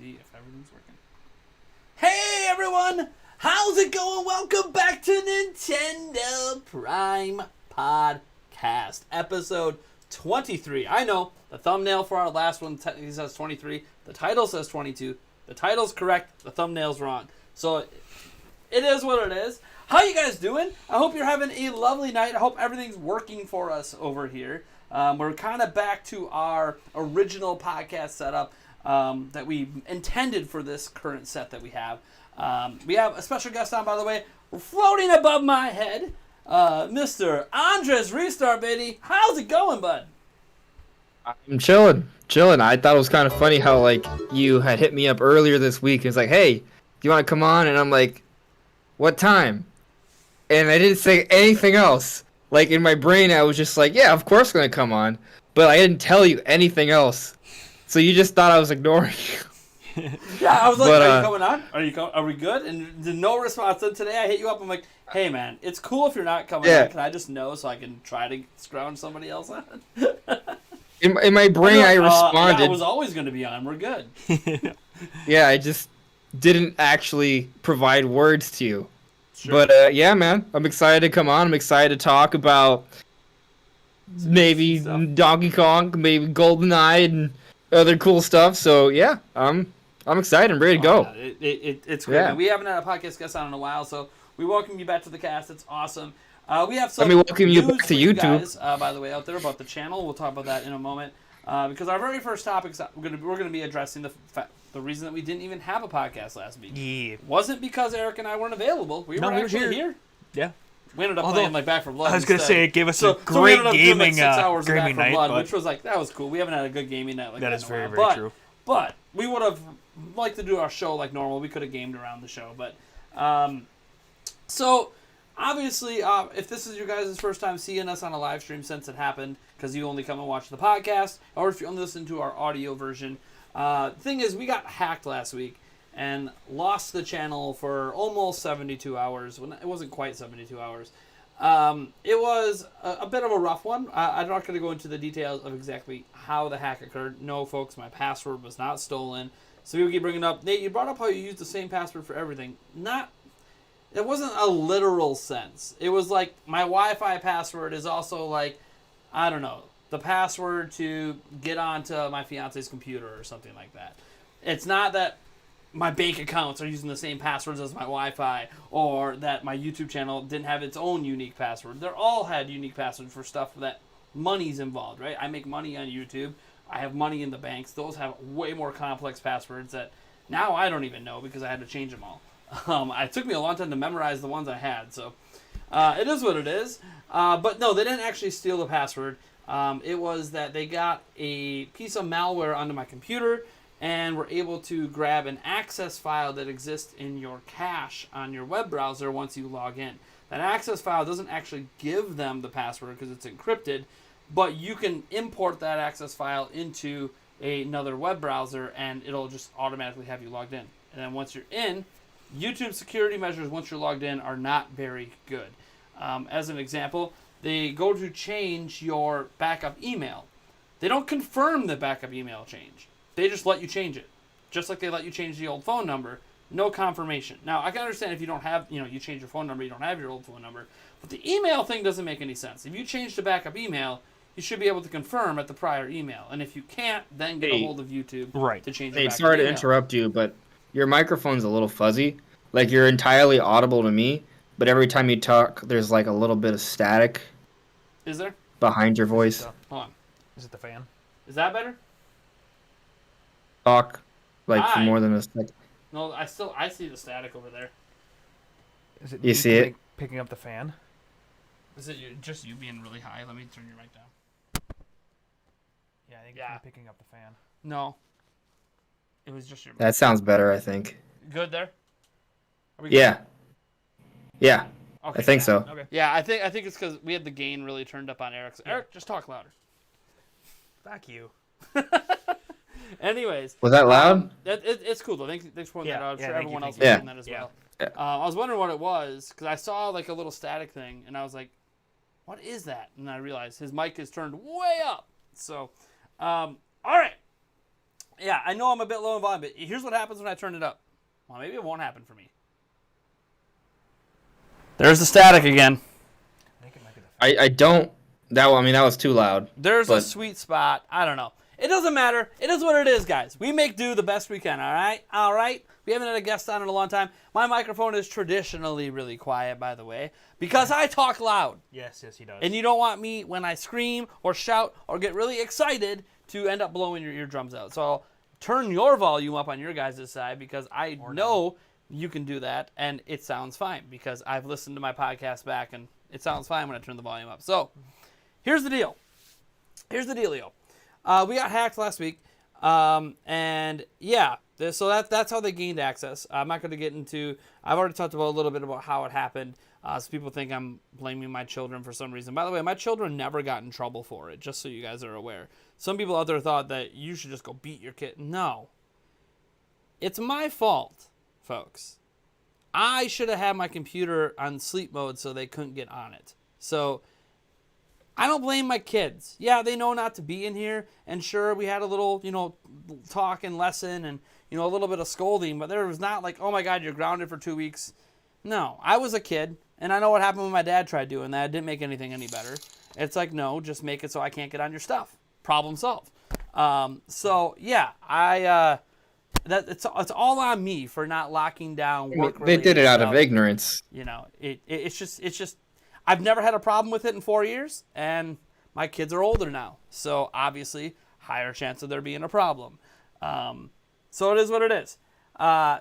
see if everything's working. Hey everyone! How's it going? Welcome back to Nintendo Prime Podcast, episode 23. I know, the thumbnail for our last one technically says 23. The title says 22. The title's correct. The thumbnail's wrong. So, it is what it is. How you guys doing? I hope you're having a lovely night. I hope everything's working for us over here. We're kind of back to our original podcast setup that we intended for this current set that we have. We have a special guest on, by the way, floating above my head, Mr. Andres Restart, baby. How's it going, bud? I'm chilling. I thought it was kind of funny how, like, you had hit me up earlier this week. It's like, hey, do you want to come on? And I'm like, what time? And I didn't say anything else. Like, in my brain, I was just like, yeah, of course I'm going to come on. But I didn't tell you anything else. So you just thought I was ignoring you. Yeah, I was like, are you coming on? Are we good? And no response. Then today I hit you up. I'm like, hey, man, it's cool if you're not coming on. Can I just know so I can try to scrounge somebody else on? In my brain, I responded. Yeah, I was always going to be on. We're good. Yeah, I just didn't actually provide words to you. Sure. But, yeah, man, I'm excited to come on. I'm excited to talk about maybe Donkey Kong, maybe GoldenEye, and other cool stuff. So, yeah, I'm excited. I'm ready to go. Yeah. It's great. Yeah. We haven't had a podcast guest on in a while, so we welcome you back to the cast. It's awesome. We have some welcome you back to YouTube, guys, by the way, out there about the channel. We'll talk about that in a moment. Because our very first topic, we're gonna be addressing the reason that we didn't even have a podcast last week. Yeah. Wasn't because Eric and I weren't available. We were actually here. Yeah. We ended up playing like Back 4 Blood. I was gonna say it gave us a great gaming 6 hours of Back 4 Blood, which was like, that was cool. We haven't had a good gaming night like that. That is very, very true. But we would have liked to do our show like normal. We could have gamed around the show, but so. Obviously, if this is your guys' first time seeing us on a live stream since it happened, because you only come and watch the podcast, or if you only listen to our audio version, the thing is, we got hacked last week and lost the channel for almost 72 hours. When it wasn't quite 72 hours. It was a bit of a rough one. I'm not going to go into the details of exactly how the hack occurred. No, folks, my password was not stolen. So people keep bringing up, Nate, you brought up how you use the same password for everything. It wasn't a literal sense. It was like my Wi-Fi password is also like, I don't know, the password to get onto my fiance's computer or something like that. It's not that my bank accounts are using the same passwords as my Wi-Fi or that my YouTube channel didn't have its own unique password. They all had unique passwords for stuff that money's involved, right? I make money on YouTube. I have money in the banks. Those have way more complex passwords that now I don't even know because I had to change them all. It took me a long time to memorize the ones I had, so it is what it is. But no, they didn't actually steal the password. It was that they got a piece of malware onto my computer and were able to grab an access file that exists in your cache on your web browser once you log in. That access file doesn't actually give them the password because it's encrypted, but you can import that access file into another web browser and it'll just automatically have you logged in. And then once you're in, YouTube security measures once you're logged in are not very good. As an example, they go to change your backup email. They don't confirm the backup email change. They just let you change it. Just like they let you change the old phone number. No confirmation. Now, I can understand if you don't have, you change your phone number, you don't have your old phone number. But the email thing doesn't make any sense. If you change the backup email, you should be able to confirm at the prior email. And if you can't, then get a hold of YouTube to change your backup sorry email. To interrupt you, but your microphone's a little fuzzy. Like, you're entirely audible to me, but every time you talk, there's, like, a little bit of static. Is there? Behind your voice. Hold on. Is it the fan? Is that better? Talk, like, for more than a second. No, I see the static over there. Is it you see it? Picking up the fan? Is it just you being really high? Let me turn your mic down. Yeah, I think it's picking up the fan. No. It was just your mic. That sounds better, I think. Good there? Are we good? Yeah. Okay, I think so. Okay. Yeah, I think it's because we had the gain really turned up on Eric's. Eric, just talk louder. Fuck you. Anyways. Was that loud? It's cool, though. Thanks for pointing that out. I'm sure everyone else is doing that as well. Yeah. I was wondering what it was, because I saw like a little static thing, and I was like, what is that? And I realized his mic is turned way up. So, all right. Yeah, I know I'm a bit low in volume, but here's what happens when I turn it up. Well, maybe it won't happen for me. There's the static again. I don't. That was too loud. There's a sweet spot. I don't know. It doesn't matter. It is what it is, guys. We make do the best we can, all right? All right? We haven't had a guest on in a long time. My microphone is traditionally really quiet, by the way, because I talk loud. Yes, he does. And you don't want me, when I scream or shout or get really excited, to end up blowing your eardrums out. So turn your volume up on your guys' side, because I know you can do that, and it sounds fine, because I've listened to my podcast back, and it sounds fine when I turn the volume up. So here's the deal. Here's the dealio. We got hacked last week, and yeah, so that's how they gained access. I'm not going to get into. I've already talked about a little bit about how it happened. So people think I'm blaming my children for some reason. By the way, my children never got in trouble for it. Just so you guys are aware. Some people out there thought that you should just go beat your kid. No, it's my fault, folks. I should have had my computer on sleep mode so they couldn't get on it. So I don't blame my kids. Yeah, they know not to be in here, and sure, we had a little, talk and lesson and, a little bit of scolding, but there was not like, oh my God, you're grounded for 2 weeks. No, I was a kid, and I know what happened when my dad tried doing that. It didn't make anything any better. It's like, no, just make it so I can't get on your stuff. Problem solved. So yeah, it's all on me for not locking down work. They did it out of ignorance. It's just I've never had a problem with it in 4 years, and my kids are older now, so obviously higher chance of there being a problem. So it is what it is.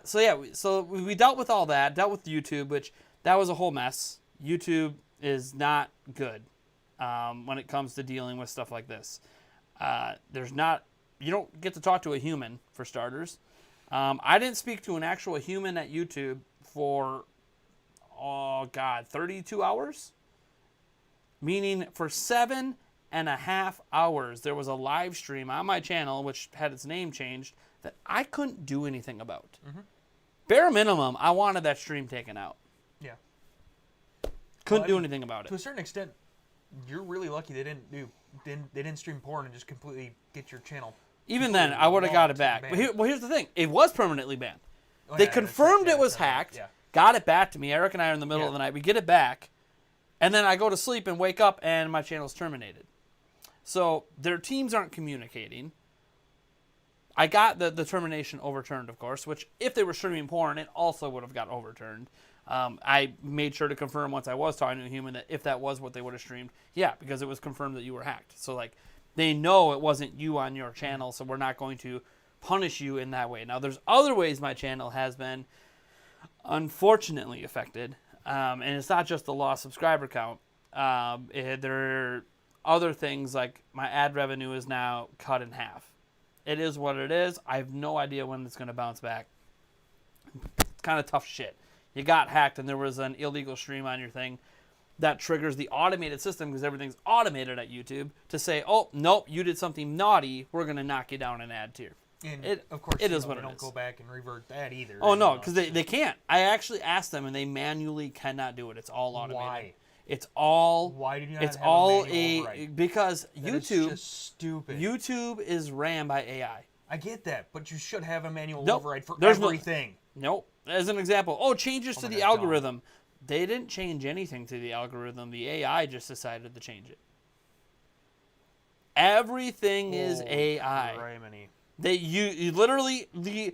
So we dealt with all that, dealt with YouTube, which that was a whole mess. YouTube is not good when it comes to dealing with stuff like this. You don't get to talk to a human, for starters. I didn't speak to an actual human at YouTube for 32 hours? Meaning for 7.5 hours, there was a live stream on my channel, which had its name changed, that I couldn't do anything about. Mm-hmm. Bare minimum, I wanted that stream taken out. Yeah. Couldn't do anything about it. To a certain extent, you're really lucky they didn't stream porn and just completely get your channel. Even then, I would have got it back. But here's the thing. It was permanently banned. They confirmed it was hacked. Yeah. Got it back to me. Eric and I are in the middle of the night. We get it back, and then I go to sleep and wake up, and my channel's terminated. So their teams aren't communicating. I got the termination overturned, of course, which if they were streaming porn, it also would have got overturned. I made sure to confirm once I was talking to a human that if that was what they would have streamed, yeah, because it was confirmed that you were hacked. So, they know it wasn't you on your channel, so we're not going to punish you in that way. Now, there's other ways my channel has been unfortunately affected, and it's not just the lost subscriber count. There are other things like my ad revenue is now cut in half. It is what it is. I have no idea when it's going to bounce back. It's kind of tough shit. You got hacked and there was an illegal stream on your thing. That triggers the automated system, because everything's automated at YouTube, to say, oh, nope, you did something naughty. We're going to knock you down an ad tier. And of course, it is what it is. They don't go back and revert that either. Oh, no, because they can't. I actually asked them, and they manually cannot do it. It's all automated. Why? It's all. Why do you not it's have all a manual override? Because that YouTube. Is just stupid. YouTube is ran by AI. I get that, but you should have a manual Nope. override for There's everything. Nope. As an example, changes to the algorithm. They didn't change anything to the algorithm. The AI just decided to change it. Everything is AI. You literally the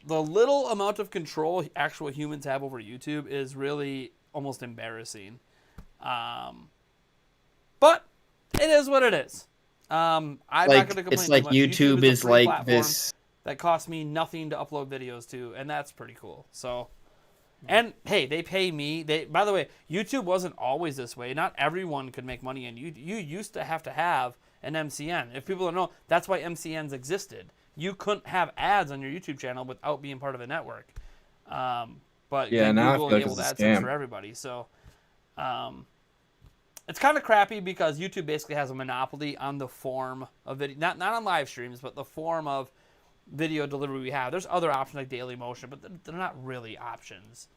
little amount of control actual humans have over YouTube is really almost embarrassing. But it is what it is. I'm not going to complain. It's like YouTube is like this. That costs me nothing to upload videos to, and that's pretty cool. So, and hey, they pay me. By the way, YouTube wasn't always this way. Not everyone could make money, and you used to have an MCN. If people don't know, that's why MCNs existed. You couldn't have ads on your YouTube channel without being part of a network. But yeah, now Google enabled AdSense for everybody. So, it's kind of crappy because YouTube basically has a monopoly on the form of video, not on live streams, but the form of video delivery we have. There's other options like Daily Motion, but they're not really options,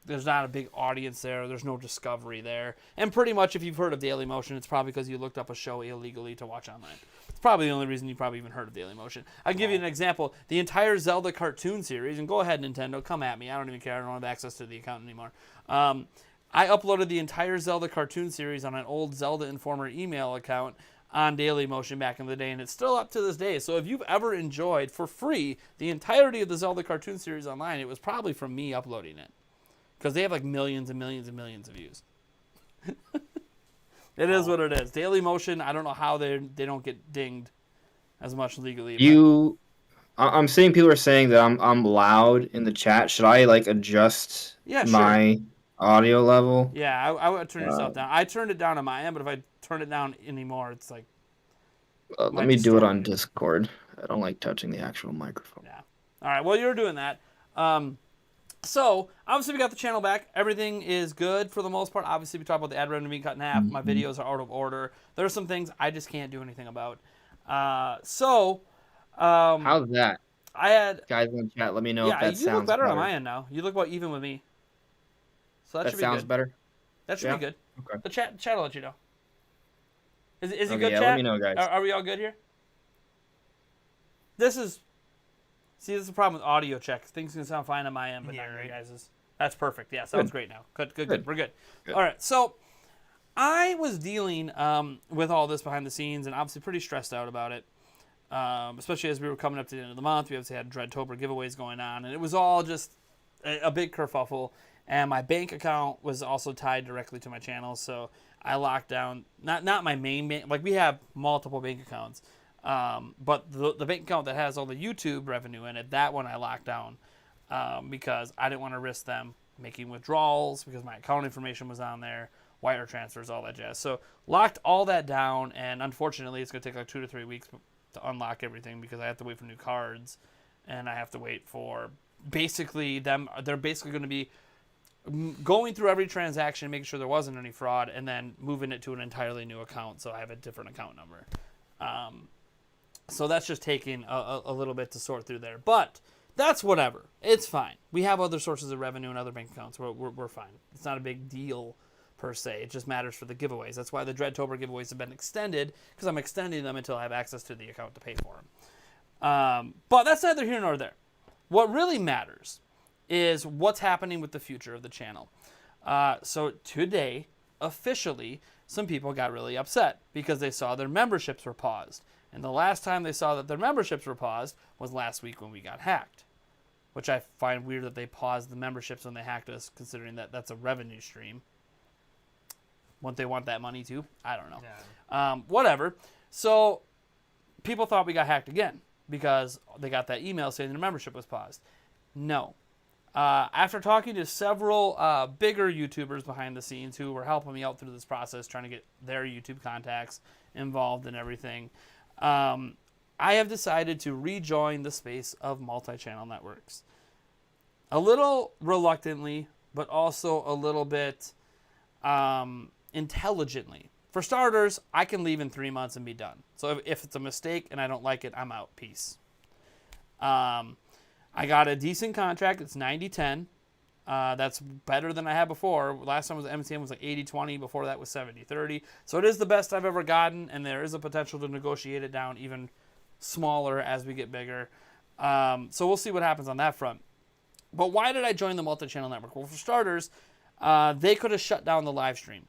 There's not a big audience there. There's no discovery there. And pretty much if you've heard of Daily Motion, it's probably because you looked up a show illegally to watch online. It's probably the only reason you probably even heard of Dailymotion. I'll give you an example. The entire Zelda cartoon series, and go ahead, Nintendo, come at me. I don't even care. I don't have access to the account anymore. I uploaded the entire Zelda cartoon series on an old Zelda Informer email account on Dailymotion back in the day, and it's still up to this day. So if you've ever enjoyed, for free, the entirety of the Zelda cartoon series online, it was probably from me uploading it. Because they have like millions and millions and millions of views. It is what it is. Dailymotion, I don't know how they don't get dinged as much legally. I'm seeing people are saying that I'm loud in the chat. Should I like adjust my audio level? Yeah, I would turn yourself down. I turned it down on my end, but if I turn it down anymore, it's like... let me do it on Discord. I don't like touching the actual microphone. Yeah. All right, well, you're doing that. So, obviously, we got the channel back. Everything is good for the most part. Obviously, we talked about the ad revenue being cut in half. My videos are out of order. There are some things I just can't do anything about. How's that? I had... Guys in the chat, let me know if that sounds better. Yeah, you look better on my end now. You look about even with me. So that should be sounds good. better? That should be good. Okay. The chat will let you know. Is it good, yeah, chat? let me know, guys. Are we all good here? This is the problem with audio checks. Things can sound fine on my end, but not your guys's. That's perfect. Yeah, sounds great now. Good. We're good. All right, so I was dealing with all this behind the scenes and obviously pretty stressed out about it, especially as we were coming up to the end of the month. We obviously had Dreadtober giveaways going on, and it was all just a big kerfuffle. And my bank account was also tied directly to my channel, so I locked down, not my main bank, like we have multiple bank accounts, but the bank account that has all the YouTube revenue in it, that one I locked down because I didn't want to risk them making withdrawals because my account information was on there, wire transfers, all that jazz. So locked all that down, and unfortunately it's going to take like 2 to 3 weeks to unlock everything because I have to wait for new cards, and I have to wait for basically they're basically going to be going through every transaction, making sure there wasn't any fraud, and then moving it to an entirely new account, so I have a different account number. So that's just taking a little bit to sort through there. But that's whatever. It's fine. We have other sources of revenue and other bank accounts. We're fine. It's not a big deal, per se. It just matters for the giveaways. That's why the Dreadtober giveaways have been extended, because I'm extending them until I have access to the account to pay for them. But that's neither here nor there. What really matters is what's happening with the future of the channel. So today, officially, some people got really upset because they saw their memberships were paused. And the last time they saw that their memberships were paused was last week when we got hacked, which I find weird that they paused the memberships when they hacked us, considering that that's a revenue stream. Wouldn't they want that money too? I don't know. Yeah. Whatever. So people thought we got hacked again because they got that email saying their membership was paused. No. After talking to several bigger YouTubers behind the scenes who were helping me out through this process, trying to get their YouTube contacts involved and everything, I have decided to rejoin the space of multi-channel networks. A little reluctantly, but also a little bit intelligently. For starters, I can leave in 3 months and be done. So if it's a mistake and I don't like it, I'm out. Peace. I got a decent contract. It's 90-10. That's better than I had before. Last time was MCM was like 80-20. Before that was 70-30. So it is the best I've ever gotten, and there is a potential to negotiate it down even smaller as we get bigger. So we'll see what happens on that front. But why did I join the multi-channel network? Well, for starters, they could have shut down the live stream.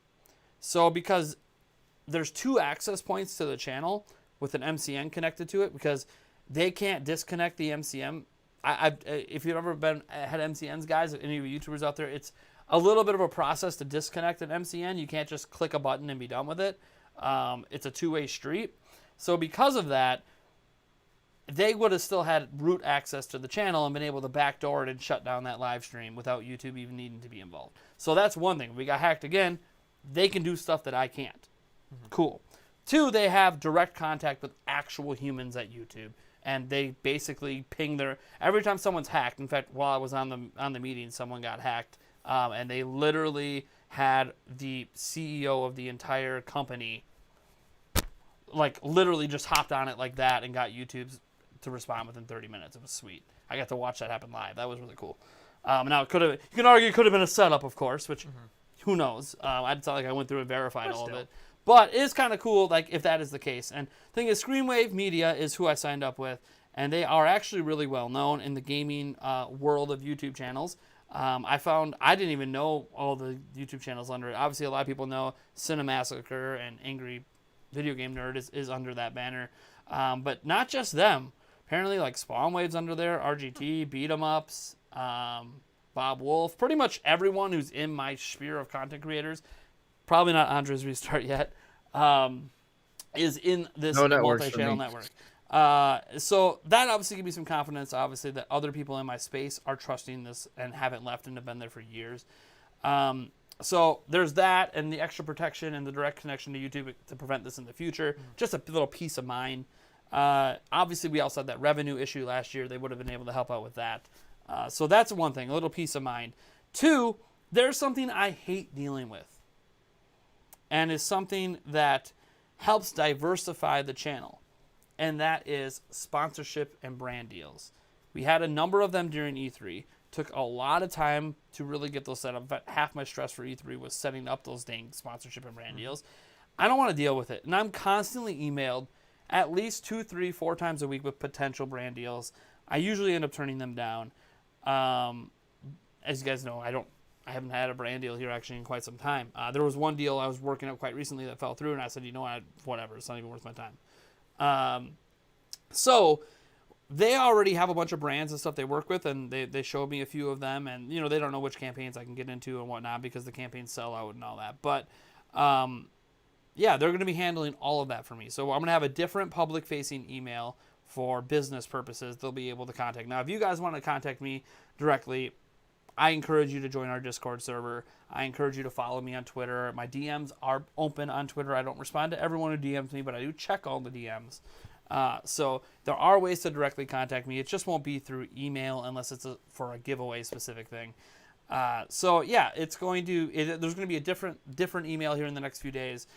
So because there's 2 access points to the channel with an MCN connected to it, because they can't disconnect the MCN. If you've ever had MCNs, guys, any of you YouTubers out there, it's a little bit of a process to disconnect an MCN. You can't just click a button and be done with it. It's a 2-way street. So because of that, they would have still had root access to the channel and been able to backdoor it and shut down that live stream without YouTube even needing to be involved. So that's one thing. If we got hacked again, they can do stuff that I can't. Mm-hmm. Cool. 2, they have direct contact with actual humans at YouTube. And they basically ping their... Every time someone's hacked... In fact, while I was on the meeting, someone got hacked. And they literally had the CEO of the entire company... Like, literally just hopped on it like that and got YouTube's to respond within 30 minutes. It was sweet. I got to watch that happen live. That was really cool. Now, it could have... You can argue it could have been a setup, of course, which... Mm-hmm. Who knows? It's not like I went through and verified all of it. But it is kind of cool, like, if that is the case. And the thing is, Screenwave Media is who I signed up with, and they are actually really well known in the gaming world of YouTube channels. I didn't even know all the YouTube channels under it. Obviously, a lot of people know Cinemassacre and Angry Video Game Nerd is under that banner. But not just them. Apparently, like, Spawnwave's under there, RGT, Beat 'em Ups, Bob Wolf, pretty much everyone who's in my sphere of content creators, probably not Andres Restart yet, is in this multi-channel network. So that obviously gives me some confidence, obviously, that other people in my space are trusting this and haven't left and have been there for years. So there's that, and the extra protection and the direct connection to YouTube to prevent this in the future. Just a little peace of mind. Obviously, we also had that revenue issue last year. They would have been able to help out with that. So that's one thing, a little peace of mind. Two, there's something I hate dealing with, and is something that helps diversify the channel, and that is sponsorship and brand deals. We had a number of them during E3. Took a lot of time to really get those set up. But half my stress for E3 was setting up those dang sponsorship and brand deals. I don't want to deal with it, and I'm constantly emailed at least 2, 3, 4 times a week with potential brand deals. I usually end up turning them down. As you guys know, I haven't had a brand deal here actually in quite some time. There was one deal I was working out quite recently that fell through, and I said, you know what, whatever, it's not even worth my time. So they already have a bunch of brands and stuff they work with, and they showed me a few of them, and they don't know which campaigns I can get into and whatnot because the campaigns sell out and all that. But yeah, they're going to be handling all of that for me. So I'm going to have a different public-facing email for business purposes. They'll be able to contact. Now, if you guys want to contact me directly, I encourage you to join our Discord server. I encourage you to follow me on Twitter. My DMs are open on Twitter. I don't respond to everyone who DMs me, but I do check all the DMs. So there are ways to directly contact me. It just won't be through email unless it's for a giveaway specific thing. So yeah, there's going to be a different email here in the next few days.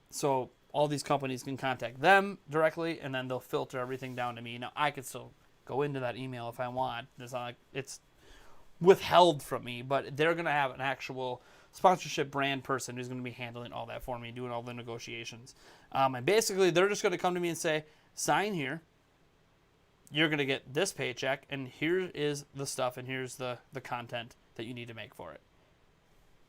So all these companies can contact them directly, and then they'll filter everything down to me. Now, I could still go into that email if I want. It's not like it's withheld from me, but they're going to have an actual sponsorship brand person who's going to be handling all that for me, doing all the negotiations. And basically, they're just going to come to me and say, sign here. You're going to get this paycheck, and here is the stuff, and here's the content that you need to make for it.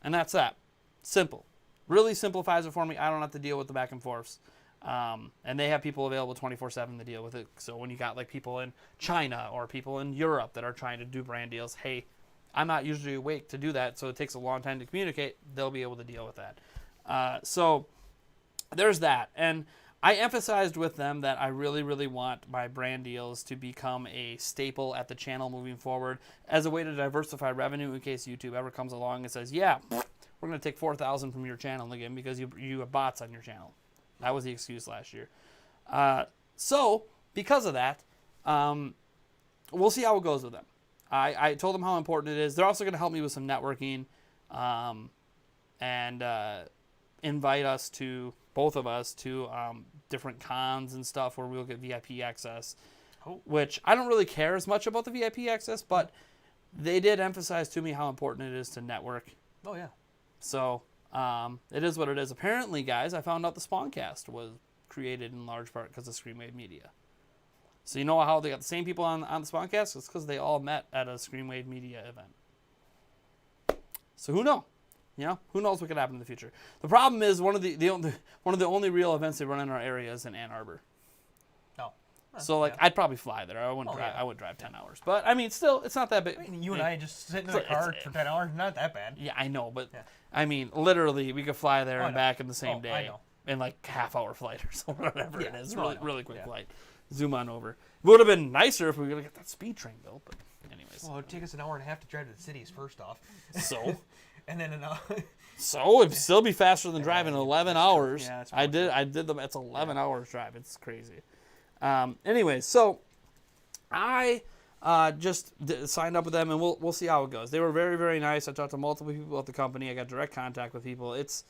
And that's that. Simple. Really simplifies it for me. I don't have to deal with the back and forths. And they have people available 24/7 to deal with it. So when you got like people in China or people in Europe that are trying to do brand deals, hey, I'm not usually awake to do that, so it takes a long time to communicate. They'll be able to deal with that. So there's that. And I emphasized with them that I really, really want my brand deals to become a staple at the channel moving forward as a way to diversify revenue in case YouTube ever comes along and says, yeah, we're going to take 4,000 from your channel again because you have bots on your channel. That was the excuse last year. So because of that, we'll see how it goes with them. I told them how important it is. They're also going to help me with some networking and invite us to, both of us, to different cons and stuff where we'll get VIP access, which I don't really care as much about the VIP access, but they did emphasize to me how important it is to network. Oh, yeah. So it is what it is. Apparently, guys, I found out the Spawncast was created in large part because of Screenwave Media. So you know how they got the same people on the Spawncast? It's because they all met at a Screenwave Media event. So who knows? Who knows what could happen in the future? The problem is one of the only real events they run in our area is in Ann Arbor. Oh. So I'd probably fly there. I wouldn't drive 10 hours. But I mean, still, it's not that big. I mean, you and I just sit in the car for 10 hours. Not that bad. Yeah, I know, but I mean, literally, we could fly there and back in the same day. I know. In like half-hour flight or so, whatever it is. Really quick flight. Zoom on over. It would have been nicer if we could have got that speed train built, but anyways. Well, it would take us an hour and a half to drive to the cities first off. So? And then an hour. So it'd still be faster than driving 11 hours. Yeah, that's I did them. It's 11 hours drive. It's crazy. Anyways, so I just signed up with them, and we'll see how it goes. They were very, very nice. I talked to multiple people at the company. I got direct contact with people. It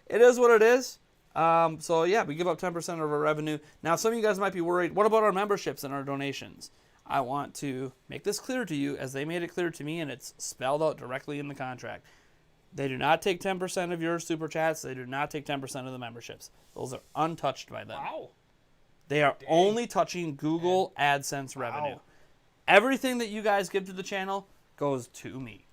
is what it is. So yeah, we give up 10% of our revenue. Now, some of you guys might be worried, what about our memberships and our donations? I want to make this clear to you, as they made it clear to me, and it's spelled out directly in the contract. They do not take 10% of your super chats. They do not take 10% of the memberships. Those are untouched by them. Wow. They are Dang. only touching Google AdSense revenue. Wow. Everything that you guys give to the channel goes to me.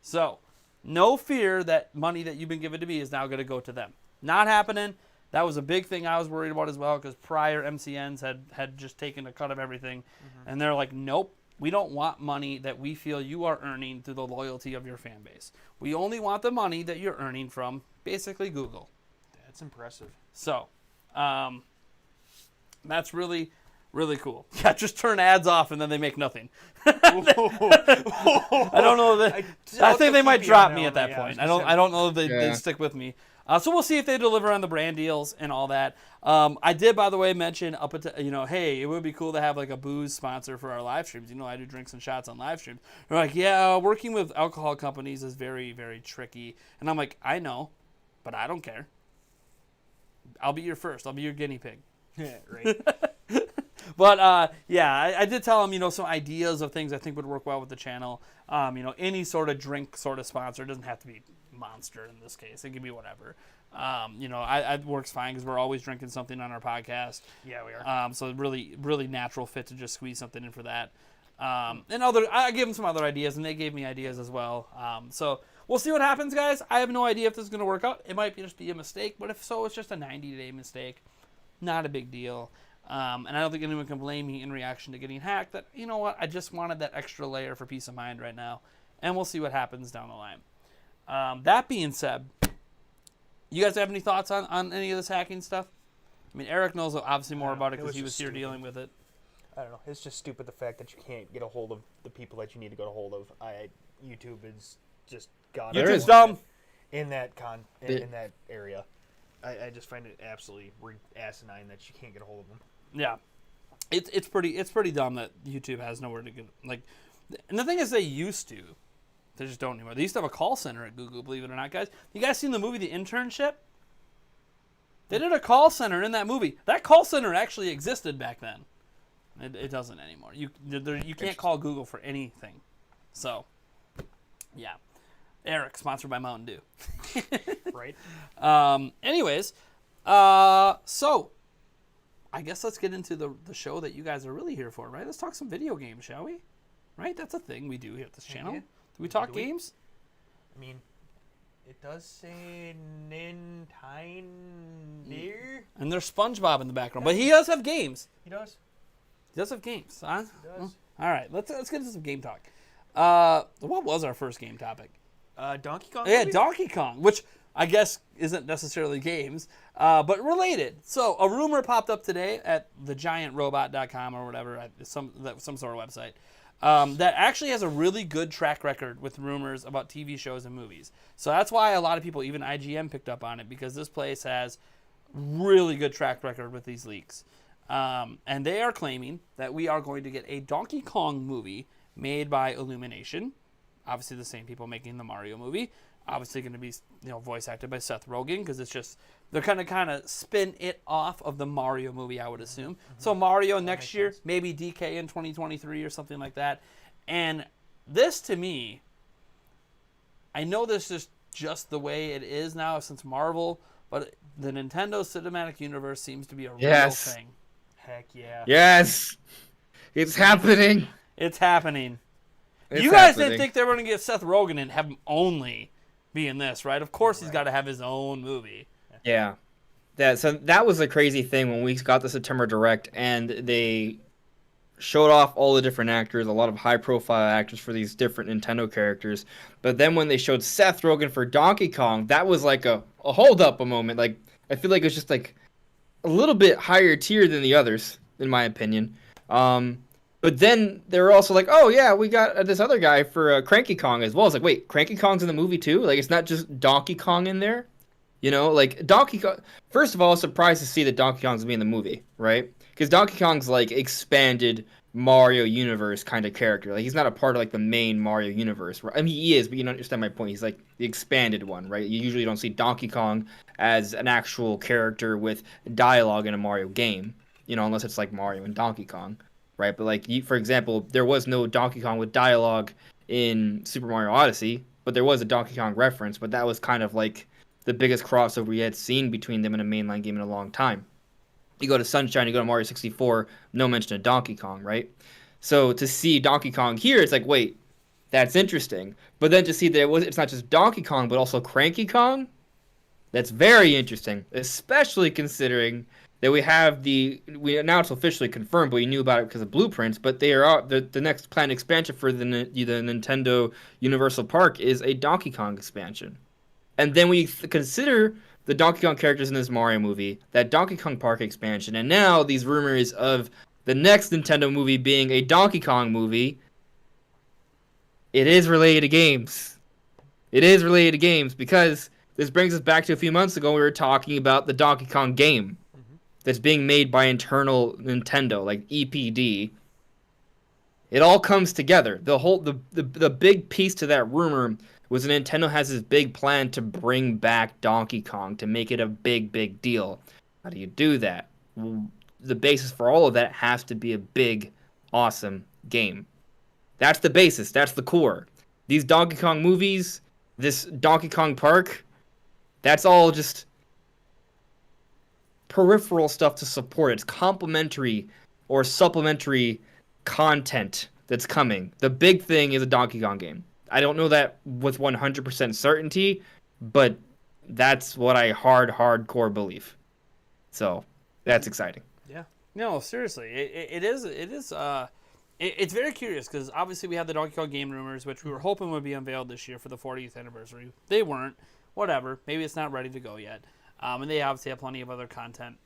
So, no fear that money that you've been given to me is now going to go to them. Not happening. That was a big thing I was worried about as well, because prior MCNs had just taken a cut of everything. Mm-hmm. And they're like, nope, we don't want money that we feel you are earning through the loyalty of your fan base. We only want the money that you're earning from basically Google. That's impressive. So, that's really, really cool. Yeah, just turn ads off and then they make nothing. I don't know that. I think they might drop me at that point. I don't know if they stick with me. So we'll see if they deliver on the brand deals and all that. I did, by the way, mention hey, it would be cool to have like a booze sponsor for our live streams. I do drinks and shots on live streams. They're like, yeah, working with alcohol companies is very, very tricky. And I'm like, I know, but I don't care. I'll be your first. I'll be your guinea pig. Yeah, right. But I did tell him, some ideas of things I think would work well with the channel. Any sort of drink sort of sponsor. It doesn't have to be Monster in this case. It can be whatever. It works fine because we're always drinking something on our podcast. Yeah, we are. So really, really natural fit to just squeeze something in for that. I gave them some other ideas, and they gave me ideas as well. So we'll see what happens, guys. I have no idea if this is going to work out. It might just be a mistake, but if so, it's just a 90-day mistake. Not a big deal. And I don't think anyone can blame me in reaction to getting hacked. That, you know what, I just wanted that extra layer for peace of mind right now. And we'll see what happens down the line. That being said, you guys have any thoughts on any of this hacking stuff? I mean, Eric knows obviously more about it because he was here dealing with it. I don't know. It's just stupid the fact that you can't get a hold of the people that you need to get a hold of. YouTube is just god. YouTube's dumb in that in that area. I just find it absolutely asinine that you can't get a hold of them. Yeah, it's pretty dumb that YouTube has nowhere to get. Like, and the thing is, they used to. They just don't anymore. They used to have a call center at Google, believe it or not, guys. You guys seen the movie The Internship? They did a call center in that movie. That call center actually existed back then. It doesn't anymore. You can't call Google for anything. So, yeah. Eric, sponsored by Mountain Dew. Right. Anyways, so I guess let's get into the show that you guys are really here for, right? Let's talk some video games, shall we? Right? That's a thing we do here at this channel. Yeah. Do we talk games? I mean, it does say Nintendo there. And there's SpongeBob in the background, but he does have games. He does. He does have games. Huh? He does. All right, let's get into some game talk. What was our first game topic? Donkey Kong. Yeah, movie? Donkey Kong, which I guess isn't necessarily games, but related. So a rumor popped up today at thegiantrobot.com or whatever, some sort of website, that actually has a really good track record with rumors about TV shows and movies. So that's why a lot of people, even IGN, picked up on it, because this place has really good track record with these leaks. And they are claiming that we are going to get a Donkey Kong movie made by Illumination. Obviously the same people making the Mario movie. Obviously going to be, voice acted by Seth Rogen, because it's just, they're kind of spin it off of the Mario movie, I would assume. Mm-hmm. So Mario next year, sense. Maybe DK in 2023 or something like that. And this, to me, I know this is just the way it is now since Marvel, but the Nintendo Cinematic Universe seems to be a real thing. Heck yeah. Yes. It's happening. It's happening. It's you guys happening. didn't think they were going to get Seth Rogen and have him only be in this, right? Of course he's got to have his own movie. Yeah. So that was a crazy thing when we got the September Direct, and they showed off all the different actors, a lot of high-profile actors for these different Nintendo characters. But then when they showed Seth Rogen for Donkey Kong, that was like a hold-up a moment. Like, I feel like it was just like a little bit higher tier than the others, in my opinion. But then they were also like, oh, yeah, we got this other guy for Cranky Kong as well. It's like, wait, Cranky Kong's in the movie too? Like, it's not just Donkey Kong in there? Like, Donkey Kong... First of all, I was surprised to see that Donkey Kong's going to be in the movie, right? Because Donkey Kong's, like, expanded Mario universe kind of character. Like, he's not a part of, like, the main Mario universe. Right? I mean, he is, but you don't understand my point. He's, like, the expanded one, right? You usually don't see Donkey Kong as an actual character with dialogue in a Mario game, unless it's, like, Mario and Donkey Kong. Right, but like for example, there was no Donkey Kong with dialogue in Super Mario Odyssey, but there was a Donkey Kong reference, but that was kind of like the biggest crossover we had seen between them in a mainline game in a long time. You go to Sunshine, you go to Mario 64, no mention of Donkey Kong, right? So to see Donkey Kong here, it's like, wait, that's interesting. But then to see that it's not just Donkey Kong, but also Cranky Kong, that's very interesting, especially considering that now it's officially confirmed, but we knew about it because of blueprints, but they are the next planned expansion for the Nintendo Universal Park is a Donkey Kong expansion. And then we consider the Donkey Kong characters in this Mario movie, that Donkey Kong Park expansion, and now these rumors of the next Nintendo movie being a Donkey Kong movie. It is related to games. It is related to games because this brings us back to a few months ago. We were talking about the Donkey Kong game that's being made by internal Nintendo, like EPD. It all comes together. The big piece to that rumor was that Nintendo has this big plan to bring back Donkey Kong, to make it a big deal. How do you do that? Well, the basis for all of that has to be a big, awesome game. That's the basis. That's the core. These Donkey Kong movies, this Donkey Kong Park, that's all just peripheral stuff to support. It's complementary or supplementary content that's coming. The big thing is a Donkey Kong game. I don't know that with 100% certainty, but that's what I hardcore believe. So that's exciting. Yeah. No, seriously, it is. It's very curious because obviously we had the Donkey Kong game rumors, which we were hoping would be unveiled this year for the 40th anniversary. They weren't. Whatever. Maybe it's not ready to go yet. And they obviously have plenty of other content.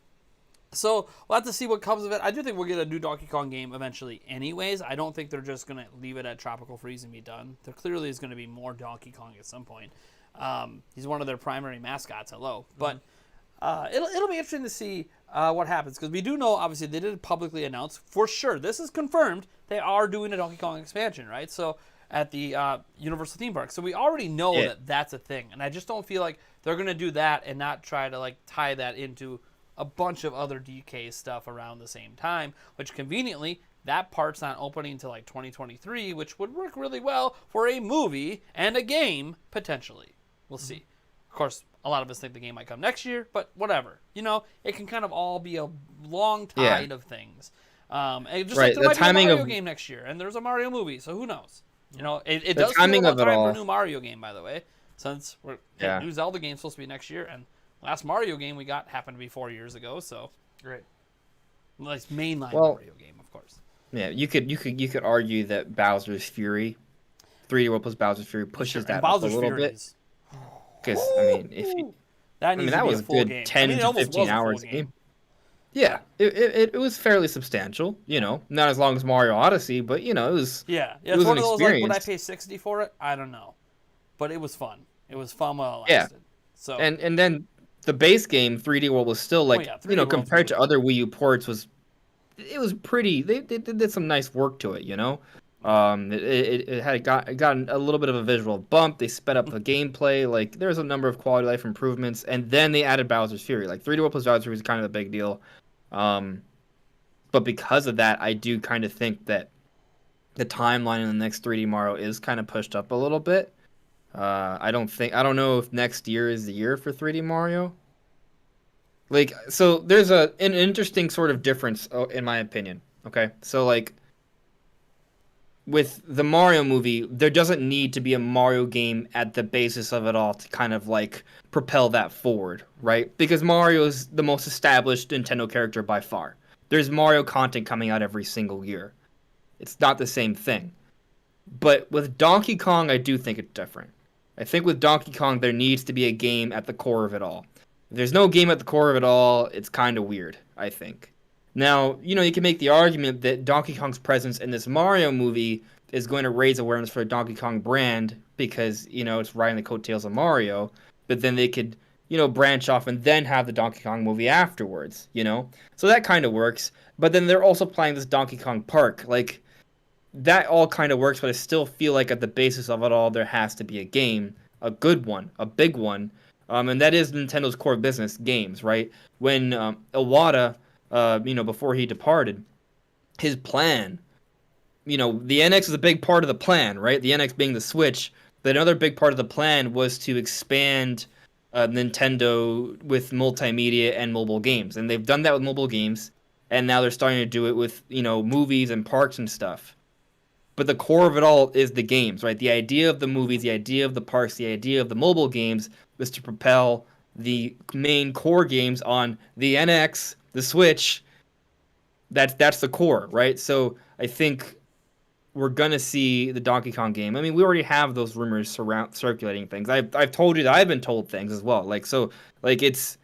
So we'll have to see what comes of it. I do think we'll get a new Donkey Kong game eventually anyways. I don't think they're just going to leave it at Tropical Freeze and be done. There clearly is going to be more Donkey Kong at some point. He's one of their primary mascots, hello. But it'll be interesting to see what happens. Because we do know, obviously, they did publicly announce, for sure, this is confirmed, they are doing a Donkey Kong expansion, right? So at the Universal Theme Park. So we already know that that's a thing. And I just don't feel like they're going to do that and not try to like tie that into a bunch of other DK stuff around the same time, which conveniently, that part's not opening until like 2023, which would work really well for a movie and a game, potentially. We'll see. Of course, a lot of us think the game might come next year, but whatever. You know, it can kind of all be a long tide of things. And just like there might be a Mario game next year, and there's a Mario movie, so who knows? You know, it does feel about time for a new Mario game, by the way, since new Zelda game's supposed to be next year, and last Mario game we got happened to be 4 years ago, so great. Nice mainline Mario game, of course. Yeah, you could argue that Bowser's Fury, 3D World plus Bowser's Fury pushes that up a little bit. Because that was a good game. 10 to 15 hours game. Yeah, it was fairly substantial. You know, not as long as Mario Odyssey, but you know, it was. Yeah, it was one of those like, would I pay $60 for it? I don't know, but it was fun. It was fun while it lasted. So and then the base game 3D World was still like compared to other Wii U ports it was pretty. They did some nice work to it. You know, it got a little bit of a visual bump. They sped up the gameplay. Like there's a number of quality of life improvements, and then they added Bowser's Fury. Like 3D World plus Bowser's Fury was kind of a big deal. But because of that, I do kind of think that the timeline in the next 3D Mario is kind of pushed up a little bit. I don't know if next year is the year for 3D Mario. Like, so there's an interesting sort of difference in my opinion. Okay, so like with the Mario movie, there doesn't need to be a Mario game at the basis of it all to kind of like propel that forward, right? Because Mario is the most established Nintendo character by far. There's Mario content coming out every single year. It's not the same thing. But with Donkey Kong, I do think it's different. I think with Donkey Kong, there needs to be a game at the core of it all. If there's no game at the core of it all, it's kind of weird, I think. Now, you know, you can make the argument that Donkey Kong's presence in this Mario movie is going to raise awareness for the Donkey Kong brand because, you know, it's riding the coattails of Mario. But then they could, you know, branch off and then have the Donkey Kong movie afterwards, you know? So that kind of works. But then they're also playing this Donkey Kong Park. Like, that all kind of works, but I still feel like at the basis of it all, there has to be a game, a good one, a big one. And that is Nintendo's core business, games, right? When Iwata, before he departed, his plan, you know, the NX is a big part of the plan, right? The NX being the Switch, another big part of the plan was to expand Nintendo with multimedia and mobile games, and they've done that with mobile games, and now they're starting to do it with movies and parks and stuff. But the core of it all is the games, right? The idea of the movies, the idea of the parks, the idea of the mobile games was to propel the main core games on the NX, the Switch. That's the core, right? So I think we're gonna see the Donkey Kong game. I mean, we already have those rumors circulating things. I've told you that I've been told things as well. It's.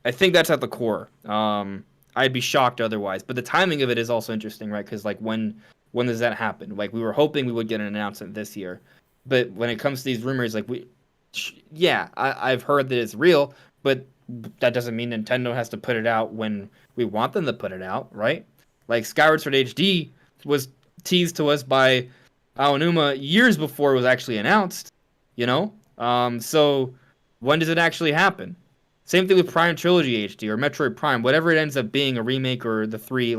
I think that's at the core. I'd be shocked otherwise. But the timing of it is also interesting, right? Because when does that happen? Like, we were hoping we would get an announcement this year, but when it comes to these rumors, I've heard that it's real, but that doesn't mean Nintendo has to put it out when we want them to put it out, right? Like, Skyward Sword HD was teased to us by Aonuma years before it was actually announced, So when does it actually happen? Same thing with Prime Trilogy HD or Metroid Prime, whatever it ends up being, a remake or the 3,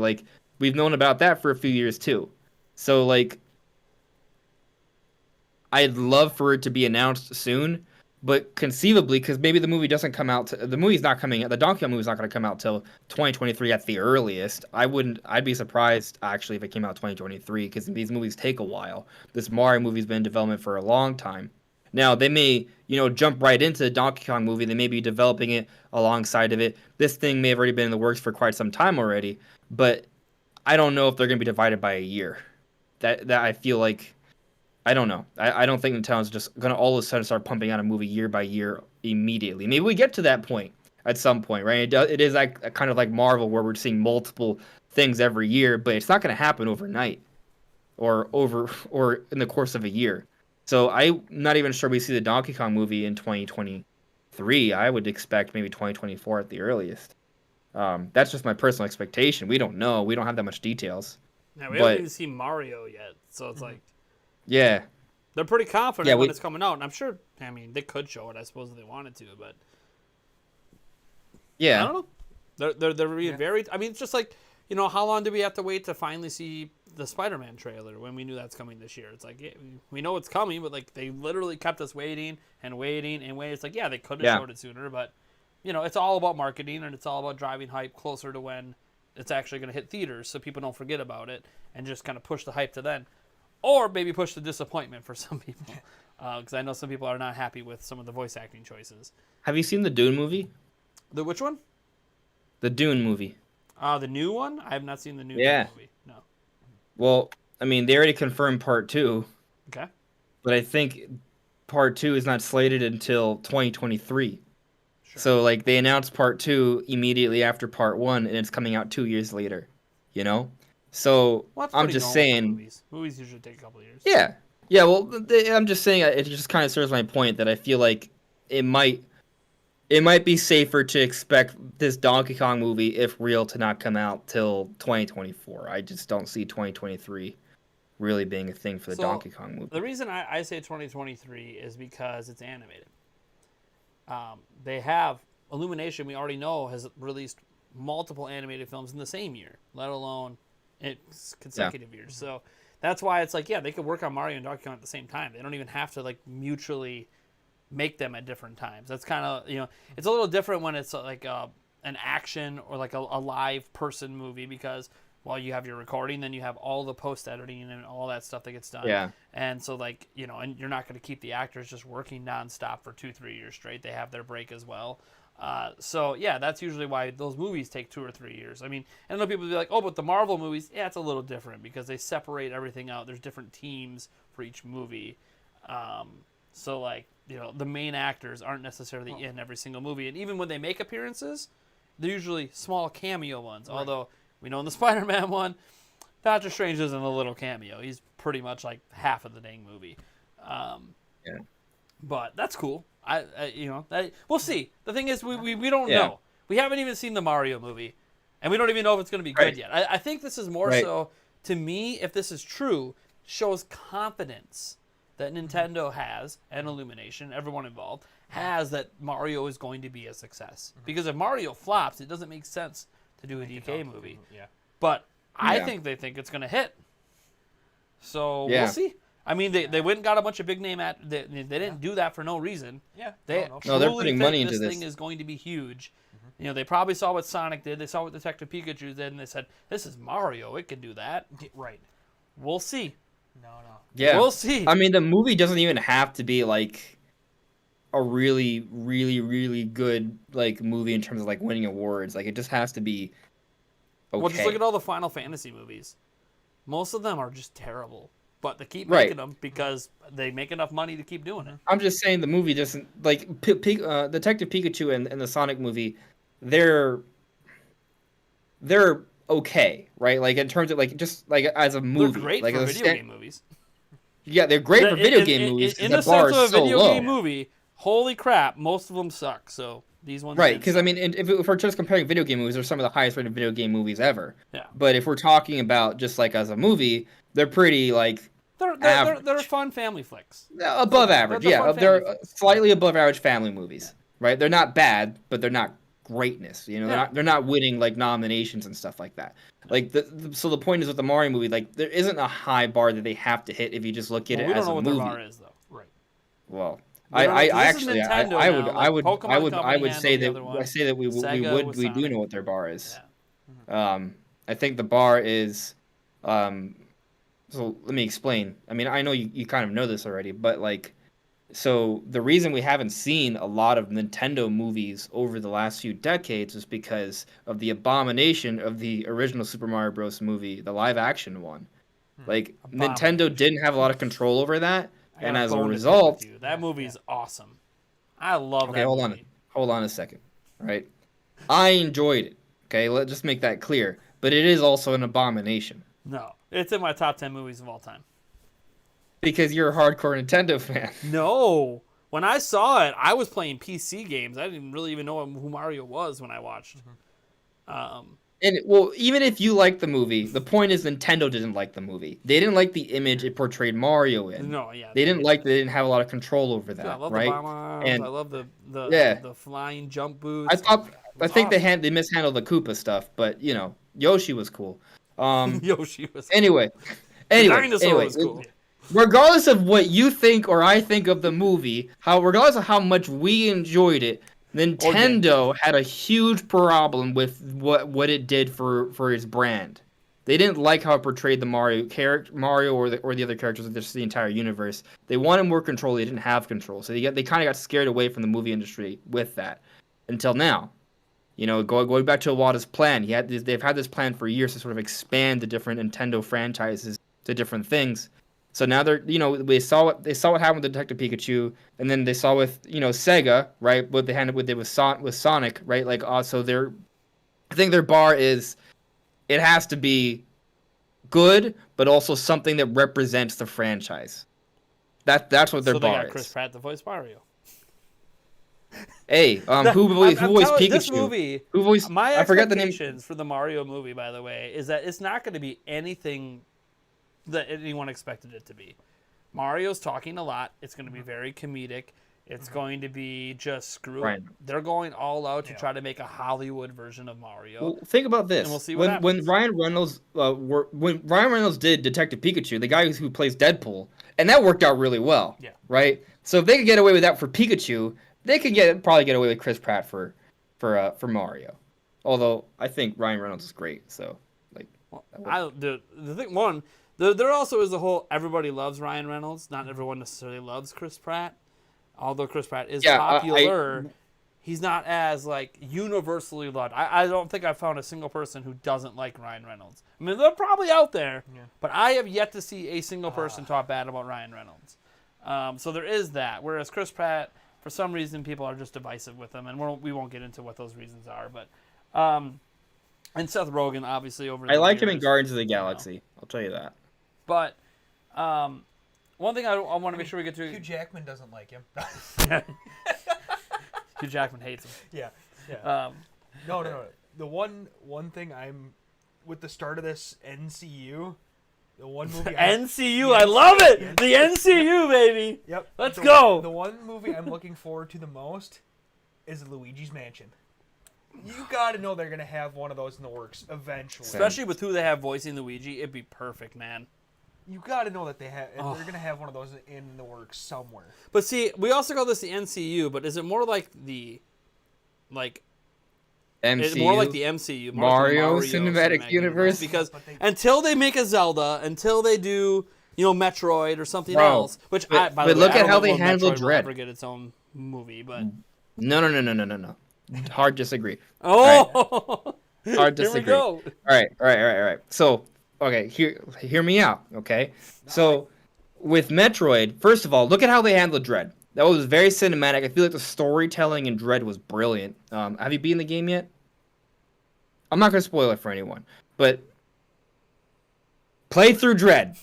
we've known about that for a few years too. So, I'd love for it to be announced soon, but conceivably, because maybe the movie doesn't come out, the movie's not coming out, the Donkey Kong movie's not going to come out till 2023 at the earliest. I'd be surprised, actually, if it came out 2023, because these movies take a while. This Mario movie's been in development for a long time. Now, they may, jump right into the Donkey Kong movie, they may be developing it alongside of it. This thing may have already been in the works for quite some time already, but I don't know if they're going to be divided by a year. That I feel like, I don't know. I don't think Nintendo's just going to all of a sudden start pumping out a movie year by year immediately. Maybe we get to that point at some point, right? It is kind of like Marvel, where we're seeing multiple things every year, but it's not going to happen overnight or in the course of a year. So I'm not even sure we see the Donkey Kong movie in 2023. I would expect maybe 2024 at the earliest. That's just my personal expectation. We don't know. We don't have that much details. Now, we haven't even seen Mario yet, so it's like... Yeah. They're pretty confident when it's coming out, and I'm sure, they could show it, I suppose, if they wanted to, but... Yeah. I don't know. They're being very... it's just like, how long do we have to wait to finally see the Spider-Man trailer when we knew that's coming this year? It's like, we know it's coming, but, they literally kept us waiting and waiting and waiting. It's like, they could have showed it sooner, but, it's all about marketing, and it's all about driving hype closer to when it's actually going to hit theaters, so people don't forget about it and just kind of push the hype to then. Or maybe push the disappointment for some people, because I know some people are not happy with some of the voice acting choices. Have you seen the Dune movie? The which one? The Dune movie. The new one? I have not seen the new Dune movie. No. Well, they already confirmed part 2. Okay. But I think part 2 is not slated until 2023. Sure. So, they announced part 2 immediately after part 1, and it's coming out 2 years later. So, I'm just saying... Movies usually take a couple of years. Yeah. Yeah, well, I'm just saying, it just kind of serves my point that I feel like it might be safer to expect this Donkey Kong movie, if real, to not come out till 2024. I just don't see 2023 really being a thing for the Donkey Kong movie. The reason I say 2023 is because it's animated. They have Illumination, we already know, has released multiple animated films in the same year, let alone it's consecutive years. So that's why it's like, they could work on Mario and Donkey Kong at the same time. They don't even have to mutually make them at different times. That's kind of, it's a little different when it's an action or a live person movie, because while you have your recording, then you have all the post editing and all that stuff that gets done. Yeah. And so and you're not going to keep the actors just working nonstop for 2-3 years straight. They have their break as well. That's usually why those movies take 2 or 3 years. I know people will be like, oh, but the Marvel movies, it's a little different because they separate everything out. There's different teams for each movie. The main actors aren't necessarily in every single movie. And even when they make appearances, they're usually small cameo ones. Right. Although we know in the Spider-Man one, Doctor Strange isn't a little cameo. He's pretty much half of the dang movie. But that's cool. We'll see. The thing is, we don't know. We haven't even seen the Mario movie, and we don't even know if it's going to be good yet. I think this is more so, to me, if this is true, shows confidence that Nintendo has, and Illumination, everyone involved, has, that Mario is going to be a success. Mm-hmm. Because if Mario flops, it doesn't make sense to do a DK movie. Yeah. But I think they think it's going to hit. So we'll see. I mean, they went and got a bunch of big name they didn't do that for no reason. Yeah. They No, they're truly putting think money into this this. thing is going to be huge. You know, they probably saw what Sonic did. They saw what Detective Pikachu did, and they said, "This is Mario. It can do that." Right. We'll see. No. Yeah, We'll see. I mean, the movie doesn't even have to be like a really, really, really good like movie in terms of like winning awards. Like, it just has to be okay. Well, just look at all the Final Fantasy movies. Most of them are just terrible, but they keep Right. making them because they make enough money to keep doing it. I'm just saying the movie doesn't like Detective Pikachu and the Sonic movie. They're okay, right? Like in terms of like just like as a They're movie, great like for as a video game movies. Yeah, they're great for video game movies. In The the bar sense is of a so video low. game movie, holy crap, most of them suck. So these ones, Right, did because I suck. mean, if we're just comparing video game movies, they're some of the highest rated video game movies ever. Yeah. But if we're talking about just like as a movie, they're pretty like they're fun family flicks. above average. they're Yeah, fun they're family flicks. slightly above average family movies. Right, they're not bad, but they're not greatness. You know, Yeah. they're not winning like nominations and stuff like that. Like so the point is with the Mario movie, like there isn't a high bar that they have to hit if you just look at Well, it we don't as know a what movie. their bar is though. Right. Well, We don't know, I 'cause this is actually Nintendo I now, would like I would Pokemon I would Company say handled the that other one. I say that we Sega with do Sonic. know what their bar is. Yeah. I think the bar is so let me explain. I mean, I know you kind of know this already, but like so the reason we haven't seen a lot of Nintendo movies over the last few decades is because of the abomination of the original Super Mario Bros. Movie, the live action one. Like Nintendo didn't have a lot of control over that, I and got a as a bone to pick result, with you. That movie's awesome. I love okay, that hold movie. on a second. All right, I enjoyed it. Okay, let's just make that clear. But it is also an abomination No, it's in my top 10 movies of all time. because you're a hardcore Nintendo fan. No. When I saw it, I was playing PC games. I didn't really even know who Mario was when I watched. And well, even if you like the movie, the point is Nintendo didn't like the movie. They didn't like the image it portrayed Mario in. No, yeah. They didn't didn't have a lot of control over that, Yeah, I love right? the bomb arms. And I love the yeah. the flying jump boots. I think they mishandled the Koopa stuff, but you know, Yoshi was cool. Yoshi was. Anyway, Dinosaur was cool. regardless of what you think or I think of the movie, regardless of how much we enjoyed it, Nintendo had a huge problem with what it did for its brand. They didn't like how it portrayed the Mario or the other characters of the entire universe. They wanted more control. They didn't have control, so they kind of got scared away from the movie industry with that. Until now, you know, going back to Iwata's plan, they've had this plan for years to sort of expand the different Nintendo franchises to different things. So now they saw what happened with Detective Pikachu, and then they saw with Sega, right? What they did with Sonic, right? Like also I think their bar is, it has to be good, but also something that represents the franchise. That's what their So bar they got is. Chris Pratt to voice Mario. Hey, who voiced Pikachu? This movie, Who voiced? my I forgot the name. expectations for the Mario movie, by the way, is that it's not going to be anything that anyone expected it to be. Mario's talking a lot. It's going to be very comedic. It's going to be just screw. Right. They're going all out to try to make a Hollywood version of Mario. Well, think about this. And we'll see what when happens. Ryan Reynolds did Detective Pikachu, the guy who plays Deadpool, and that worked out really well. Yeah. Right. So if they could get away with that for Pikachu, they could probably get away with Chris Pratt for Mario. Although I think Ryan Reynolds is great. So like, the thing there also is the whole everybody loves Ryan Reynolds. Not everyone necessarily loves Chris Pratt. Although Chris Pratt is popular, he's not as like universally loved. I don't think I've found a single person who doesn't like Ryan Reynolds. I mean, they're probably out there, but I have yet to see a single person talk bad about Ryan Reynolds. So there is that. Whereas Chris Pratt, for some reason, people are just divisive with him, and we won't get into what those reasons are. But and Seth Rogen, obviously, over. I like him in Guardians of the Galaxy. I'll tell you that. But one thing I want to make sure we get to. Hugh Jackman doesn't like him. Hugh Jackman hates him. Yeah. No. The one thing I'm with the start of this NCU, the one movie NCU, I love it. The NCU, baby. Yep. Let's go. The one movie I'm looking forward to the most is Luigi's Mansion. You got to know they're gonna have one of those in the works eventually. Especially with who they have voicing Luigi, it'd be perfect, man. You got to know that they're going to have one of those in the works somewhere. But see, we also call this the NCU, but is it more like the MCU, it's more like the MCU, more Mario, like the Cinematic Universe? Because until they make a Zelda, until they do, Metroid or something Bro, else, which by the way, look I at don't how know they if handle Metroid will Dread. ever get its own movie, but No. Hard disagree. oh, Hard here we disagree. go. All right. So, okay, hear me out, okay? So, with Metroid, first of all, look at how they handled Dread. That was very cinematic. I feel like the storytelling in Dread was brilliant. Have you beaten the game yet? I'm not going to spoil it for anyone, but play through Dread.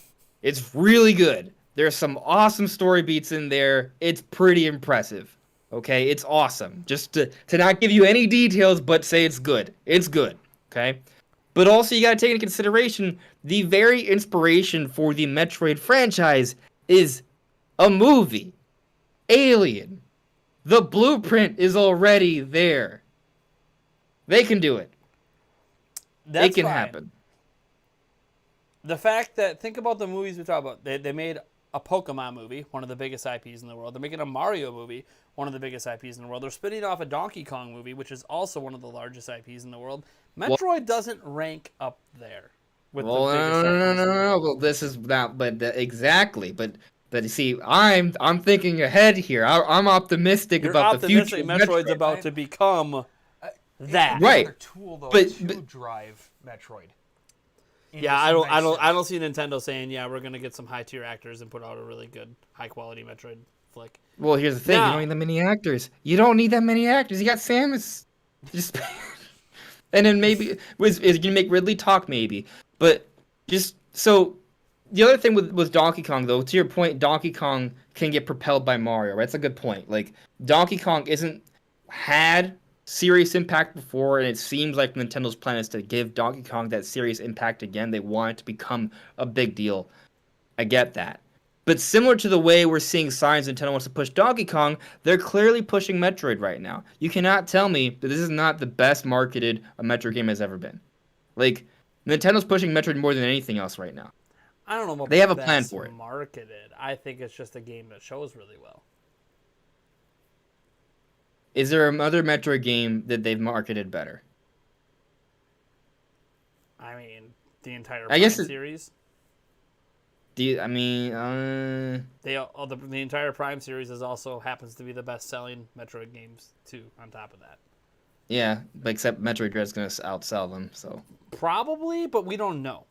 It's really good. There's some awesome story beats in there. It's pretty impressive. Okay, it's awesome. Just to not give you any details, but say it's good. It's good. Okay? But also, you gotta take into consideration the very inspiration for the Metroid franchise is a movie. Alien. The blueprint is already there. They can do it. That's it can fine. happen. The fact that, think about the movies we talk about. They made a Pokemon movie, one of the biggest IPs in the world. They're making a Mario movie, one of the biggest IPs in the world. They're spinning off a Donkey Kong movie, which is also one of the largest IPs in the world. Metroid doesn't rank up there with the biggest IPs. No. Well, this is not, exactly. But you see, I'm thinking ahead here. I'm optimistic You're about optimistic the future. Metroid's about to become that. Right. Another tool, though, But- to drive Metroid. Yeah, I don't see Nintendo saying, yeah, we're gonna get some high tier actors and put out a really good, high quality Metroid flick. Well, here's the thing: Now- you don't need that many actors. You don't need that many actors. You got Samus. Just, and then maybe is gonna make Ridley talk, maybe. But just so the other thing with Donkey Kong, though, to your point, Donkey Kong can get propelled by Mario. Right? That's a good point. Like Donkey Kong isn't had serious impact before, and it seems like Nintendo's plan is to give Donkey Kong that serious impact again. They want it to become a big deal. I get that. But similar to the way we're seeing signs Nintendo wants to push Donkey Kong, they're clearly pushing Metroid right now. You cannot tell me that this is not the best marketed a Metroid game has ever been. Like, Nintendo's pushing Metroid more than anything else right now. I don't know about They have a best plan for it. Marketed. I think it's just a game that shows really well. Is there another Metroid game that they've marketed better? I mean, the entire I guess Prime series. The entire Prime series also happens to be the best selling Metroid games too. On top of that, yeah, but except Metroid Dread's gonna outsell them. So probably, but we don't know.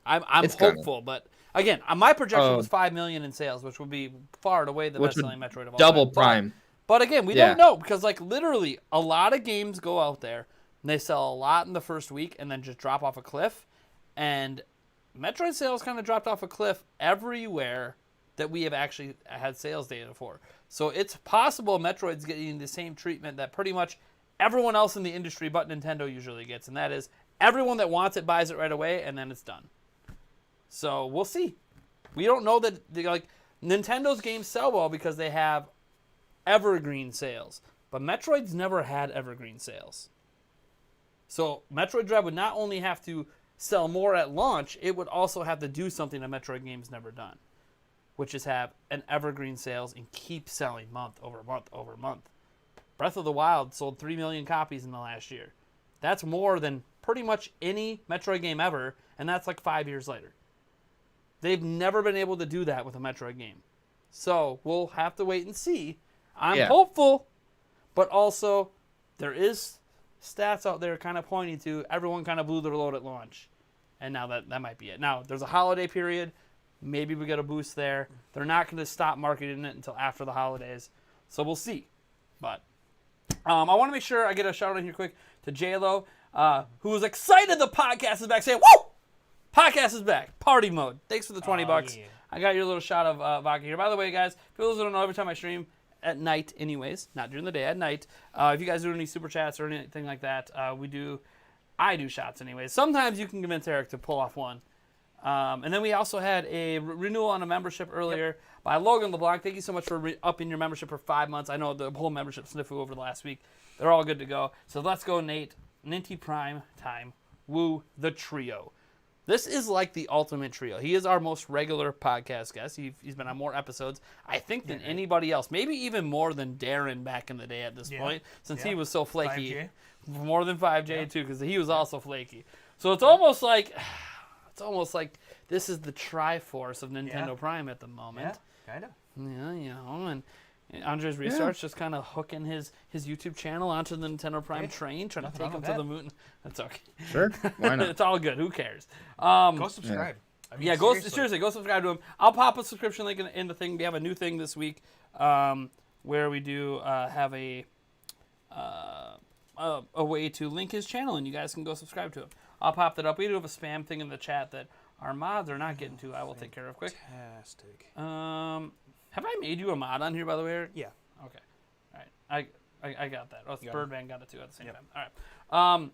I'm It's gonna. hopeful, but again, my projection was 5 million in sales, which would be far and away the Which best would selling Metroid of all double time. Prime. But again, we Yeah. don't know because like literally a lot of games go out there and they sell a lot in the first week and then just drop off a cliff. And Metroid sales kind of dropped off a cliff everywhere that we have actually had sales data for. So it's possible Metroid's getting the same treatment that pretty much everyone else in the industry but Nintendo usually gets, and that is everyone that wants it buys it right away and then it's done. So we'll see. We don't know that Nintendo's games sell well because they have evergreen sales, but Metroid's never had evergreen sales. So Metroid Dread would not only have to sell more at launch, it would also have to do something a Metroid game's never done, which is have an evergreen sales and keep selling month over month over month. Breath of the Wild sold 3 million copies in the last year. That's more than pretty much any Metroid game ever, and that's like 5 years later. They've never been able to do that with a Metroid game. So we'll have to wait and see. I'm hopeful, but also there is stats out there kind of pointing to everyone kind of blew their load at launch. And now that might be it. Now, there's a holiday period. Maybe we get a boost there. They're not going to stop marketing it until after the holidays. So we'll see. But I want to make sure I get a shout out in here quick to JLo, who was excited the podcast is back, saying, woo! Podcast is back. Party mode. Thanks for the $20. Yeah. I got your little shot of vodka here. By the way, guys, for those who don't know, every time I stream at night anyways, not during the day, at night, if you guys do any super chats or anything like that, I do shots anyways. Sometimes you can convince Eric to pull off one. And then we also had a renewal on a membership earlier by Logan LeBlanc. Thank you so much for upping your membership for 5 months. I know the whole membership sniffed over the last week. They're all good to go. So let's go, Nate. Ninty Prime time. Woo the trio. This is like the ultimate trio. He is our most regular podcast guest. He's been on more episodes, I think, than anybody else. Maybe even more than Darren back in the day at this point, since he was so flaky. 5J. More than 5J too, because he was also flaky. So it's almost like this is the Triforce of Nintendo Prime at the moment. Yeah, kind of. Yeah, you know, and Andre's Research just kind of hooking his YouTube channel onto the Nintendo Prime train, trying to take him to the moon. That's okay. Sure, why not? It's all good. Who cares? Go subscribe. I mean, Go subscribe to him. I'll pop a subscription link in the thing. We have a new thing this week where we do have a way to link his channel, and you guys can go subscribe to him. I'll pop that up. We do have a spam thing in the chat that our mods are not getting to. I will take care of quick. Fantastic. Have I made you a mod on here, by the way, Eric? Yeah. Okay. All right. I got that. Oh, Birdman got it too at the same time. All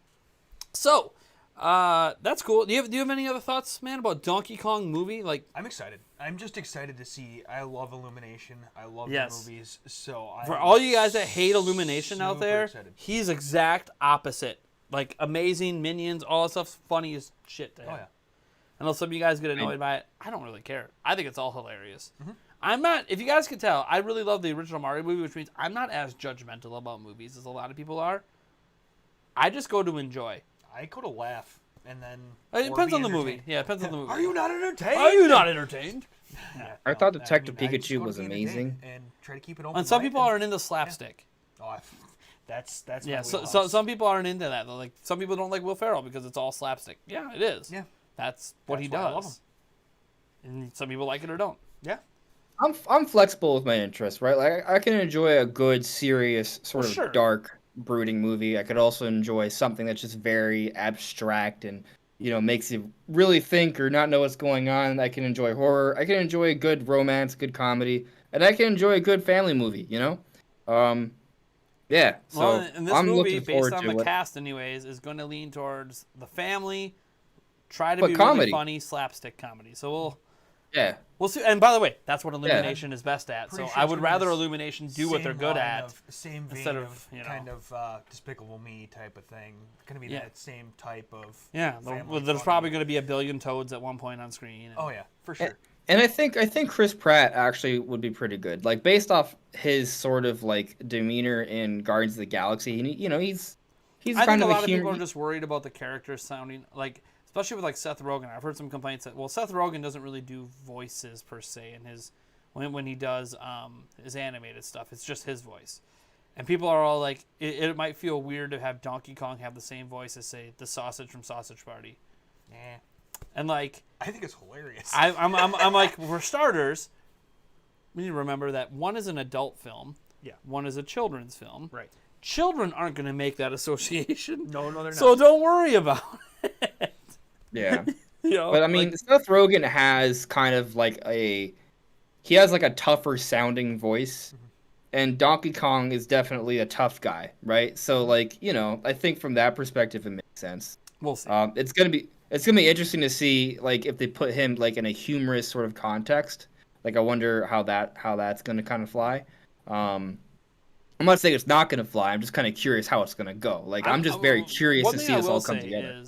right. That's cool. Do you have any other thoughts, man, about Donkey Kong movie? Like, I'm excited. I'm just excited to see. I love Illumination. I love the movies. So for all you guys that hate Illumination out there, excited. He's exact opposite. Like, amazing Minions, all that stuff's funny as shit to him. Oh yeah. I know some of you guys get annoyed by it. I don't really care. I think it's all hilarious. I'm not, if you guys can tell, I really love the original Mario movie, which means I'm not as judgmental about movies as a lot of people are. I just go to enjoy. I go to laugh, and then... It depends on the movie. Yeah, it depends on the movie. Are you not entertained? Are you not entertained? I thought Detective Pikachu was amazing. And try to keep it open. And some people aren't into slapstick. Oh, that's yeah. So some people aren't into that. Like some people don't like Will Ferrell because it's all slapstick. Yeah, it is. Yeah, that's what he does. I love him. And some people like it or don't. Yeah. I'm flexible with my interests, right? Like I can enjoy a good, serious, sort of dark, brooding movie. I could also enjoy something that's just very abstract and makes you really think or not know what's going on. I can enjoy horror. I can enjoy a good romance, good comedy, and I can enjoy a good family movie. Yeah. So well, and this I'm movie, based on the it. cast, anyways, is going to lean towards the family. Try to be comedy. Really funny slapstick comedy. So we'll see. And by the way, that's what Illumination is best at. So I would rather Illumination do what they're good at, same vein instead of kind of Despicable Me type of thing. It's gonna be that same type of there's probably going to be a billion Toads at one point on screen. Oh yeah, for sure. And I think Chris Pratt actually would be pretty good. Like based off his sort of like demeanor in Guardians of the Galaxy, he's I kind think of a lot of people are just worried about the characters sounding like. Especially with like Seth Rogen, I've heard some complaints that Seth Rogen doesn't really do voices per se in his when he does his animated stuff. It's just his voice, and people are all like, it might feel weird to have Donkey Kong have the same voice as say the Sausage from Sausage Party. Yeah, and like I think it's hilarious. I'm like, for starters, we need to remember that one is an adult film. Yeah, one is a children's film. Right. Children aren't going to make that association. No, they're not. So don't worry about it. Yeah. But I mean, Seth Rogen has kind of like he has like a tougher sounding voice, and Donkey Kong is definitely a tough guy, right? So like, I think from that perspective it makes sense. We'll see. It's gonna be interesting to see like if they put him like in a humorous sort of context. Like I wonder how that's gonna kind of fly. I'm not saying it's not gonna fly. I'm just kind of curious how it's gonna go. Like I'm just very curious to see this all come together.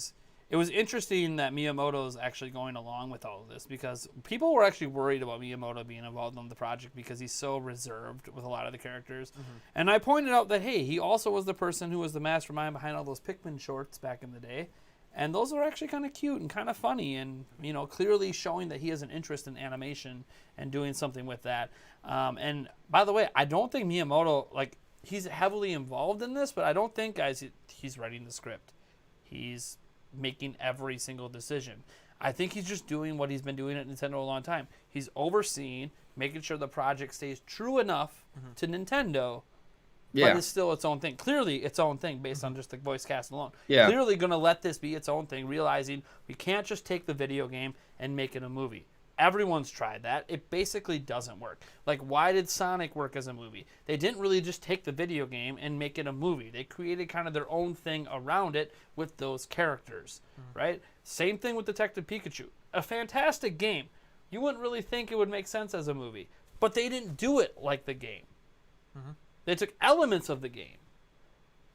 It was interesting that Miyamoto's actually going along with all of this because people were actually worried about Miyamoto being involved in the project because he's so reserved with a lot of the characters. And I pointed out that, hey, he also was the person who was the mastermind behind all those Pikmin shorts back in the day. And those were actually kind of cute and kind of funny and, clearly showing that he has an interest in animation and doing something with that. And by the way, I don't think Miyamoto, he's heavily involved in this, but I don't think, guys, he's writing the script. He's making every single decision. I think he's just doing what he's been doing at Nintendo a long time. He's overseeing, making sure the project stays true enough to Nintendo, but it's still its own thing. Clearly its own thing based on just the voice cast alone. Clearly going to let this be its own thing, realizing we can't just take the video game and make it a movie. Everyone's tried that. It basically doesn't work. Like, why did Sonic work as a movie? They didn't really just take the video game and make it a movie. They created kind of their own thing around it with those characters, right? Same thing with Detective Pikachu. A fantastic game. You wouldn't really think it would make sense as a movie, but they didn't do it like the game. They took elements of the game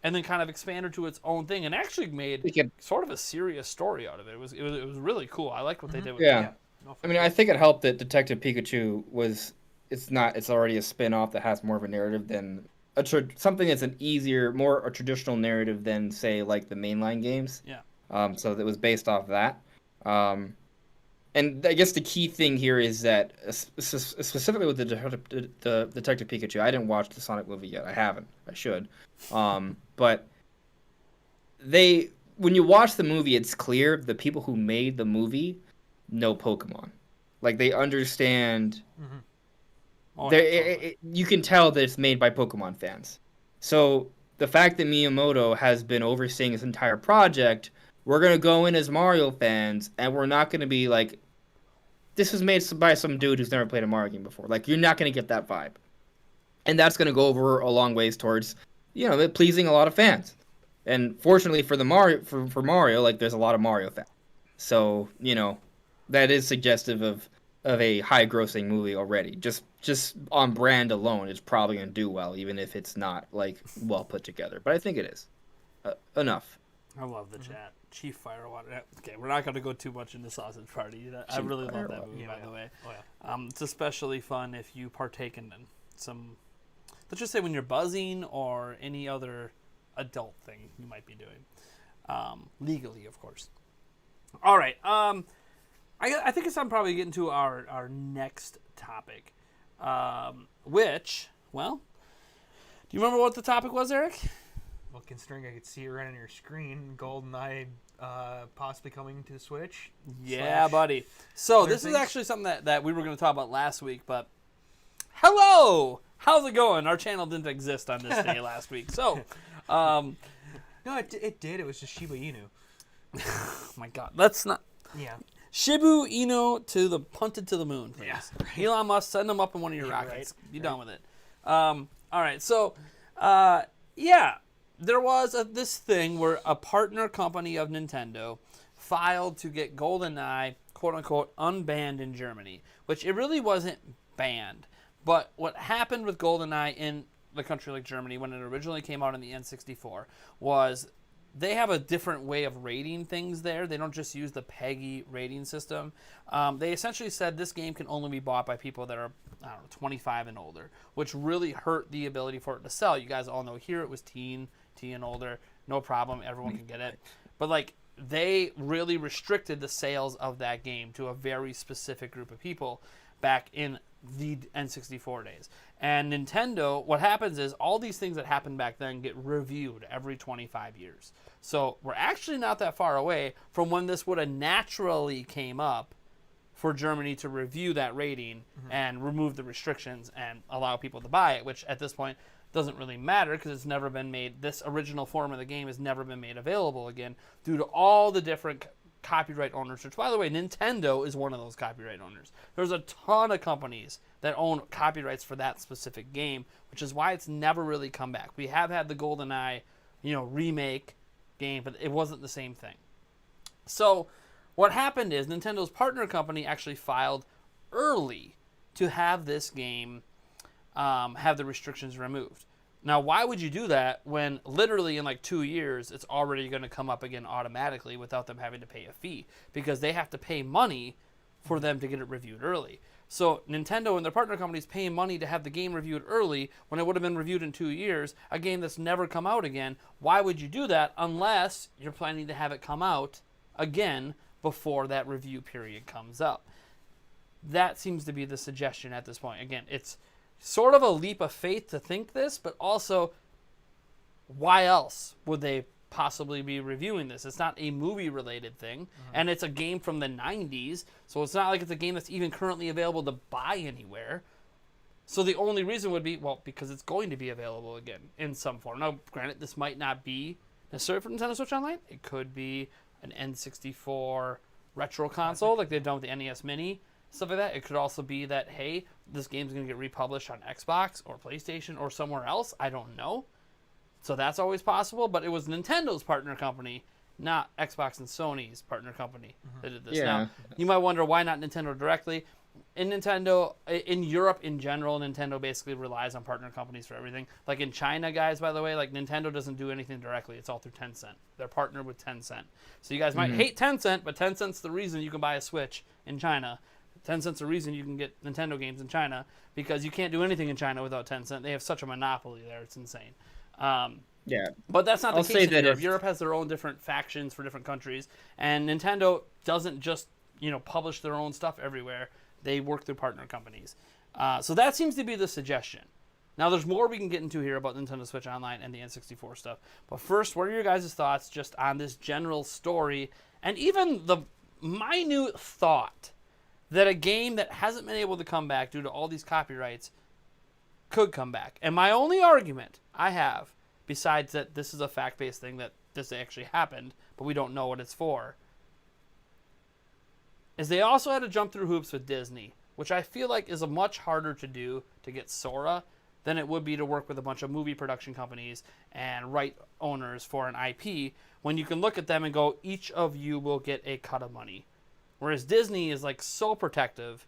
and then kind of expanded to its own thing and actually made sort of a serious story out of it. It was really cool. I liked what they did with Yeah. it. No, I mean, I think it helped that Detective Pikachu was. It's already a spin-off that has more of a narrative than something that's an easier, more a traditional narrative than say like the mainline games. Yeah. So that was based off that. And I guess the key thing here is that specifically with the Detective Pikachu, I didn't watch the Sonic movie yet. I haven't. I should. But when you watch the movie, it's clear the people who made the movie know Pokemon. Like they understand. Mm-hmm. Oh, yeah, you can tell that it's made by Pokemon fans. So the fact that Miyamoto has been overseeing this entire project, we're going to go in as Mario fans, and we're not going to be like, this was made by some dude who's never played a Mario game before. Like, you're not going to get that vibe. And that's going to go over a long ways towards, pleasing a lot of fans. And fortunately for Mario, like, there's a lot of Mario fans. So, that is suggestive of a high-grossing movie already. Just on brand alone, it's probably going to do well, even if it's not, like, well put together. But I think it is. Enough. I love the chat. Chief Firewater. Okay, we're not going to go too much into Sausage Party. I really love that movie, by the way. Oh, yeah. It's especially fun if you partake in some, let's just say when you're buzzing or any other adult thing you might be doing. Legally, of course. All right. I think it's time probably getting to our next topic, which, well, do you remember what the topic was, Eric? Well, considering I could see it right on your screen, GoldenEye possibly coming to the Switch. Yeah, buddy. So this is actually something that we were going to talk about last week, but hello! How's it going? Our channel didn't exist on this day last week. So, no, it did. It was just Shiba Inu. Oh my God. Let's not... Yeah. Shibu Inu punted to the moon, please. Yeah, right. Elon Musk, send them up in one of your rockets. Right, Be done with it. All right, so, yeah, there was this thing where a partner company of Nintendo filed to get GoldenEye, quote-unquote, unbanned in Germany, which it really wasn't banned. But what happened with GoldenEye in the country like Germany when it originally came out in the N64 was... they have a different way of rating things there. They don't just use the PEGI rating system. They essentially said this game can only be bought by people that are, 25 and older, which really hurt the ability for it to sell. You guys all know here it was teen and older. No problem. Everyone can get it. But, like, they really restricted the sales of that game to a very specific group of people back in the N64 days. And Nintendo, what happens is all these things that happened back then get reviewed every 25 years. So we're actually not that far away from when this would have naturally came up for Germany to review that rating and remove the restrictions and allow people to buy it, which at this point doesn't really matter because it's never been made. This original form of the game has never been made available again due to all the different copyright owners, which, by the way, Nintendo is one of those copyright owners. There's a ton of companies that own copyrights for that specific game, which is why it's never really come back. We have had the GoldenEye, remake game, but it wasn't the same thing. So what happened is Nintendo's partner company actually filed early to have this game have the restrictions removed. Now, why would you do that when literally in like 2 years, it's already going to come up again automatically without them having to pay a fee? Because they have to pay money for them to get it reviewed early. So Nintendo and their partner companies paying money to have the game reviewed early when it would have been reviewed in 2 years, a game that's never come out again. Why would you do that unless you're planning to have it come out again before that review period comes up? That seems to be the suggestion at this point. Again, it's sort of a leap of faith to think this, but also, why else would they possibly be reviewing this? It's not a movie-related thing, and it's a game from the 90s, so it's not like it's a game that's even currently available to buy anywhere. So the only reason would be, well, because it's going to be available again in some form. Now, granted, this might not be necessarily for Nintendo Switch Online. It could be an N64 retro console, like they've done with the NES Mini, stuff like that. It could also be that, hey, this game's going to get republished on Xbox or PlayStation or somewhere else. I don't know. So that's always possible. But it was Nintendo's partner company, not Xbox and Sony's partner company that did this. Yeah. Now, you might wonder why not Nintendo directly. in Nintendo, in Europe in general, Nintendo basically relies on partner companies for everything. Like in China, guys, by the way, like Nintendo doesn't do anything directly. It's all through Tencent. They're partnered with Tencent. So you guys might hate Tencent, but Tencent's the reason you can buy a Switch in China. Tencent's the reason you can get Nintendo games in China, because you can't do anything in China without Tencent. They have such a monopoly there. It's insane. Yeah. But that's not the I'll case say in that Europe. if- Europe has their own different factions for different countries, and Nintendo doesn't just publish their own stuff everywhere. They work through partner companies. So that seems to be the suggestion. Now, there's more we can get into here about Nintendo Switch Online and the N64 stuff. But first, what are your guys' thoughts just on this general story, and even the minute thought that a game that hasn't been able to come back due to all these copyrights could come back? And my only argument I have, besides that this is a fact-based thing, that this actually happened, but we don't know what it's for, is they also had to jump through hoops with Disney, which I feel like is a much harder to do to get Sora than it would be to work with a bunch of movie production companies and right owners for an IP, when you can look at them and go, each of you will get a cut of money. Whereas Disney is like so protective.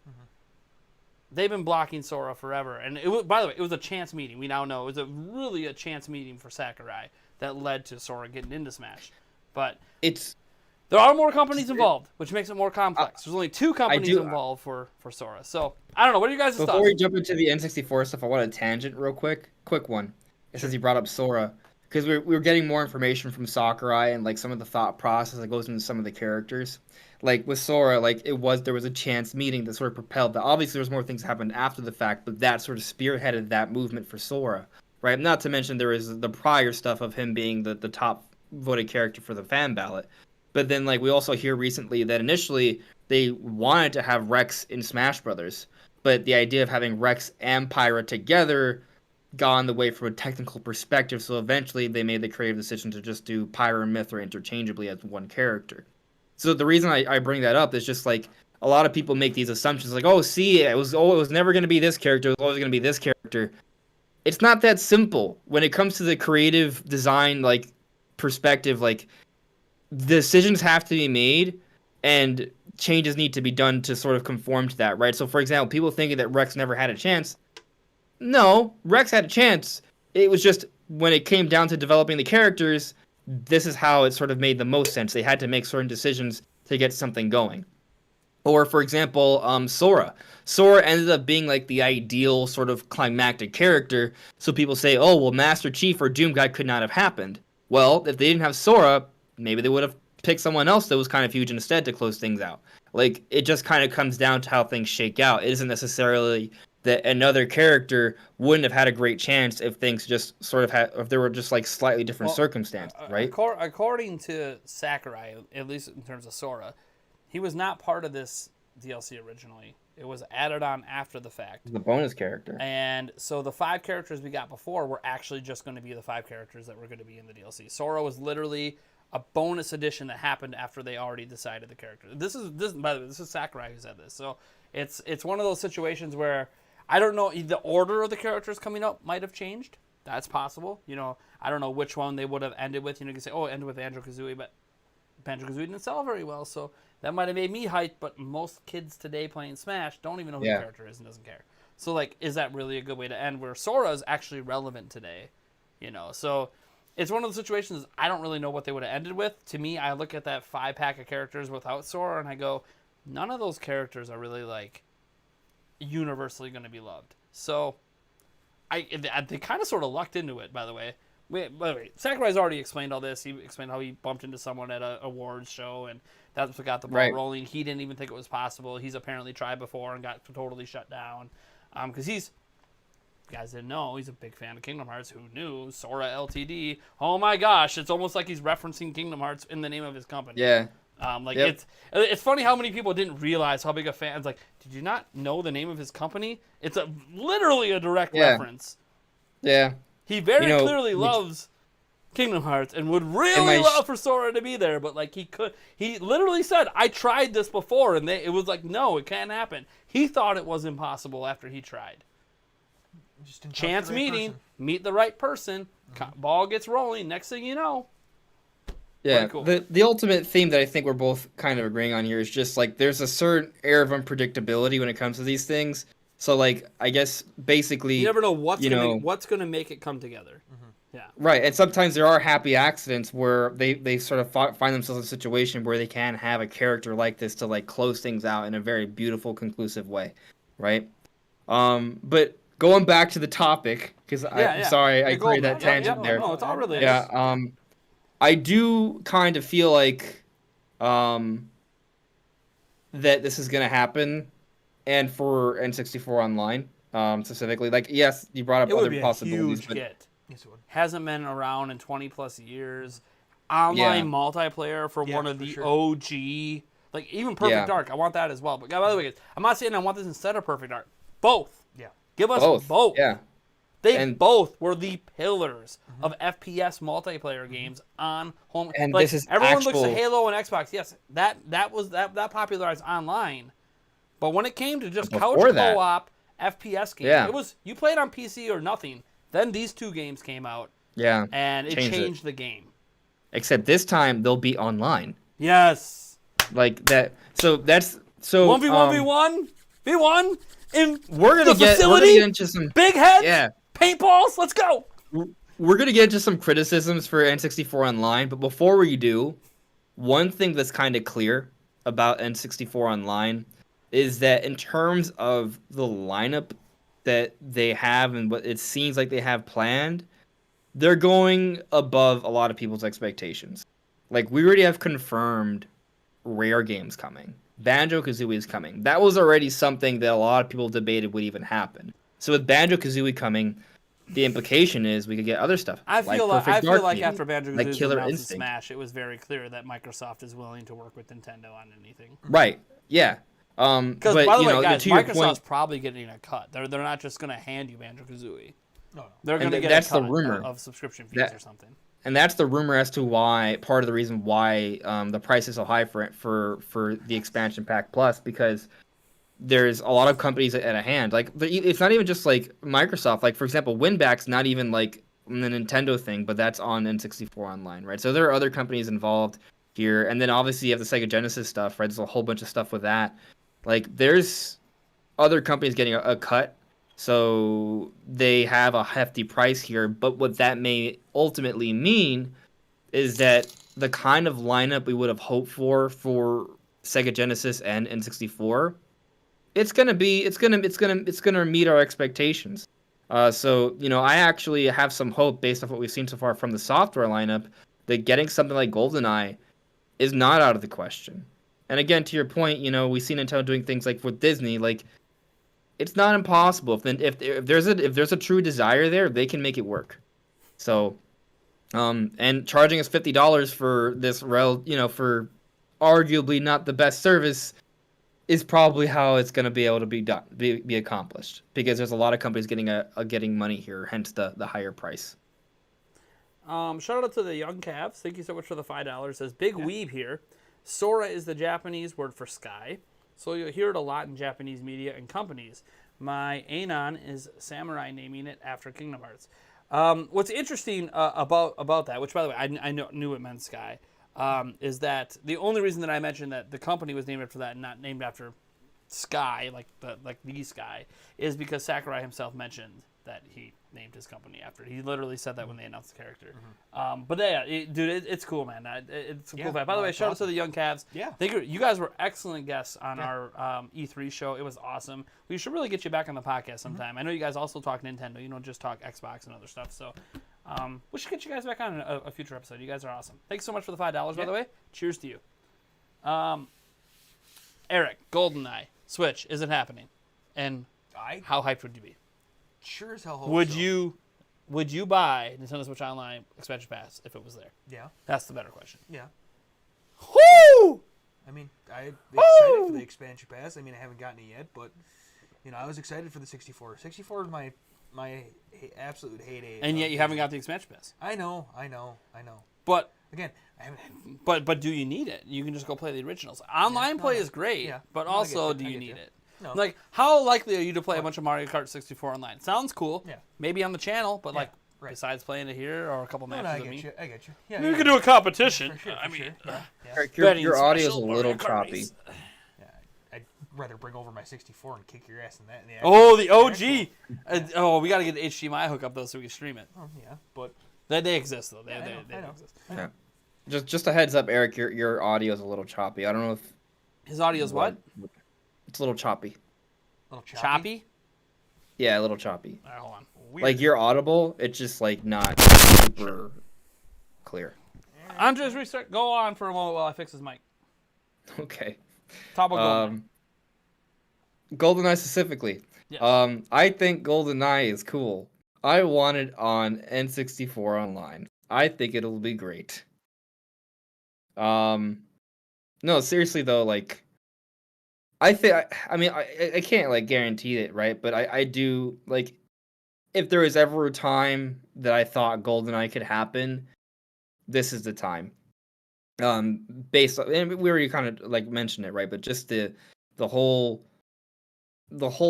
They've been blocking Sora forever. And it was, by the way, it was a chance meeting. We now know it was really a chance meeting for Sakurai that led to Sora getting into Smash. But there are more companies involved, which makes it more complex. There's only 2 companies involved for Sora. So, I don't know. What are you guys' thoughts? Before we jump into the N64 stuff, I want a tangent real quick. Quick one. Since you brought up Sora. Because we were getting more information from Sakurai and like some of the thought process that goes into some of the characters. Like with Sora, like there was a chance meeting that sort of propelled that. Obviously, there was more things that happened after the fact, but that sort of spearheaded that movement for Sora, right? Not to mention there was the prior stuff of him being the top voted character for the fan ballot. But then, like, we also hear recently that initially they wanted to have Rex in Smash Brothers, but the idea of having Rex and Pyra together got in the way from a technical perspective, so eventually they made the creative decision to just do Pyra and Mythra interchangeably as one character. So the reason I bring that up is just, like, a lot of people make these assumptions, like, oh, see, it was never going to be this character, it was always going to be this character. It's not that simple. When it comes to the creative design, like, perspective, like, decisions have to be made and changes need to be done to sort of conform to that, right? So, for example, people thinking that Rex never had a chance. No, Rex had a chance. It was just when it came down to developing the characters, this is how it sort of made the most sense. They had to make certain decisions to get something going. Or, for example, Sora. Sora ended up being like the ideal sort of climactic character. So people say, oh, well, Master Chief or Doom Guy could not have happened. Well, if they didn't have Sora, maybe they would have picked someone else that was kind of huge instead to close things out. Like, it just kind of comes down to how things shake out. It isn't necessarily that another character wouldn't have had a great chance if things just sort of had, if there were just like slightly different circumstances, right? According to Sakurai, at least in terms of Sora, he was not part of this DLC originally. It was added on after the fact. The bonus character. And so the 5 characters we got before were actually just going to be the 5 characters that were going to be in the DLC. Sora was literally a bonus edition that happened after they already decided the character. This by the way, this is Sakurai who said this. So it's one of those situations where I don't know, the order of the characters coming up might have changed. That's possible. I don't know which one they would have ended with. You can say, oh, it ended with Banjo-Kazooie, but Banjo-Kazooie didn't sell very well, so that might have made me hyped, but most kids today playing Smash don't even know who the character is and doesn't care. So, like, is that really a good way to end where Sora is actually relevant today? So it's one of those situations I don't really know what they would have ended with. To me, I look at that 5-pack of characters without Sora, and I go, none of those characters are really, like, universally going to be loved. So they kind of sort of lucked into it, by the way. By the way, Sakurai's already explained all this. He explained how he bumped into someone at an awards show, and that's what got the ball rolling. He didn't even think it was possible. He's apparently tried before and got totally shut down. Because you guys didn't know, he's a big fan of Kingdom Hearts. Who knew? Sora Ltd. Oh my gosh, it's almost like he's referencing Kingdom Hearts in the name of his company. Yeah. It's funny how many people didn't realize how big a fan. It's like, did you not know the name of his company? It's literally a direct reference. Yeah. He very clearly loves Kingdom Hearts and would really love for Sora to be there, but like he literally said, I tried this before, and it was like, no, it can't happen. He thought it was impossible after he tried. Chance meeting, meet the right person, ball gets rolling, next thing you know. Yeah, cool. the ultimate theme that I think we're both kind of agreeing on here is just like there's a certain air of unpredictability when it comes to these things. So like I guess basically You never know what's you know what's gonna make it come together. Yeah. right, and sometimes there are happy accidents where they sort of find themselves in a situation where they can have a character like this to like close things out in a very beautiful, conclusive way, right? But going back to the topic because I'm sorry I created that tangent there. No, it's all really Yeah, I do kind of feel like that this is gonna happen, and for N64 Online specifically, like yes, you brought up it would other be possibilities, a huge but hit. Yes, it would. Hasn't been around in 20+ years. Online multiplayer for one of the OG, like even Perfect Dark. I want that as well. But by the way, I'm not saying I want this instead of Perfect Dark. Both. Yeah. Give us both. Yeah. They both were the pillars of FPS multiplayer games on home. And like, this is everyone looks at Halo and Xbox. Yes, that popularized online. But when it came to just couch co-op FPS games, it was you played on PC or nothing. Then these two games came out. Yeah. And it changed the game. Except this time they'll be online. Yes. Like that. So that's 1v1 v1 in we're gonna the facility. Get into some big heads. Paintballs. Let's go. We're gonna get into some criticisms for N64 Online, but before we do, one thing that's kind of clear about N64 Online is that in terms of the lineup that they have and what it seems like they have planned, they're going above a lot of people's expectations. Like, we already have confirmed Rare games coming. Banjo-Kazooie is coming. That was already something that a lot of people debated would even happen. So with Banjo-Kazooie coming, the implication is we could get other stuff. I feel like after Banjo-Kazooie like Killer announced Instinct. Smash, it was very clear that Microsoft is willing to work with Nintendo on anything. Right. Yeah. Because by the way, guys, Microsoft's probably getting a cut. They're not just going to hand you Banjo-Kazooie. No. They're going to get a cut of subscription fees or something. And that's the rumor as to why, part of the reason why the price is so high for the expansion pack plus, because there's a lot of companies at a hand. Like, it's not even just like Microsoft. Like, for example, Winback's not even like the Nintendo thing, but that's on N64 Online, right? So there are other companies involved here, and then obviously you have the Sega Genesis stuff, right? There's a whole bunch of stuff with that. Like, there's other companies getting a cut, so they have a hefty price here. But what that may ultimately mean is that the kind of lineup we would have hoped for Sega Genesis and N64, it's gonna meet our expectations. So I actually have some hope based off what we've seen so far from the software lineup that getting something like GoldenEye is not out of the question. And again, to your point, we see Nintendo doing things like with Disney, like it's not impossible. If there's a true desire there, they can make it work. So, and charging us $50 for this for arguably not the best service is probably how it's going to be able to be accomplished, because there's a lot of companies getting money here, hence the higher price. Shout out to the Young Cavs. Thank you so much for the $5. Says Big Weeb here. Sora is the Japanese word for sky, so you'll hear it a lot in Japanese media and companies. My Anon is samurai naming it after Kingdom Hearts. What's interesting about that, which by the way I knew it meant sky, is that the only reason that I mentioned that the company was named after that and not named after Sky, like the Sky, is because Sakurai himself mentioned that he named his company after it. He literally said that when they announced the character. But yeah, it's cool, man. It's a cool fact. By the way, shout out to the Young Cavs. Yeah, you guys were excellent guests on our E3 show. It was awesome. We should really get you back on the podcast sometime. I know you guys also talk Nintendo. You don't just talk Xbox and other stuff. So we should get you guys back on a future episode. You guys are awesome. Thanks so much for the $5, by the way. Cheers to you. Eric, GoldenEye, Switch, is it happening? And how hyped would you be? Sure as hell hope Would you buy Nintendo Switch Online expansion pass if it was there? Yeah. That's the better question. Yeah. Woo! I mean, I'm excited for the expansion pass. I mean, I haven't gotten it yet, but I was excited for the 64. 64 is my absolute heyday. And yet you haven't got the expansion pass. I know. But again, I haven't. But do you need it? You can just go play the originals. Online play is great, but also do you need it? No. Like, how likely are you to play a bunch of Mario Kart 64 online? Sounds cool. Yeah. Maybe on the channel, but Right. besides playing it here or a couple No, matches I with get me. you. I get you. Yeah, We yeah, could do a competition. for sure. I mean, yeah. Eric, betting your audio's a special little Mario Kart choppy. race. Yeah, I'd rather bring over my 64 and kick your ass in that. In the Oh, the actual- OG. We got to get the HDMI hookup though, so we can stream it. Oh, yeah, but They exist though. They I know. exist. Yeah. Just a heads up, Eric. Your audio's a little choppy. I don't know if His audio's what? It's a little choppy. a little Choppy. Yeah, a little choppy. All right, hold on. Weird. Like you're audible, it's just like not super clear. Andres, restart. Go on for a moment while I fix his mic. Okay. Top of GoldenEye. GoldenEye specifically. Yes. I think GoldenEye is cool. I want it on N64 online. I think it'll be great. No, seriously though, like I can't like guarantee it, right? But I do like if there was ever a time that I thought GoldenEye could happen, this is the time. Based on, and we already kind of like mentioned it, right? But just the whole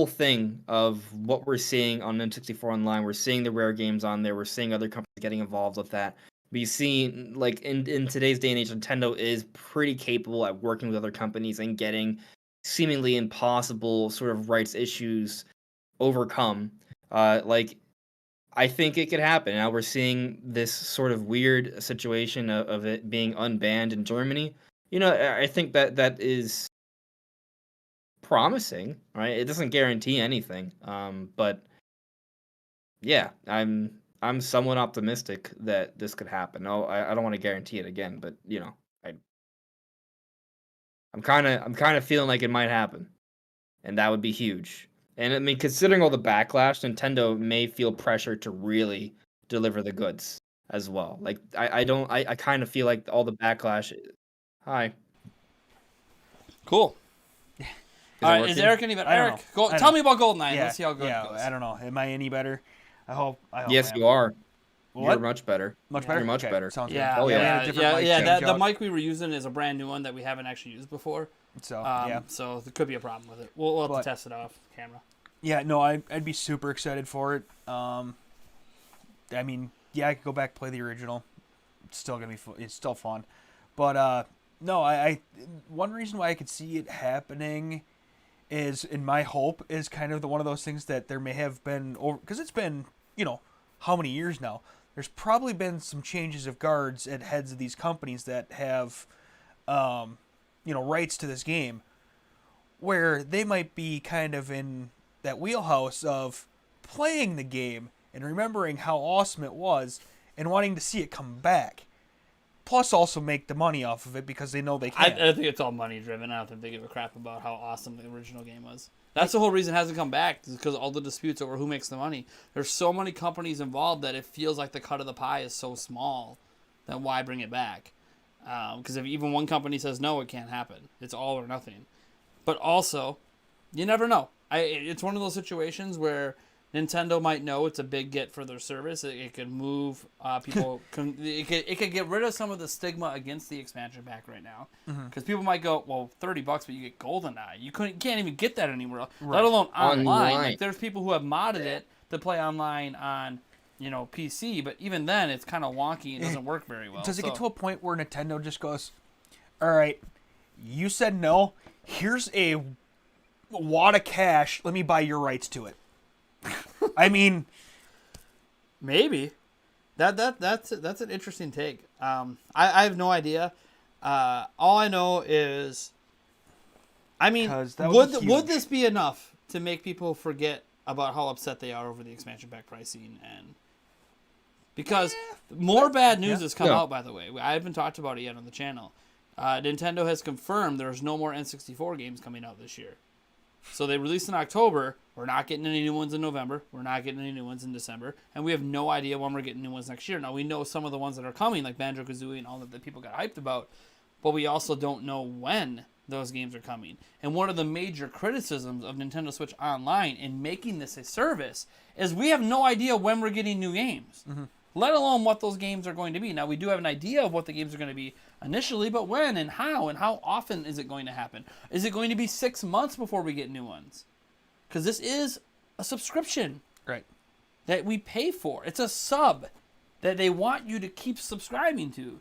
thing of what we're seeing on N64 Online, we're seeing the rare games on there, we're seeing other companies getting involved with that. We see like in today's day and age, Nintendo is pretty capable at working with other companies and getting seemingly impossible sort of rights issues overcome. Like I think it could happen. Now we're seeing this sort of weird situation of it being unbanned in Germany. You know, I think that is promising, right? It doesn't guarantee anything. But yeah, I'm somewhat optimistic that this could happen. No, I don't want to guarantee it again, but you know, I'm kind of feeling like it might happen, and that would be huge. And I mean, considering all the backlash, Nintendo may feel pressure to really deliver the goods as well. Like I kind of feel like all the backlash. Hi. Cool. All right, is Eric any better? Eric, tell me about GoldenEye. Yeah, Let's see how good it goes. I don't know. Am I any better? I hope. Yes, you are. What? You're much better. Much better. You're much better. Sounds Yeah, good. Oh, yeah. We had a different mic change The out. mic we were using is a brand new one that we haven't actually used before. So yeah. So there could be a problem with it. We'll have But- to test it off camera. Yeah, no, I'd be super excited for it. I mean, yeah, I could go back and play the original. It's still gonna be it's still fun, but no, I one reason why I could see it happening is, in my hope, is kind of one of those things that there may have been over, because it's been, you know, how many years now. There's probably been some changes of guards at heads of these companies that have, you know, rights to this game, where they might be kind of in that wheelhouse of playing the game and remembering how awesome it was and wanting to see it come back. Plus also make the money off of it because they know they can. I think it's all money driven. I don't think they give a crap about how awesome the original game was. That's the whole reason it hasn't come back, is because all the disputes over who makes the money. There's so many companies involved that it feels like the cut of the pie is so small that why bring it back? Because if even one company says no, it can't happen. It's all or nothing. But also, you never know. It's one of those situations where Nintendo might know it's a big get for their service. It could move people. It could get rid of some of the stigma against the expansion pack right now, because people might go, well, $30, but you get GoldenEye. You can't even get that anywhere else, let alone online. Like, there's people who have modded it to play online on, you know, PC, but even then, it's kind of wonky and doesn't work very well. Does it get to a point where Nintendo just goes, all right, you said no, here's a wad of cash, let me buy your rights to it? I mean, maybe that's an interesting take. I have no idea. All I know is, I mean, would this be enough to make people forget about how upset they are over the expansion pack pricing? And because more bad news has come out, by the way. I haven't talked about it yet on the channel. Nintendo has confirmed there's no more N64 games coming out this year. So they released in October. We're not getting any new ones in November. We're not getting any new ones in December. And we have no idea when we're getting new ones next year. Now, we know some of the ones that are coming, like Banjo-Kazooie and all that people got hyped about, but we also don't know when those games are coming. And one of the major criticisms of Nintendo Switch Online in making this a service is we have no idea when we're getting new games, let alone what those games are going to be. Now, we do have an idea of what the games are going to be initially, but when and how often is it going to happen? Is it going to be 6 months before we get new ones? Because this is a subscription. right. that we pay for. It's a sub that they want you to keep subscribing to.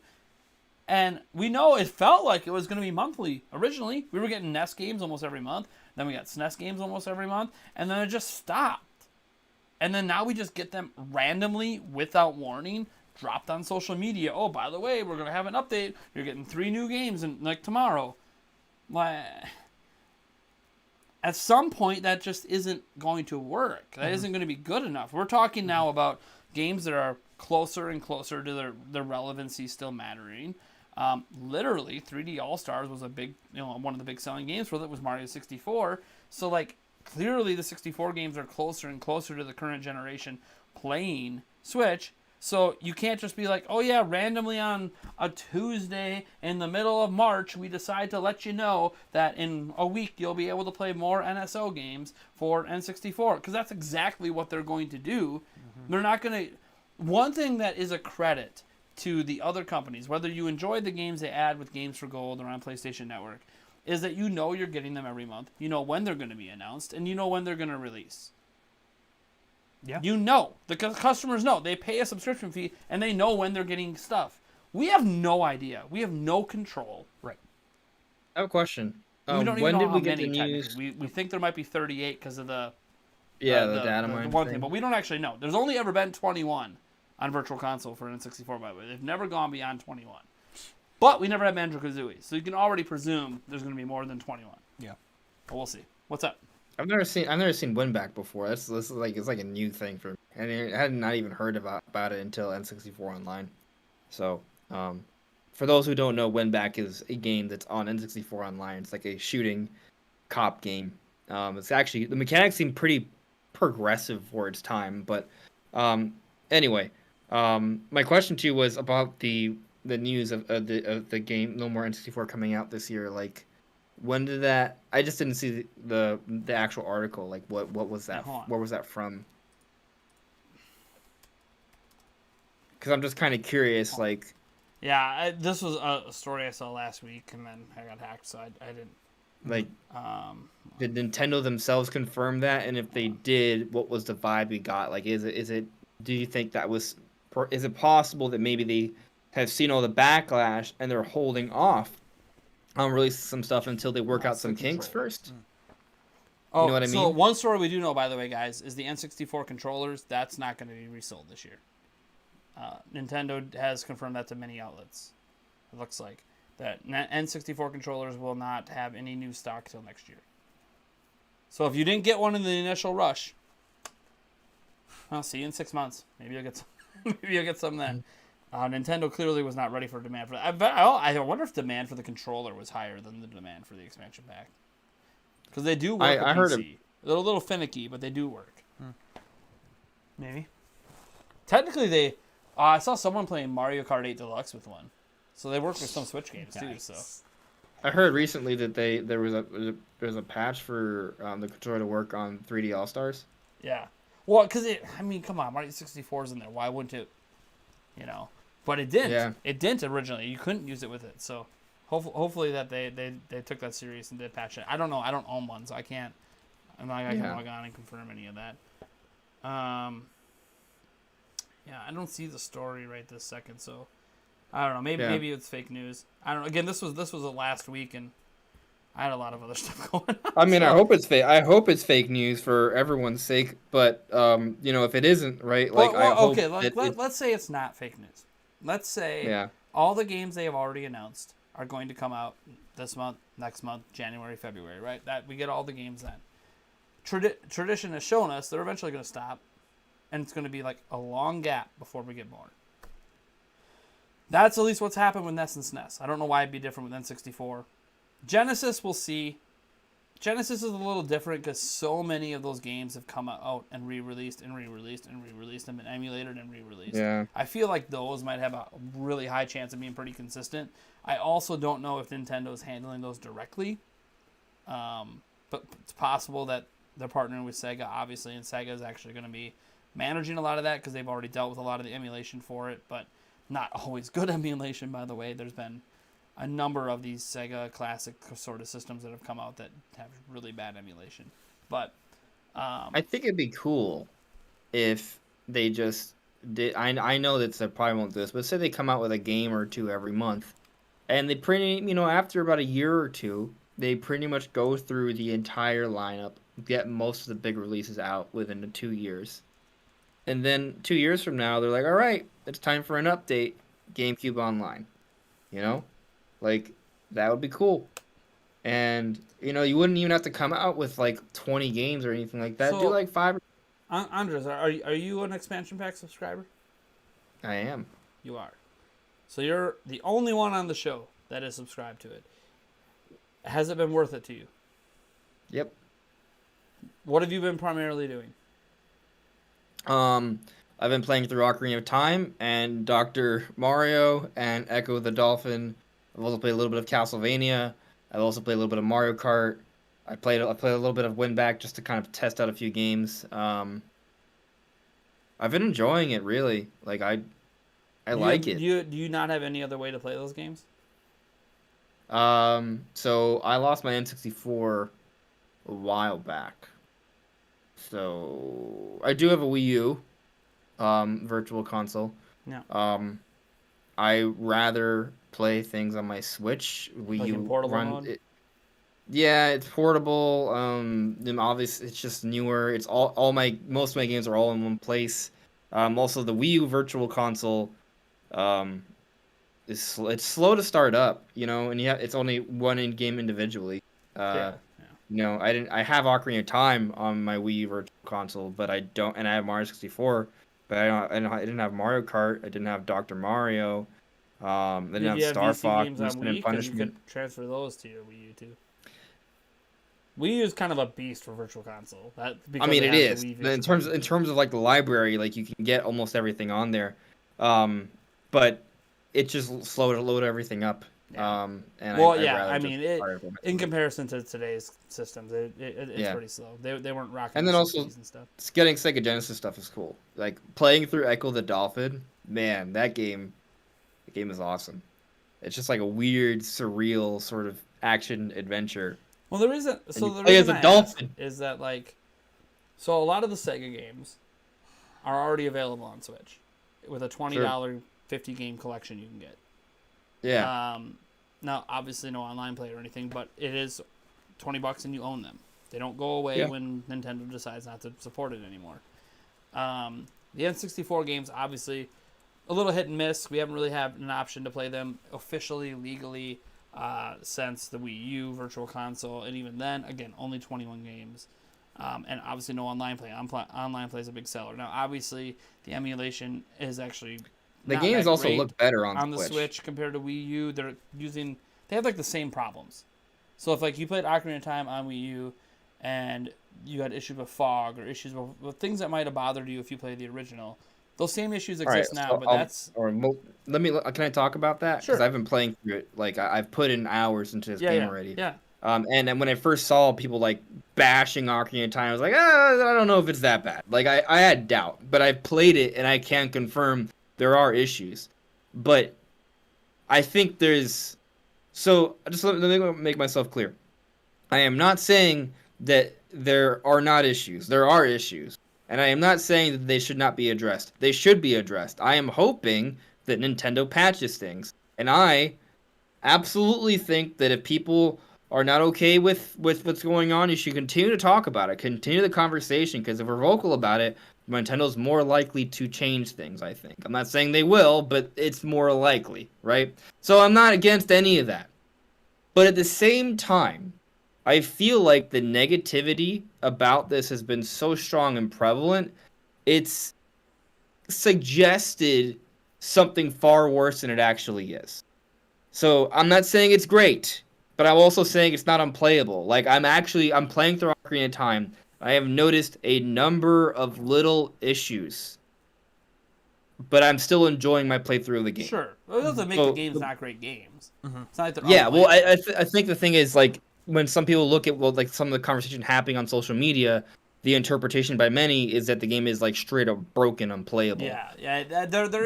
And we know it felt like it was going to be monthly. Originally, we were getting NES games almost every month. Then we got SNES games almost every month. And then it just stopped. And then now we just get them randomly, without warning, dropped on social media. Oh, by the way, we're going to have an update. You're getting 3 new games tomorrow. At some point, that just isn't going to work. That isn't going to be good enough. We're talking now about games that are closer and closer to their relevancy still mattering. Literally, 3D All-Stars was a big, one of the big selling games for it was Mario 64. So, clearly the 64 games are closer and closer to the current generation playing Switch. So you can't just be like, oh yeah, randomly on a Tuesday in the middle of March, we decide to let you know that in a week you'll be able to play more NSO games for N64. Because that's exactly what they're going to do. They're not going to... One thing that is a credit to the other companies, whether you enjoy the games they add with Games for Gold or on PlayStation Network, is that you're getting them every month. You know when they're going to be announced, and you know when they're going to release. Yeah. The customers know. They pay a subscription fee, and they know when they're getting stuff. We have no idea. We have no control. Right. I have a question. We don't even when know did how we get many, the news? technically. We think there might be 38 because of the data the mine one thing. thing, but we don't actually know. There's only ever been 21 on Virtual Console for N64, by the way. They've never gone beyond 21. But we never had Banjo-Kazooie, so you can already presume there's going to be more than 21. Yeah. But we'll see. What's up? I've never seen win back before. This is it's like a new thing for me. And I had not even heard about it until N64 Online. So, for those who don't know, win back is a game that's on N64 Online. It's like a shooting cop game. It's actually, the mechanics seem pretty progressive for its time. But anyway, my question to you was about the news of the game No More N64 coming out this year. When did that? I just didn't see the actual article. What was that? Where was that from? Because I'm just kind of curious. Yeah, this was a story I saw last week, and then I got hacked, so I didn't. Did Nintendo themselves confirm that? And if they did, what was the vibe we got? Is it? Do you think that was? Is it possible that maybe they have seen all the backlash and they're holding off on releasing some stuff until they work out some kinks first? Oh, you know what I mean? So one story we do know, by the way, guys, is the N64 controllers. That's not going to be resold this year. Nintendo has confirmed that to many outlets. It looks like that N64 controllers will not have any new stock till next year. So if you didn't get one in the initial rush, I'll see you in 6 months. Maybe you'll get some. Maybe you'll get some then. Nintendo clearly was not ready for demand for that. I wonder if demand for the controller was higher than the demand for the expansion pack. Because they do work I heard PC. They're a little finicky, but they do work. Maybe. Technically, they... I saw someone playing Mario Kart 8 Deluxe with one. So they work with some Switch games, too. So I heard recently that there was a patch for the controller to work on 3D All-Stars. Yeah. Well, because come on, Mario 64's in there. Why wouldn't it, But it didn't. Yeah. It didn't originally. You couldn't use it with it. So hopefully that they took that serious and did patch it. I don't know. I don't own one, so I can't. I'm not going to log on and confirm any of that. Yeah, I don't see the story right this second, so I don't know. Maybe it's fake news. I don't know. Again, this was the last week, and I had a lot of other stuff going on. I mean, I hope it's fake. I hope it's fake news for everyone's sake. But if it isn't, right? I hope let's say it's not fake news. Let's say all the games they have already announced are going to come out this month, next month, January, February, right? That we get all the games then. Tradition has shown us they're eventually going to stop, and it's going to be like a long gap before we get more. That's at least what's happened with NES and SNES. I don't know why it'd be different with N64. Genesis, we'll see. Genesis is a little different because so many of those games have come out and re-released and re-released and re-released and been emulated and re-released. Yeah. I feel like those might have a really high chance of being pretty consistent. I also don't know if Nintendo's handling those directly. But it's possible that they're partnering with Sega, obviously, and Sega is actually going to be managing a lot of that because they've already dealt with a lot of the emulation for it, but not always good emulation, by the way. There's been a number of these Sega classic sort of systems that have come out that have really bad emulation. But I think it'd be cool if they just did. I know that they probably won't do this, but say they come out with a game or two every month, and they after about a year or two, they pretty much go through the entire lineup, get most of the big releases out within the 2 years, and then 2 years from now, they're like, all right, it's time for an update, GameCube Online, you know, like that would be cool. And you wouldn't even have to come out with like 20 games or anything like that. Do So, like 5. Andres, are you an expansion pack subscriber? I am. You are. So you're the only one on the show that is subscribed to it. Has it been worth it to you? Yep. What have you been primarily doing? I've been playing through Ocarina of Time and Dr. Mario and Echo the Dolphin. I've also played a little bit of Castlevania. I've also played a little bit of Mario Kart. I played a little bit of Winback just to kind of test out a few games. I've been enjoying it really. Like I like it. Do you not have any other way to play those games? So I lost my N64 a while back. So I do have a Wii U, virtual console. Yeah. I rather play things on my Switch. Wii Like U in portable mode? Yeah, it's portable. And obviously it's just newer. It's most of my games are all in one place. Also the Wii U Virtual Console, it's slow to start up, and it's only one in game individually. Yeah. I have Ocarina of Time on my Wii U Virtual Console, but I don't, and I have Mario 64, but I didn't have Mario Kart. I didn't have Dr. Mario. I didn't have Star Fox. Games on Wii? Because you could transfer those to your Wii U too. Wii U is kind of a beast for Virtual Console. It is. In terms of like the library, like you can get almost everything on there, but it's just slow to load everything up. Yeah. In comparison to today's systems, it's pretty slow. They weren't rocking. And then also, and stuff. Getting Sega Genesis stuff is cool. Like playing through Echo the Dolphin, man, the game is awesome. It's just like a weird, surreal sort of action adventure. Well, the reason is that so a lot of the Sega games are already available on Switch with a $20 50 game collection you can get. Yeah. Now, obviously, no online play or anything, but it is $20 and you own them. They don't go away when Nintendo decides not to support it anymore. The N64 games, obviously, a little hit and miss. We haven't really had an option to play them officially, legally, since the Wii U Virtual Console, and even then, again, only 21 games. And obviously, no online play. Online play is a big seller. Now, obviously, the emulation is actually the games also look better on the Switch compared to Wii U. They have like the same problems. So if you played Ocarina of Time on Wii U and you had issues with fog or issues with things that might have bothered you if you played the original, those same issues exist now. Can I talk about that? Sure. Because I've been playing through it. Like I've put in hours into this game already. Yeah. And then when I first saw people like bashing Ocarina of Time, I was like, I don't know if it's that bad. Like I had doubt, but I've played it and I can confirm there are issues. But I think let me make myself clear. I am not saying that there are not issues. There are issues. And I am not saying that they should not be addressed. They should be addressed. I am hoping that Nintendo patches things. And I absolutely think that if people are not okay with what's going on, you should continue to talk about it. Continue the conversation, because if we're vocal about it, Nintendo's more likely to change things, I think. I'm not saying they will, but it's more likely, right? So I'm not against any of that. But at the same time, I feel like the negativity about this has been so strong and prevalent, it's suggested something far worse than it actually is. So I'm not saying it's great, but I'm also saying it's not unplayable. Like I'm playing through Ocarina of Time. I have noticed a number of little issues, but I'm still enjoying my playthrough of the game. Sure, well, it doesn't make the games not great games. Mm-hmm. It's not like I think the thing is, like, when some people look at like some of the conversation happening on social media, the interpretation by many is that the game is like straight up broken, unplayable. Yeah. There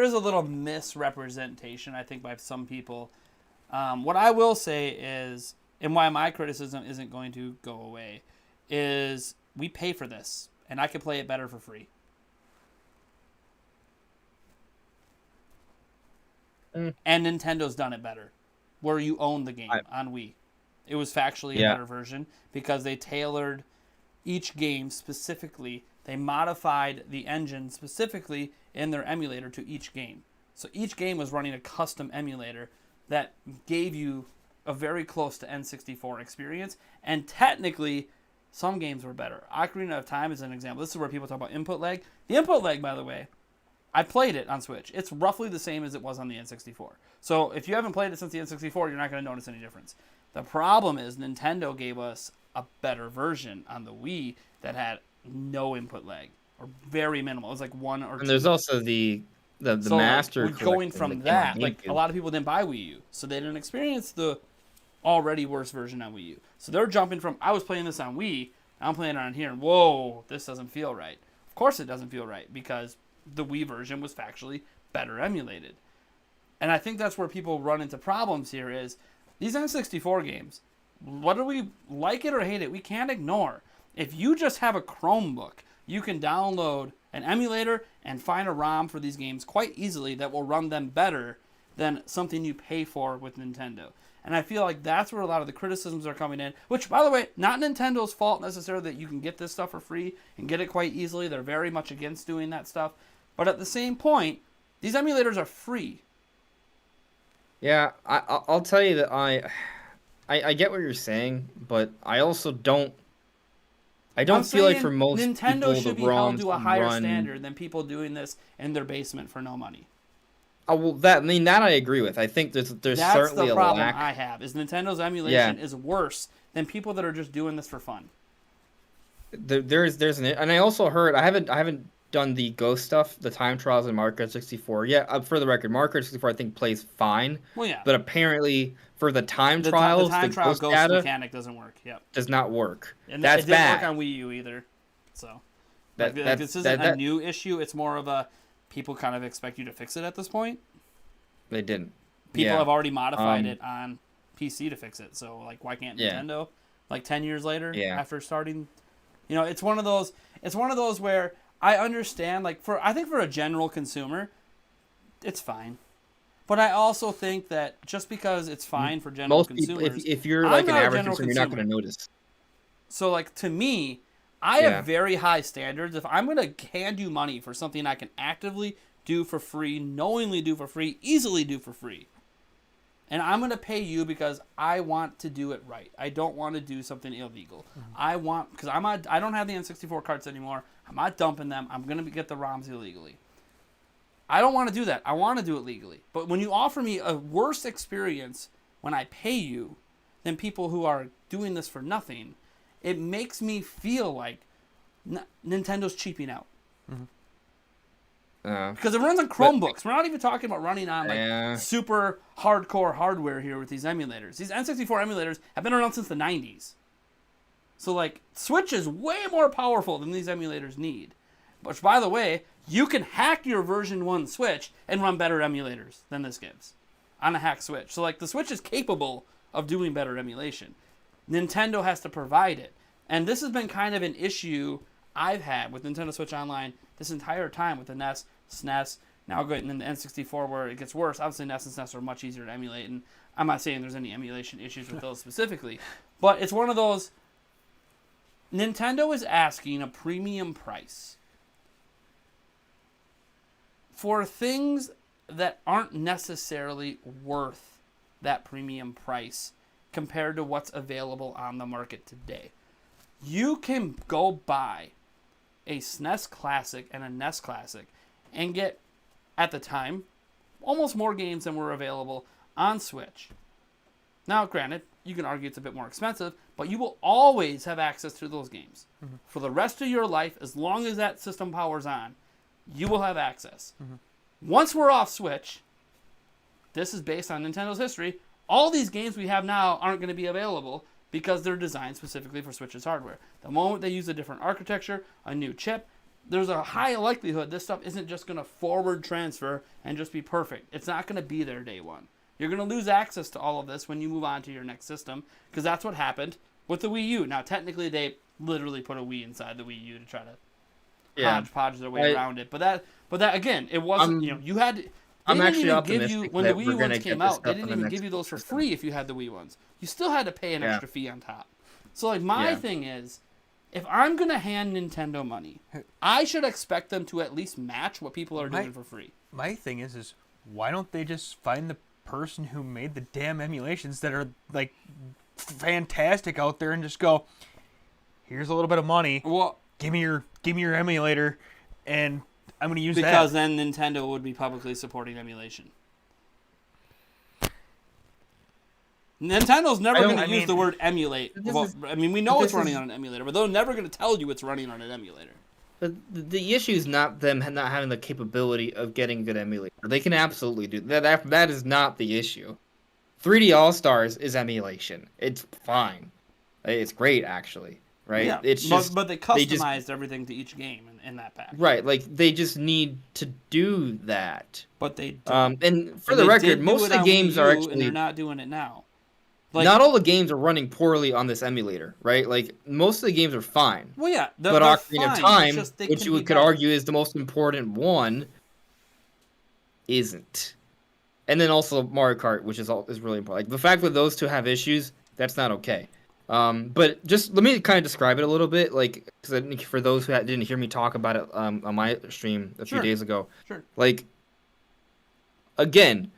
is a little misrepresentation, I think, by some people. What I will say is, and why my criticism isn't going to go away, is we pay for this, and I can play it better for free. And Nintendo's done it better, where you own the game on Wii. It was factually a better version because they tailored each game specifically. They modified the engine specifically in their emulator to each game. So each game was running a custom emulator that gave you a very close to N64 experience. And technically, some games were better. Ocarina of Time is an example. This is where people talk about input lag. The input lag, by the way, I played it on Switch. It's roughly the same as it was on the N64. So if you haven't played it since the N64, you're not going to notice any difference. The problem is Nintendo gave us a better version on the Wii that had no input lag or very minimal. It was like 1 or 2. And there's also the So master. like, going from that, like a lot of people didn't buy Wii U, so they didn't experience the already worse version on Wii U. So they're jumping from, I was playing this on Wii, I'm playing it on here, and whoa, this doesn't feel right. Of course it doesn't feel right, because the Wii version was factually better emulated. And I think that's where people run into problems here is, these N64 games, whether we like it or hate it, we can't ignore. If you just have a Chromebook, you can download an emulator and find a ROM for these games quite easily that will run them better than something you pay for with Nintendo. And I feel like that's where a lot of the criticisms are coming in, which, by the way, not Nintendo's fault necessarily that you can get this stuff for free and get it quite easily. They're very much against doing that stuff. But at the same point, these emulators are free. Yeah, I'll tell you that I get what you're saying, but I also don't. I don't feel like for most Nintendo people should the be held ROMs to a higher run... standard than people doing this in their basement for no money. Oh, well, that I agree with. I think there's That's certainly the a problem lack. I have, is Nintendo's emulation is worse than people that are just doing this for fun. There's and I also heard I haven't done the Ghost stuff, the time trials in Mario Kart 64. Yeah, for the record, Mario Kart 64 I think plays fine. Well, yeah. But apparently for the time trials, the time trial Ghost Ghost data mechanic doesn't work. Yep. does not work. And That's it didn't bad. work on Wii U either. So That- like, that's- this isn't that- a new issue. It's more of a people kind of expect you to fix it at this point. They didn't. People Yeah. have already modified it on PC to fix it. So like, why can't Yeah. Nintendo? Like 10 years later, Yeah. after starting, it's one of those. It's one of those where I understand. Like I think for a general consumer, it's fine. But I also think that just because it's fine for general Most people, consumers, if you're I'm like an not a average general consumer, you're not going to notice. So, like, to me, I Yeah. have very high standards. If I'm going to hand you money for something I can actively do for free, knowingly do for free, easily do for free, and I'm going to pay you because I want to do it right. I don't want to do something illegal. Because I don't have the N64 carts anymore. I'm not dumping them. I'm going to get the ROMs illegally. I don't want to do that. I want to do it legally. But when you offer me a worse experience when I pay you than people who are doing this for nothing, it makes me feel like Nintendo's cheaping out. Because it runs on Chromebooks. We're not even talking about running on like super hardcore hardware here with these emulators. These N64 emulators have been around since the 90s. So like Switch is way more powerful than these emulators need. Which, by the way, you can hack your version 1 Switch and run better emulators than this gives on a hacked Switch. So like the Switch is capable of doing better emulation. Nintendo has to provide it. And this has been kind of an issue I've had with Nintendo Switch Online this entire time with the NES, SNES, now getting into N64 where it gets worse. Obviously, NES and SNES are much easier to emulate, and I'm not saying there's any emulation issues with those specifically. But it's one of those, Nintendo is asking a premium price for things that aren't necessarily worth that premium price compared to what's available on the market today. You can go buy a SNES Classic and a NES Classic and get, at the time, almost more games than were available on Switch. Now, granted, you can argue it's a bit more expensive, but you will always have access to those games. For the rest of your life, as long as that system powers on, you will have access. Once we're off Switch, this is based on Nintendo's history, all these games we have now aren't going to be available because they're designed specifically for Switch's hardware. The moment they use a different architecture, a new chip, there's a high likelihood this stuff isn't just going to forward transfer and just be perfect. It's not going to be there day one. You're going to lose access to all of this when you move on to your next system, because that's what happened with the Wii U. Now, technically, they literally put a Wii inside the Wii U to try to hodgepodge their way around it. But that again, it wasn't. You had I'm didn't actually even give you optimistic when the that Wii we're ones gonna came get this out. They stuff didn't in the even next give you those for system. free if you had the Wii ones. You still had to pay an Yeah. extra fee on top. So like my thing is, if I'm gonna hand Nintendo money, I should expect them to at least match what people are doing for free. My thing is why don't they just find the person who made the damn emulations that are like fantastic out there and just go, here's a little bit of money. Well, Give me your emulator, and I'm gonna use because that. then Nintendo would be publicly supporting emulation. Nintendo's never going to use the word emulate. Well, we know it's running on an emulator, but they're never going to tell you it's running on an emulator. But the issue is not them not having the capability of getting a good emulator. They can absolutely do that. That is not the issue. 3D All Stars is emulation. It's fine. It's great, actually. Right? Yeah, it's just, but they customized everything to each game in that pack. Right, like they just need to do that. But they don't. And for the record, most of the games are actually... And they're not doing it now. Like, not all the games are running poorly on this emulator, right? Like, most of the games are fine. Well, yeah, but Ocarina of Time, which you could argue is the most important one, isn't. And then also Mario Kart, which is really important. Like, the fact that those two have issues, that's not okay. But just let me kind of describe it a little bit, like, because I think for those who didn't hear me talk about it on my stream a few days ago, like, again,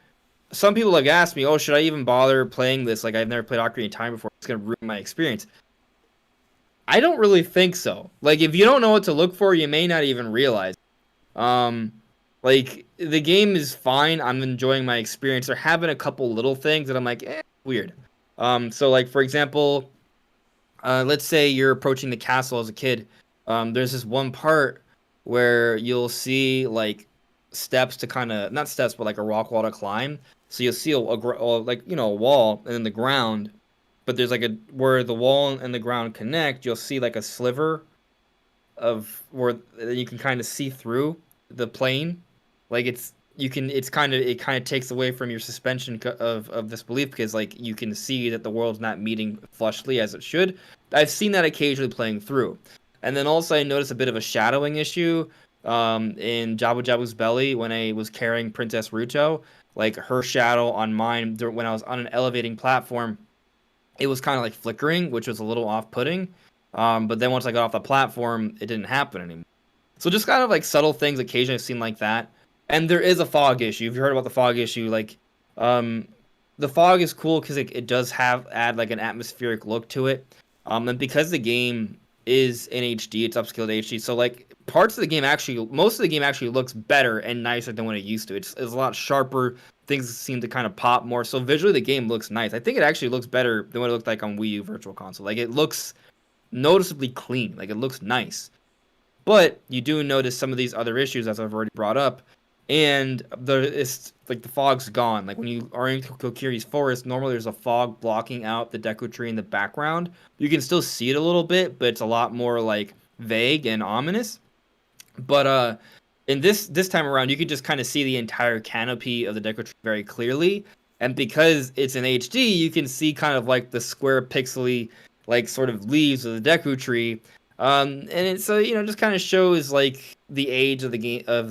some people like ask me, oh, should I even bother playing this? Like, I've never played Ocarina of Time before. It's going to ruin my experience. I don't really think so. Like, if you don't know what to look for, you may not even realize. Like, the game is fine. I'm enjoying my experience. They're having a couple little things that I'm like, weird. So, like, for example, let's say you're approaching the castle as a kid. There's this one part where you'll see, like, steps to kind of, not steps, but like a rock wall to climb. So you'll see a wall and then the ground, but there's like where the wall and the ground connect, you'll see like a sliver of where you can kind of see through the plane. Like it kind of takes away from your suspension of disbelief, because like you can see that the world's not meeting flushly as it should. I've seen that occasionally playing through. And then also I noticed a bit of a shadowing issue in Jabu Jabu's belly when I was carrying Princess Ruto. Like, her shadow on mine, when I was on an elevating platform, it was kind of like flickering, which was a little off-putting. But then once I got off the platform, it didn't happen anymore. So just kind of like subtle things occasionally seem like that. And there is a fog issue. If you heard about the fog issue, like, the fog is cool because it does add like an atmospheric look to it. And because the game is in HD, it's upscaled to HD. So like most of the game actually looks better and nicer than what it used to. It's a lot sharper. Things seem to kind of pop more. So visually, the game looks nice. I think it actually looks better than what it looked like on Wii U Virtual Console. Like, it looks noticeably clean. Like, it looks nice. But you do notice some of these other issues, as I've already brought up. And it's like the fog's gone. Like, when you are in Kokiri's forest, normally there's a fog blocking out the Deku Tree in the background. You can still see it a little bit, but it's a lot more like vague and ominous. But in this time around, you can just kind of see the entire canopy of the Deku Tree very clearly. And because it's in HD, you can see kind of like the square pixely, like, sort of leaves of the Deku Tree. And it's just kind of shows like the age of the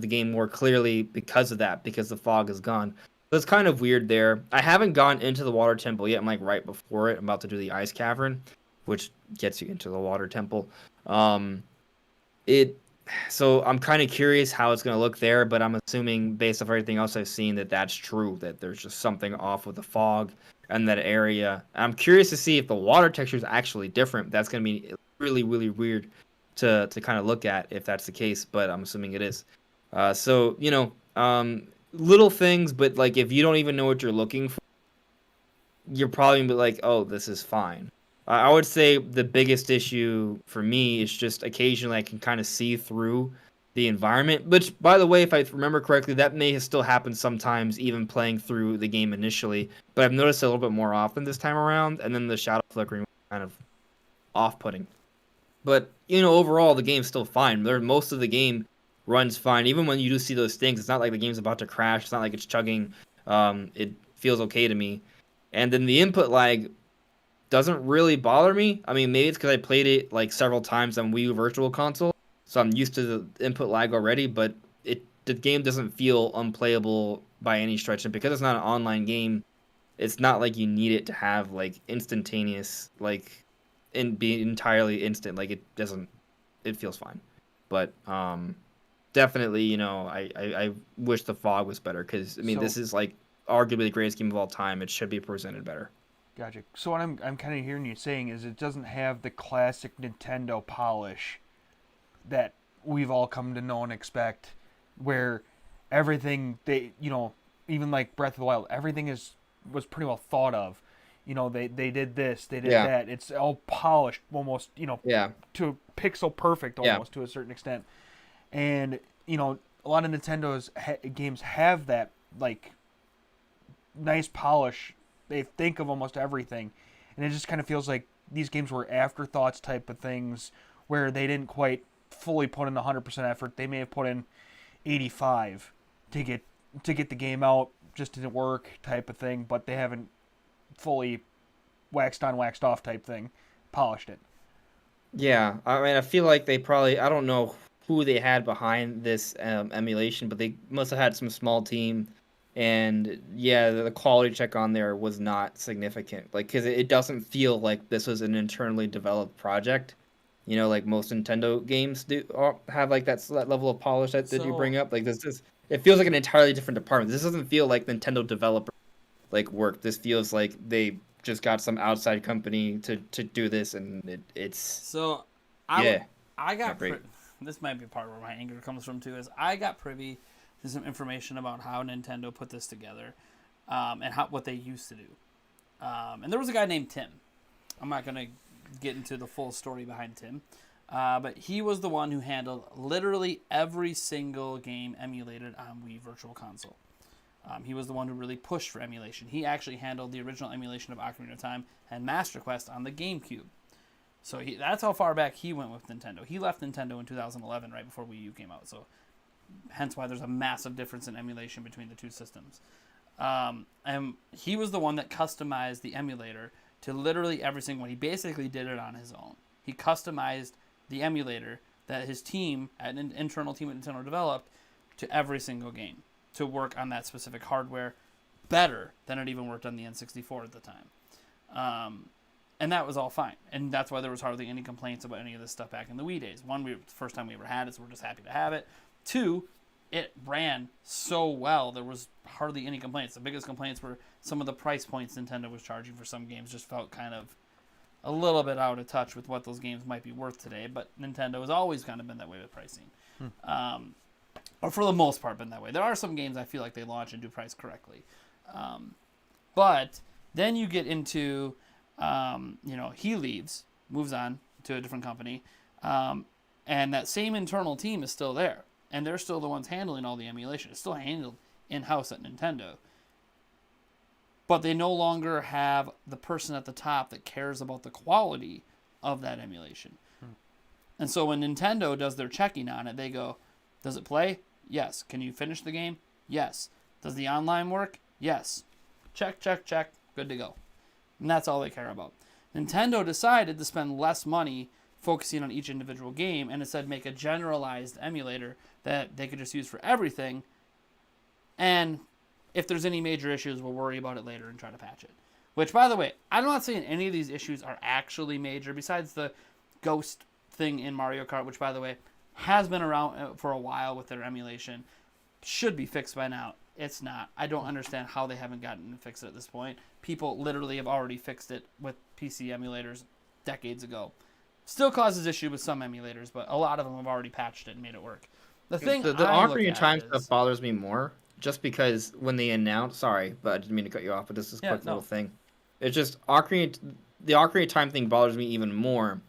game more clearly because of that, because the fog is gone. So it's kind of weird there. I haven't gone into the water temple yet. I'm like right before it. I'm about to do the ice cavern, which gets you into the water temple. So I'm kind of curious how it's going to look there, but I'm assuming based off everything else I've seen that that's true, that there's just something off with the fog in that area. I'm curious to see if the water texture is actually different. That's going to be really, really weird to kind of look at if that's the case, but I'm assuming it is. So, little things, but like if you don't even know what you're looking for, you're probably going to be like, oh, this is fine. I would say the biggest issue for me is just occasionally I can kind of see through the environment, which, by the way, if I remember correctly, that may have still happened sometimes even playing through the game initially, but I've noticed it a little bit more often this time around, and then the shadow flickering was kind of off-putting. But, overall, the game's still fine. Most of the game runs fine. Even when you do see those things, it's not like the game's about to crash. It's not like it's chugging. It feels okay to me. And then the input lag doesn't really bother me. I mean, maybe it's because I played it like several times on Wii U Virtual Console, so I'm used to the input lag already, but it the game doesn't feel unplayable by any stretch, and because it's not an online game, it's not like you need it to have like instantaneous, like, and be entirely instant. Like, it doesn't. It feels fine, but definitely, I wish the fog was better, because I mean, this is like arguably the greatest game of all time. It should be presented better. Gotcha. So what I'm kind of hearing you saying is it doesn't have the classic Nintendo polish that we've all come to know and expect, where everything even like Breath of the Wild, everything was pretty well thought of. They did this, they did that. It's all polished, almost to pixel perfect, almost to a certain extent. And a lot of Nintendo's games have that like nice polish. They think of almost everything, and it just kind of feels like these games were afterthoughts type of things, where they didn't quite fully put in 100% effort. They may have put in 85 to get the game out, just didn't work type of thing, but they haven't fully waxed on, waxed off type thing, polished it. Yeah, I mean, I feel like they probably, I don't know who they had behind this emulation, but they must have had some small team. And yeah, the quality check on there was not significant. Like, because it doesn't feel like this was an internally developed project. Like most Nintendo games do have like that level of polish that you bring up. Like, it feels like an entirely different department. This doesn't feel like Nintendo developer like work. This feels like they just got some outside company to do this, and it's. So, this might be part where my anger comes from too. Is I got privy to some information about how Nintendo put this together, and what they used to do. And there was a guy named Tim. I'm not gonna get into the full story behind Tim, but he was the one who handled literally every single game emulated on Wii Virtual Console. He was the one who really pushed for emulation. He actually handled the original emulation of Ocarina of Time and Master Quest on the GameCube. So that's how far back he went with Nintendo. He left Nintendo in 2011, right before Wii U came out. So hence why there's a massive difference in emulation between the two systems. And he was the one that customized the emulator to literally every single one. He basically did it on his own. He customized the emulator that his team, an internal team at Nintendo, developed to every single game to work on that specific hardware better than it even worked on the N64 at the time. And that was all fine. And that's why there was hardly any complaints about any of this stuff back in the Wii days. One, the first time we ever had it, so we're just happy to have it. Two, it ran so well, there was hardly any complaints. The biggest complaints were some of the price points Nintendo was charging for some games just felt kind of a little bit out of touch with what those games might be worth today. But Nintendo has always kind of been that way with pricing. Or for the most part been that way. There are some games I feel like they launch and do price correctly. But then you get into, he leaves, moves on to a different company, and that same internal team is still there. And they're still the ones handling all the emulation. It's still handled in-house at Nintendo. But they no longer have the person at the top that cares about the quality of that emulation. And so when Nintendo does their checking on it, they go, does it play? Yes. Can you finish the game? Yes. Does the online work? Yes. Check, check, check. Good to go. And that's all they care about. Nintendo decided to spend less money focusing on each individual game and instead make a generalized emulator that they could just use for everything. And if there's any major issues, we'll worry about it later and try to patch it. Which, by the way, I'm not saying any of these issues are actually major, besides the ghost thing in Mario Kart, which, by the way, has been around for a while with their emulation. Should be fixed by now. It's not. I don't understand how they haven't gotten to fix it at this point. People literally have already fixed it with PC emulators decades ago. Still causes issue with some emulators, but a lot of them have already patched it and made it work. The Ocarina of Time stuff bothers me more, just because when they announced, sorry, but I didn't mean to cut you off, but this is a quick little thing. It's just the Ocarina of Time thing bothers me even more,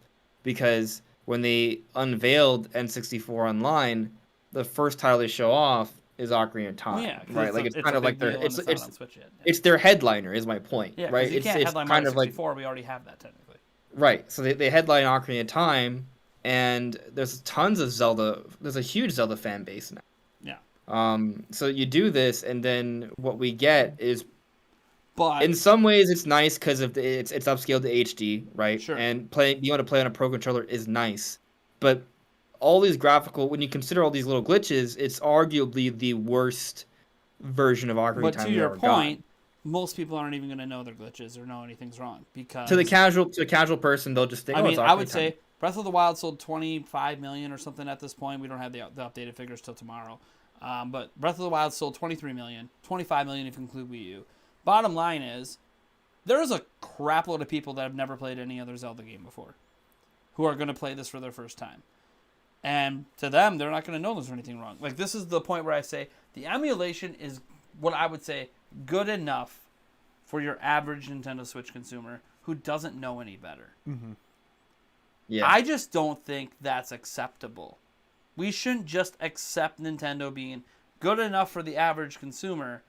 because when they unveiled N64 Online, the first title they show off is Ocarina of Time, right? Like it's kind of like their it's their headliner, is my point, right? You can't headline Mario 64. We already have that technically. Right, so they headline Ocarina of Time, and there's tons of Zelda. There's a huge Zelda fan base now. Yeah. So you do this, and then what we get is, but in some ways it's nice because of it's upscaled to HD, right? Sure. And being able to play on a Pro controller is nice, but all these graphical, when you consider all these little glitches, it's arguably the worst version of Ocarina of But Time to we your ever got. point, most people aren't even going to know their glitches or know anything's wrong because To the casual person, they'll just think, I oh, it's mean, Ocarina I of would Time. say Breath of the Wild sold 25 million or something at this point. We don't have the updated figures till tomorrow. But Breath of the Wild sold 23 million, 25 million if you include Wii U. Bottom line is, there's a crap load of people that have never played any other Zelda game before who are going to play this for their first time. And to them, they're not going to know there's anything wrong. Like, this is the point where I say the emulation is what I would say good enough for your average Nintendo Switch consumer who doesn't know any better. Mm-hmm. Yeah. I just don't think that's acceptable. We shouldn't just accept Nintendo being good enough for the average consumer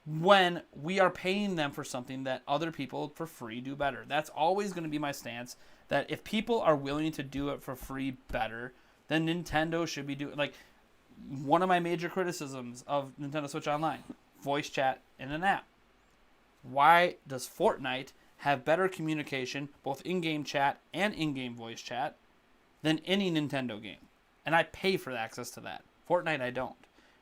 when we are paying them for something that other people for free do better. That's always going to be my stance, that if people are willing to do it for free better, then Nintendo should be doing... Like, one of my major criticisms of Nintendo Switch Online, voice chat in an app. Why does Fortnite have better communication, both in-game chat and in-game voice chat, than any Nintendo game? And I pay for the access to that. Fortnite, I don't.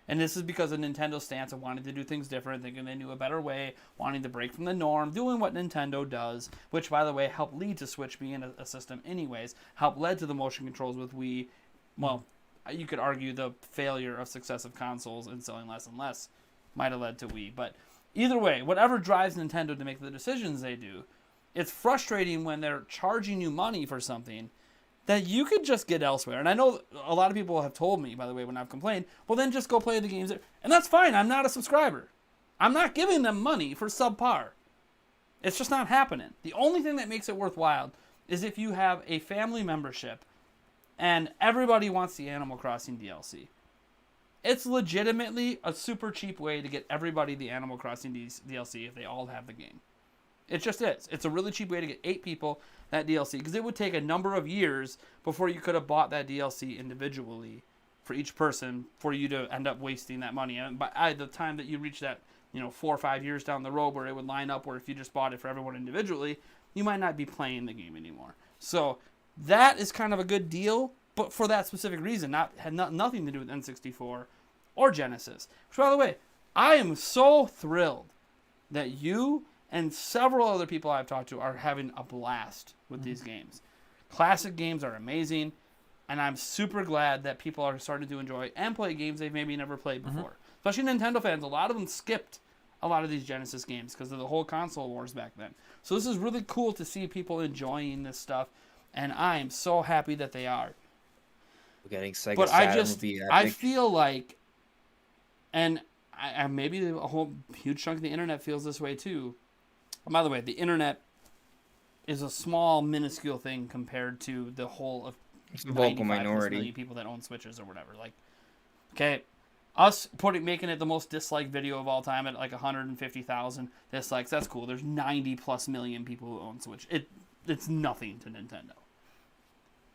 And this is because of Nintendo's stance of wanting to do things different, thinking they knew a better way, wanting to break from the norm, doing what Nintendo does, which, by the way, helped lead to Switch being a system anyways, helped lead to the motion controls with Wii. Well, you could argue the failure of successive consoles and selling less and less might have led to Wii. But either way, whatever drives Nintendo to make the decisions they do, it's frustrating when they're charging you money for something that you could just get elsewhere. And I know a lot of people have told me, by the way, when I've complained, well, then just go play the games there. And that's fine. I'm not a subscriber. I'm not giving them money for subpar. It's just not happening. The only thing that makes it worthwhile is if you have a family membership and everybody wants the Animal Crossing DLC. It's legitimately a super cheap way to get everybody the Animal Crossing DLC if they all have the game. It just is. It's a really cheap way to get 8 people that DLC, because it would take a number of years before you could have bought that DLC individually for each person for you to end up wasting that money. And by the time that you reach that, 4 or 5 years down the road where it would line up where if you just bought it for everyone individually, you might not be playing the game anymore. So that is kind of a good deal, but for that specific reason, had nothing to do with N64 or Genesis. Which, by the way, I am so thrilled that you and several other people I've talked to are having a blast with these games. Classic games are amazing, and I'm super glad that people are starting to enjoy and play games they've maybe never played before. Especially Nintendo fans, a lot of them skipped a lot of these Genesis games because of the whole console wars back then. So this is really cool to see people enjoying this stuff, and I am so happy that they are. We're getting Sega But Saturn would be I epic. feel like, and I maybe a whole huge chunk of the internet feels this way too. By the way, the internet is a small, minuscule thing compared to the whole of It's a vocal 95 plus minority. million people that own Switches or whatever. Like, okay, us making it the most disliked video of all time at like 150,000 dislikes. That's cool. There's 90 plus million people who own Switch. It's nothing to Nintendo.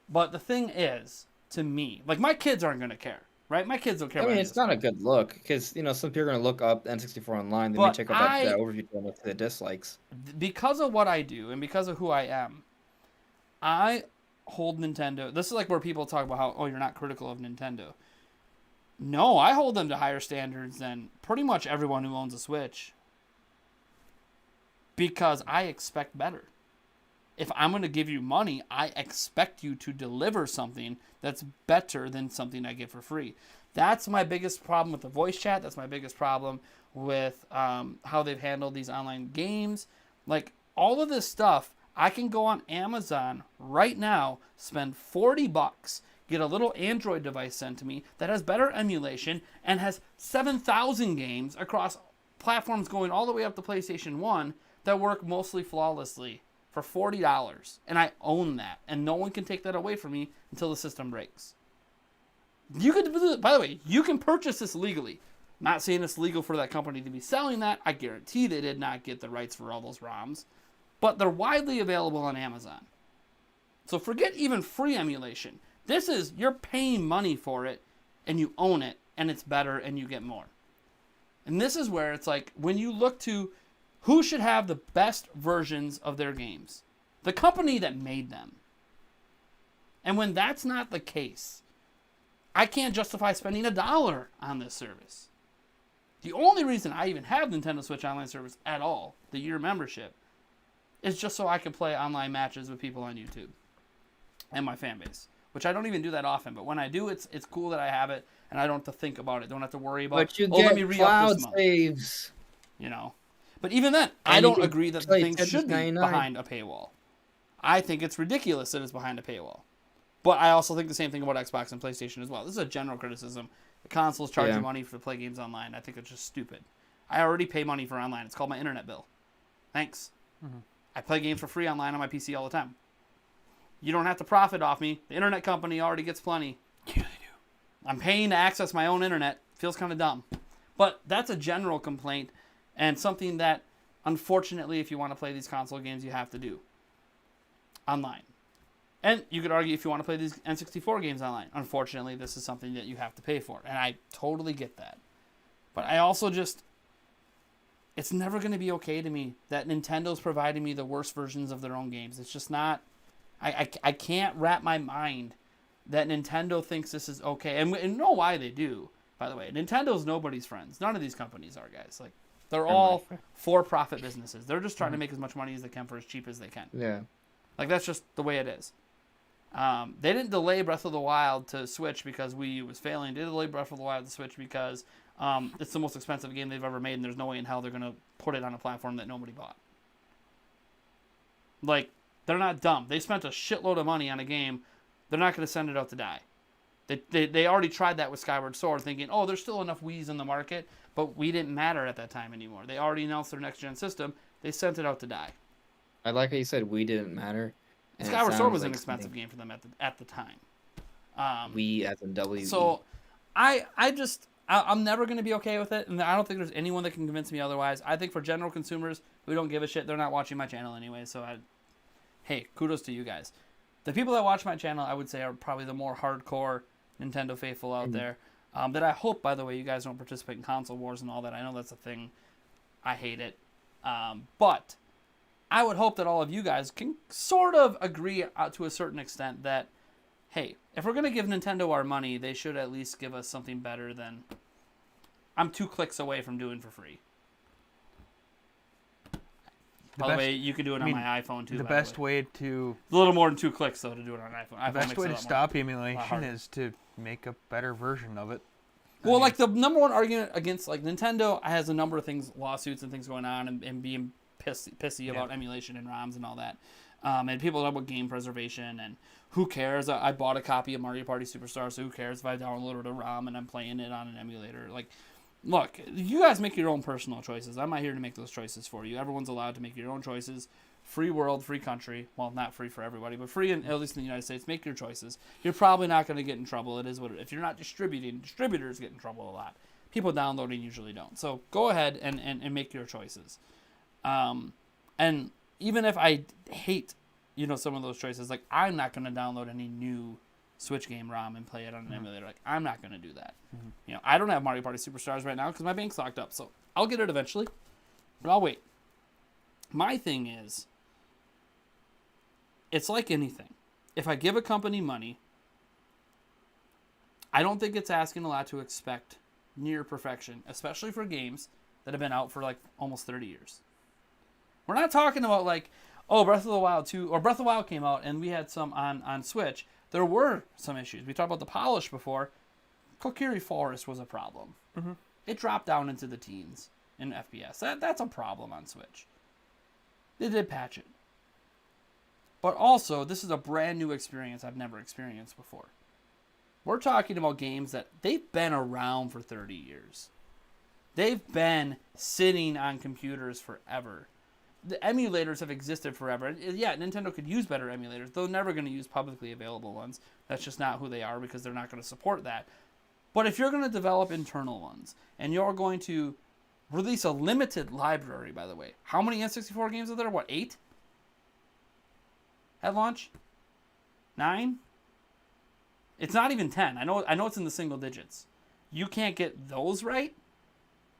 But the thing is, to me, like my kids aren't gonna care, right? My kids don't care. I about mean, any it's of this not a good look because some people are gonna look up N64 online. They may But check out that overview to look at the dislikes. because of what I do and because of who I am, I hold Nintendo. This is like where people talk about how, oh, you're not critical of Nintendo. No, I hold them to higher standards than pretty much everyone who owns a Switch. Because I expect better. If I'm going to give you money, I expect you to deliver something that's better than something I get for free. That's my biggest problem with the voice chat. That's my biggest problem with how they've handled these online games. Like, all of this stuff, I can go on Amazon right now, spend $40, get a little Android device sent to me that has better emulation and has 7,000 games across platforms going all the way up to PlayStation 1 that work mostly flawlessly for $40. And I own that. And no one can take that away from me until the system breaks. You could, by the way, you can purchase this legally. Not saying it's legal for that company to be selling that. I guarantee they did not get the rights for all those ROMs. But they're widely available on Amazon. So forget even free emulation. This is, you're paying money for it, and you own it, and it's better, and you get more. And this is where it's like, when you look to who should have the best versions of their games, the company that made them. And when that's not the case, I can't justify spending $1 on this service. The only reason I even have Nintendo Switch Online service at all, the year membership, is just so I can play online matches with people on YouTube and my fan base, which I don't even do that often. But when I do, it's cool that I have it, and I don't have to think about it. Don't have to worry about. But you let me get re-up cloud this month. saves. You know, but even then, I And you don't can agree that the play thing should be $10.99. behind a paywall. I think it's ridiculous that it's behind a paywall. But I also think the same thing about Xbox and PlayStation as well. This is a general criticism. The consoles charge you money for play games online. I think it's just stupid. I already pay money for online. It's called my internet bill. Thanks. Mm-hmm. I play games for free online on my PC all the time. You don't have to profit off me. The internet company already gets plenty. Yeah, they do. I'm paying to access my own internet. Feels kind of dumb. But that's a general complaint and something that, unfortunately, if you want to play these console games, you have to do online. And you could argue if you want to play these N64 games online. Unfortunately, this is something that you have to pay for. And I totally get that. But I also just... It's never going to be okay to me that Nintendo's providing me the worst versions of their own games. It's just not... I can't wrap my mind that Nintendo thinks this is okay. And know why they do, by the way. Nintendo's nobody's friends. None of these companies are, guys. Like, they're all for-profit businesses. They're just trying to make as much money as they can for as cheap as they can. Yeah. Like, that's just the way it is. They didn't delay Breath of the Wild to Switch because Wii U was failing. They delayed Breath of the Wild to Switch because it's the most expensive game they've ever made, and there's no way in hell they're going to put it on a platform that nobody bought. Like, they're not dumb. They spent a shitload of money on a game. They're not going to send it out to die. They already tried that with Skyward Sword, thinking, oh, there's still enough Wiis in the market, but Wii didn't matter at that time anymore. They already announced their next-gen system. They sent it out to die. I like how you said we didn't matter. And Skyward Sword was an expensive game for them at the time. We as in W. So, I'm never going to be okay with it, and I don't think there's anyone that can convince me otherwise. I think for general consumers who don't give a shit, they're not watching my channel anyway, so hey, kudos to you guys. The people that watch my channel, I would say, are probably the more hardcore Nintendo faithful out there. That I hope, by the way, you guys don't participate in console wars and all that. I know that's a thing. I hate it. But I would hope that all of you guys can sort of agree to a certain extent that, hey, if we're going to give Nintendo our money, they should at least give us something better than I'm 2 clicks away from doing for free. By the way, you can do it on my iPhone too. The best way to... A little more than 2 clicks, though, to do it on an iPhone. The best way to stop emulation is to make a better version of it. Well, like, the number one argument against, like, Nintendo has a number of things, lawsuits and things going on, and being pissy about emulation and ROMs and all that. And people talk about game preservation, and who cares? I bought a copy of Mario Party Superstar, so who cares if I downloaded a ROM and I'm playing it on an emulator? Like, look, you guys make your own personal choices. I'm not here to make those choices for you. Everyone's allowed to make your own choices. Free world, free country. Well, not free for everybody, but free, at least in the United States. Make your choices. You're probably not going to get in trouble. It is what if you're not distributing, distributors get in trouble a lot. People downloading usually don't. So go ahead and make your choices. And even if I hate, some of those choices, like, I'm not going to download any new Switch game ROM and play it on an emulator. Like, I'm not going to do that. I don't have Mario Party Superstars right now because my bank's locked up. So I'll get it eventually, but I'll wait. My thing is, it's like anything. If I give a company money, I don't think it's asking a lot to expect near perfection, especially for games that have been out for like almost 30 years. We're not talking about like, oh, Breath of the Wild 2, or Breath of the Wild came out and we had some on Switch. There were some issues. We talked about the polish before. Kokiri Forest was a problem. Mm-hmm. It dropped down into the teens in FPS. That's a problem on Switch. They did patch it. But also, this is a brand new experience I've never experienced before. We're talking about games that they've been around for 30 years. They've been sitting on computers forever. The emulators have existed forever. Yeah, Nintendo could use better emulators. They're never going to use publicly available ones. That's just not who they are because they're not going to support that. But if you're going to develop internal ones, and you're going to release a limited library, by the way. How many N64 games are there? What, 8? At launch? 9? It's not even 10. I know it's in the single digits. You can't get those right?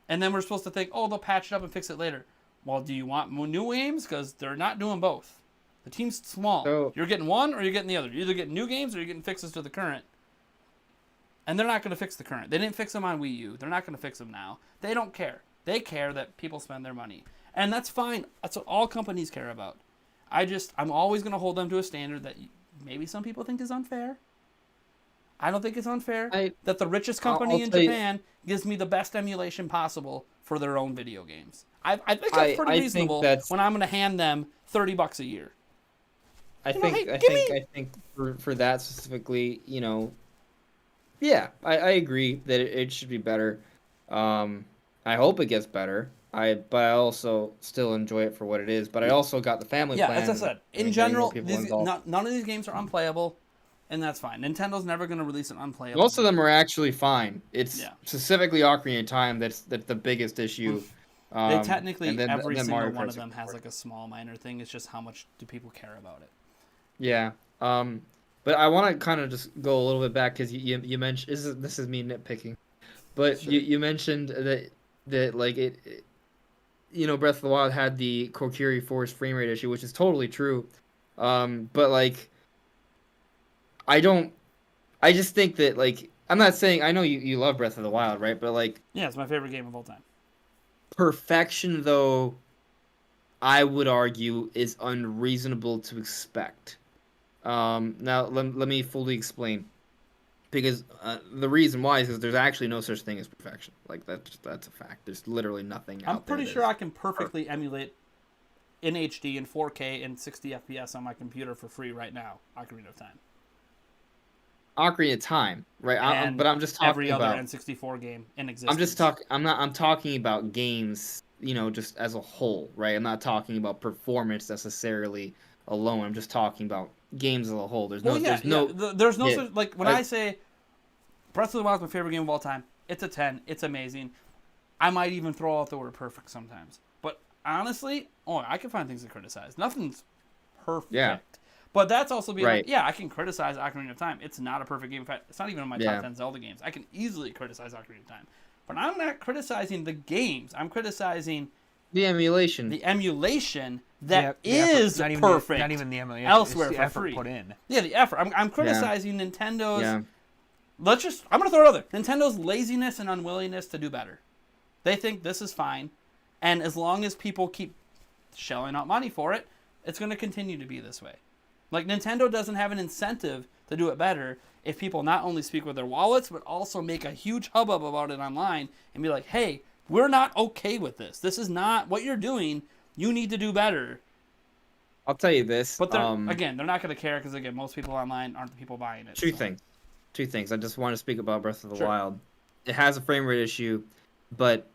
And then we're supposed to think, oh, they'll patch it up and fix it later. Well, do you want new games? Because they're not doing both. The team's small. So- You're getting one or you're getting the other. You're either getting new games or you're getting fixes to the current. And they're not going to fix the current. They didn't fix them on Wii U. They're not going to fix them now. They don't care. They care that people spend their money. And that's fine. That's what all companies care about. I'm always going to hold them to a standard that maybe some people think is unfair. I don't think it's unfair that the richest company in Japan gives me the best emulation possible for their own video games. I think that's pretty reasonable when I'm going to hand them $30 a year. I think for that specifically, yeah, I agree that it should be better. I hope it gets better. But I also still enjoy it for what it is. But I also got the family plan. Yeah, as I said, in general, none of these games are unplayable, and that's fine. Nintendo's never going to release an unplayable. Most of them are actually fine. It's specifically Ocarina of Time that's the biggest issue. Every single one of them has like a small minor thing. It's just how much do people care about it. Yeah. But I want to kind of just go a little bit back because you mentioned this is me nitpicking, but sure. you mentioned that like it Breath of the Wild had the Kokiri Force frame rate issue, which is totally true. But like I just think that like I'm not saying I know you love Breath of the Wild, right? But like yeah, it's my favorite game of all time. Perfection though, I would argue is unreasonable to expect. Now let me fully explain, because the reason why is because there's actually no such thing as perfection. Like that's a fact. There's literally nothing. I'm pretty sure I can perfectly emulate in HD and 4K and 60 FPS on my computer for free right now. Ocarina of Time. Ocarina of Time, right? But I'm just talking every other about N64 game in existence. I'm talking about games, just as a whole, right? I'm not talking about performance necessarily alone. I'm just talking about games as a whole. There's no such, like when I say Breath of the Wild is my favorite game of all time, it's a 10. It's amazing. I might even throw out the word perfect sometimes. But honestly, I can find things to criticize. Nothing's perfect. Yeah. But that's also being right. like, I can criticize Ocarina of Time. It's not a perfect game. In fact, it's not even in my top 10 Zelda games. I can easily criticize Ocarina of Time. But I'm not criticizing the games. I'm criticizing the emulation. The emulation that is perfect. Not even the emulation. Elsewhere it's the for effort free. Put in. Yeah, the effort. I'm criticizing Nintendo's. Yeah. I'm gonna throw it out there. Nintendo's laziness and unwillingness to do better. They think this is fine, and as long as people keep shelling out money for it, it's gonna continue to be this way. Like Nintendo doesn't have an incentive to do it better if people not only speak with their wallets but also make a huge hubbub about it online and be like, "Hey, we're not okay with this. This is not what you're doing. You need to do better." I'll tell you this. But they're not going to care because, again, most people online aren't the people buying it. Two things. I just want to speak about Breath of the Wild. It has a frame rate issue, but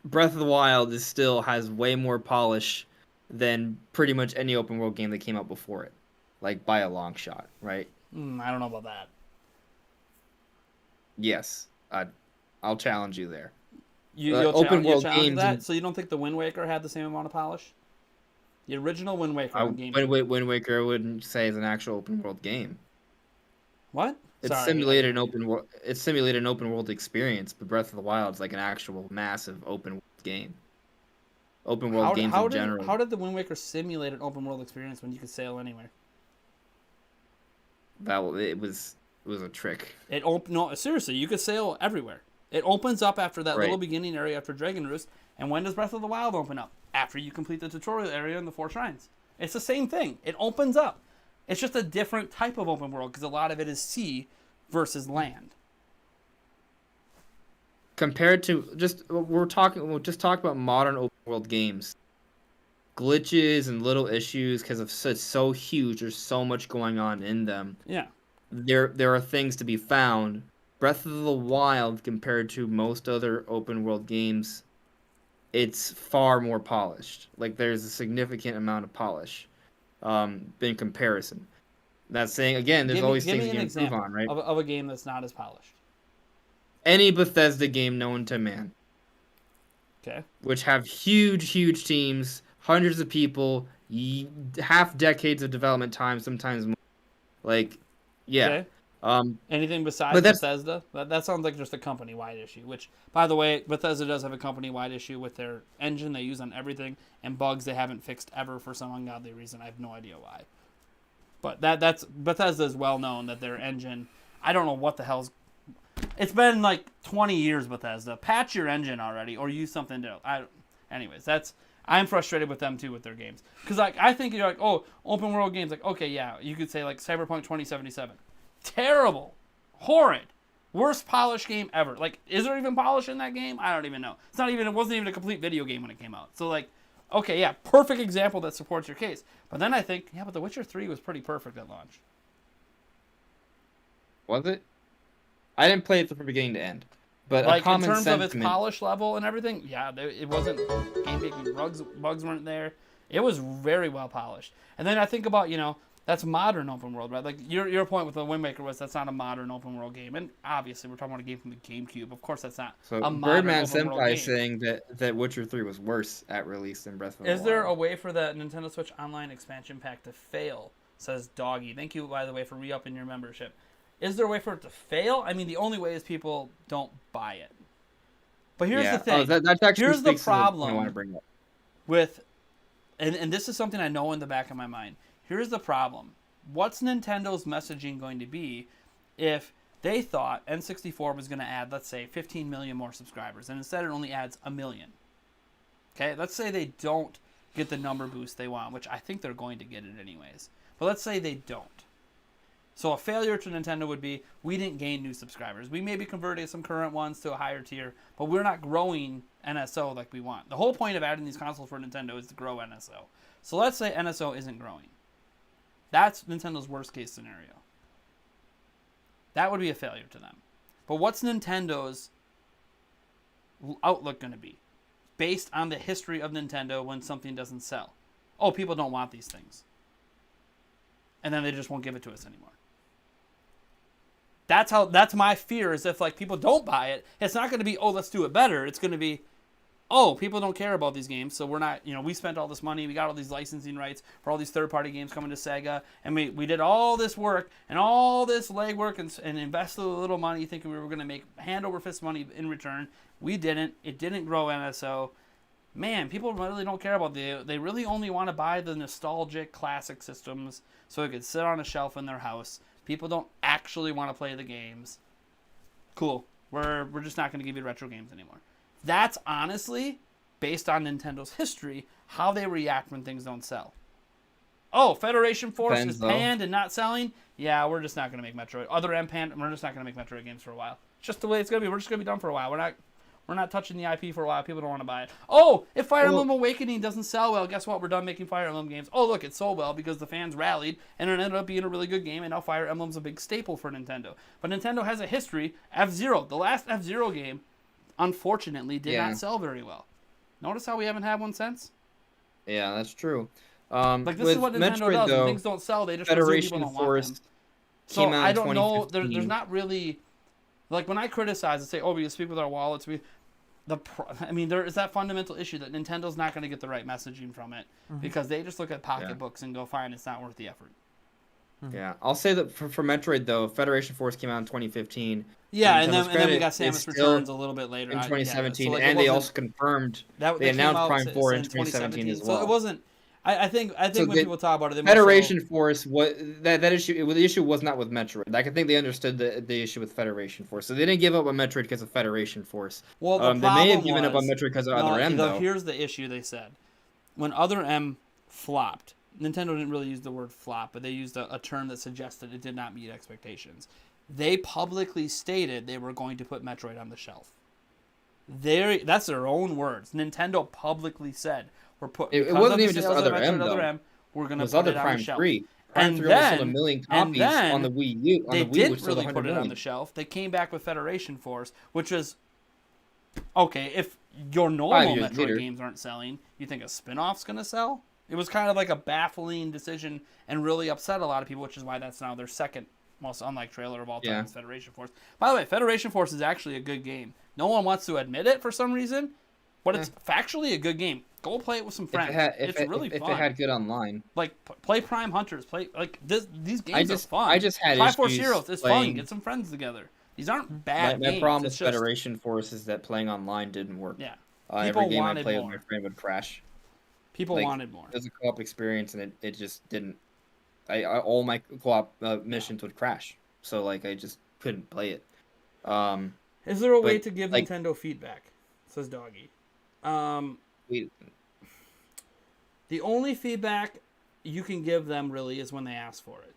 Breath of the Wild still has way more polish than pretty much any open world game that came out before it. Like, by a long shot, right? I don't know about that. Yes. I'll challenge you there. Open world games. That? So you don't think the Wind Waker had the same amount of polish? The original Wind Waker game. Wind Waker I wouldn't say is an actual open world game. What? It's simulated an open world. It's simulated an open world experience, but Breath of the Wild is like an actual massive open world game. Open world games in general. How did the Wind Waker simulate an open world experience when you could sail anywhere? It was a trick. No, seriously, you could sail everywhere. It opens up after that little beginning area after Dragon Roost. And when does Breath of the Wild open up? After you complete the tutorial area in the 4 shrines. It's the same thing. It opens up. It's just a different type of open world because a lot of it is sea versus land. Compared to we'll just talk about modern open world games. Glitches and little issues because it's so huge. There's so much going on in them. Yeah. There are things to be found. Breath of the Wild, compared to most other open world games, it's far more polished. Like there's a significant amount of polish, in comparison. That's saying again, there's always things you can improve on, right? Of a game that's not as polished. Any Bethesda game known to man. Okay. Which have huge teams, hundreds of people, half decades of development time, sometimes more. Like, yeah. Okay. Anything besides but that's Bethesda? That sounds like just a company-wide issue, which, by the way, Bethesda does have a company-wide issue with their engine they use on everything and bugs they haven't fixed ever for some ungodly reason. I have no idea why. But that's Bethesda is well known that their engine, I don't know what the hell's... It's been like 20 years, Bethesda. Patch your engine already or use something to... Anyways, I'm frustrated with them too with their games. Because like, I think you're like, oh, open world games. Like, okay, yeah, you could say like Cyberpunk 2077. Terrible. Horrid. Worst polished game ever. Like, is there even polish in that game? I don't even know. It wasn't even a complete video game when it came out. So like, okay, yeah, perfect example that supports your case. But then I think, yeah, but The Witcher 3 was pretty perfect at launch. Was it? I didn't play it from beginning to end. But like, a common in terms sentiment, of its polish level and everything, yeah, it wasn't game making bugs weren't there. It was very well polished. And then I think about, that's modern open world, right? Like your point with the Wind Waker was that's not a modern open world game, and obviously we're talking about a game from the GameCube. Of course, that's not So a modern Birdman open world Senpai game. is saying that Witcher 3 was worse at release than Breath of the Wild. Is there a way for that Nintendo Switch Online expansion pack to fail? Says Doggy. Thank you, by the way, for re-upping your membership. Is there a way for it to fail? I mean, the only way is people don't buy it. But here's the thing. That's actually here's the speaks to point problem I want to bring up. with, and this is something I know in the back of my mind. Here's the problem. What's Nintendo's messaging going to be if they thought N64 was going to add, let's say, 15 million more subscribers, and instead it only adds 1 million? Okay, let's say they don't get the number boost they want, which I think they're going to get it anyways. But let's say they don't. So a failure to Nintendo would be, we didn't gain new subscribers. We maybe converted some current ones to a higher tier, but we're not growing NSO like we want. The whole point of adding these consoles for Nintendo is to grow NSO. So let's say NSO isn't growing. That's Nintendo's worst case scenario. That would be a failure to them. But what's Nintendo's outlook going to be? Based on the history of Nintendo when something doesn't sell. Oh, people don't want these things. And then they just won't give it to us anymore. That's my fear, is if like people don't buy it, it's not going to be, oh, let's do it better. It's going to be, oh, people don't care about these games, so we're not, we spent all this money, we got all these licensing rights for all these third-party games coming to Sega, and we did all this work and all this legwork and invested a little money thinking we were going to make hand-over-fist money in return. We didn't. It didn't grow NSO. Man, people really don't care about they really only want to buy the nostalgic classic systems so it could sit on a shelf in their house. People don't actually want to play the games. Cool. We're just not going to give you retro games anymore. That's honestly, based on Nintendo's history, how they react when things don't sell. Oh, Federation Force is panned and not selling? Yeah, we're just not going to make Metroid. Other M panned, we're just not going to make Metroid games for a while. It's just the way it's going to be. We're just going to be done for a while. We're not touching the IP for a while. People don't want to buy it. Oh, if Fire Emblem Awakening doesn't sell well, guess what? We're done making Fire Emblem games. Oh, look, it sold well because the fans rallied, and it ended up being a really good game, and now Fire Emblem's a big staple for Nintendo. But Nintendo has a history. F-Zero, the last F-Zero game, unfortunately, did not sell very well. Notice how we haven't had one since? Yeah, that's true. Like, this is what Nintendo Metroid, does. though, When things don't sell, they just Federation people don't Force want them. So came out I in don't know. 2015. There's not really... Like, when I criticize and say, oh, we speak with our wallets, there is that fundamental issue that Nintendo's not going to get the right messaging from it because they just look at pocketbooks and go, fine, it's not worth the effort. Yeah, I'll say that for Metroid, though, Federation Force came out in 2015. Yeah, and then we got Samus Returns a little bit later. In 2017, so, like, and they also confirmed, they announced Prime 4 in 2017 as well. So it wasn't... I think when people talk about it, Federation Force, that issue, the issue was not with Metroid. Like, I think they understood the issue with Federation Force, so they didn't give up on Metroid because of Federation Force. Well, the they may have given up on Metroid because of Other M, though. Here's the issue. They said when Other M flopped, Nintendo didn't really use the word flop, but they used a term that suggested it did not meet expectations. They publicly stated they were going to put Metroid on the shelf. That's their own words. Nintendo publicly said, it wasn't even just Other M, though. We're going to put it on the shelf. Prime 3 only sold 1 million copies on the Wii U. They didn't really put it on the shelf. They came back with Federation Force, which was, okay, if your normal Metroid games aren't selling, you think a spin-off's going to sell? It was kind of like a baffling decision and really upset a lot of people, which is why that's now their second most unlike trailer of all time is Federation Force. By the way, Federation Force is actually a good game. No one wants to admit it for some reason, but it's factually a good game. Go play it with some friends. If really fun. it had good online. Like play Prime Hunters. Play like these games are fun. I just had Triforce issues Heroes. It's playing... fun. Get some friends together. These aren't bad My games. problem with It's just, Federation Force is that playing online didn't work. Yeah. Every game I wanted played more. with my friend would crash. People wanted more. It was a co-op experience, and it just didn't. All my co-op missions would crash, so like I just couldn't play it. Is there a way but, to give like- Nintendo feedback? Says Doggy. We, The only feedback you can give them really is when they ask for it.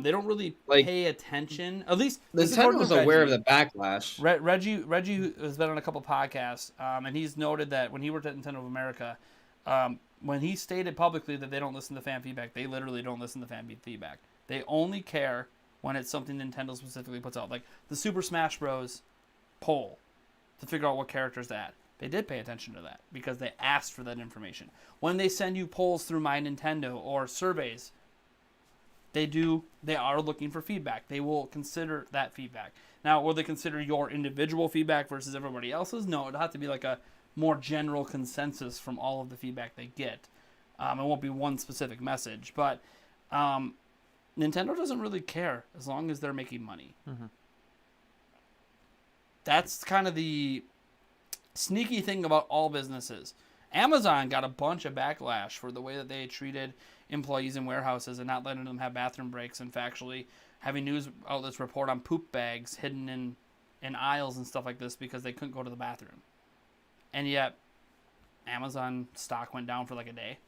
They don't really Like- pay attention. At least this is according Nintendo was to aware of Reggie. the backlash. Reggie has been on a couple podcasts, and he's noted that when he worked at Nintendo of America, when he stated publicly that they don't listen to fan feedback, they literally don't listen to fan feedback. They only care when it's something Nintendo specifically puts out, like the Super Smash Bros. Poll to figure out what characters to add. They did pay attention to that because they asked for that information. When they send you polls through My Nintendo or surveys, they are looking for feedback. They will consider that feedback. Now, will they consider your individual feedback versus everybody else's? No, it'll have to be like a more general consensus from all of the feedback they get. It won't be one specific message, but Nintendo doesn't really care as long as they're making money. Mm-hmm. That's kind of the sneaky thing about all businesses. Amazon got a bunch of backlash for the way that they treated employees in warehouses and not letting them have bathroom breaks, and factually having news outlets report on poop bags hidden in aisles and stuff like this because they couldn't go to the bathroom. And yet, Amazon stock went down for like a day.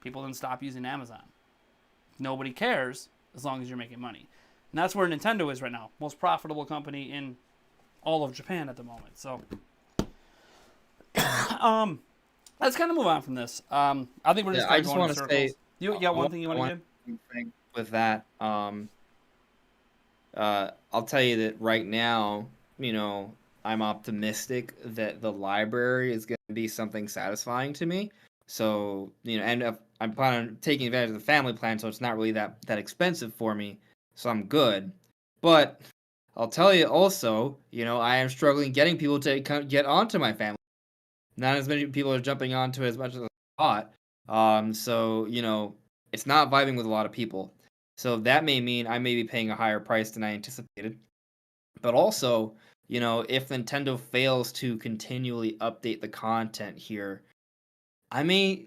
People didn't stop using Amazon. Nobody cares as long as you're making money. And that's where Nintendo is right now. Most profitable company in all of Japan at the moment. So, let's kind of move on from this. I think we're just I kind of just going want in to circles. say... You got one thing you want to give? With that, I'll tell you that right now, I'm optimistic that the library is going to be something satisfying to me. So, and I'm planning on taking advantage of the family plan, so it's not really that expensive for me. So I'm good. But I'll tell you also, I am struggling getting people to get onto my family. Not as many people are jumping onto it as much as I thought. So, it's not vibing with a lot of people. So that may mean I may be paying a higher price than I anticipated. But also, if Nintendo fails to continually update the content here, I may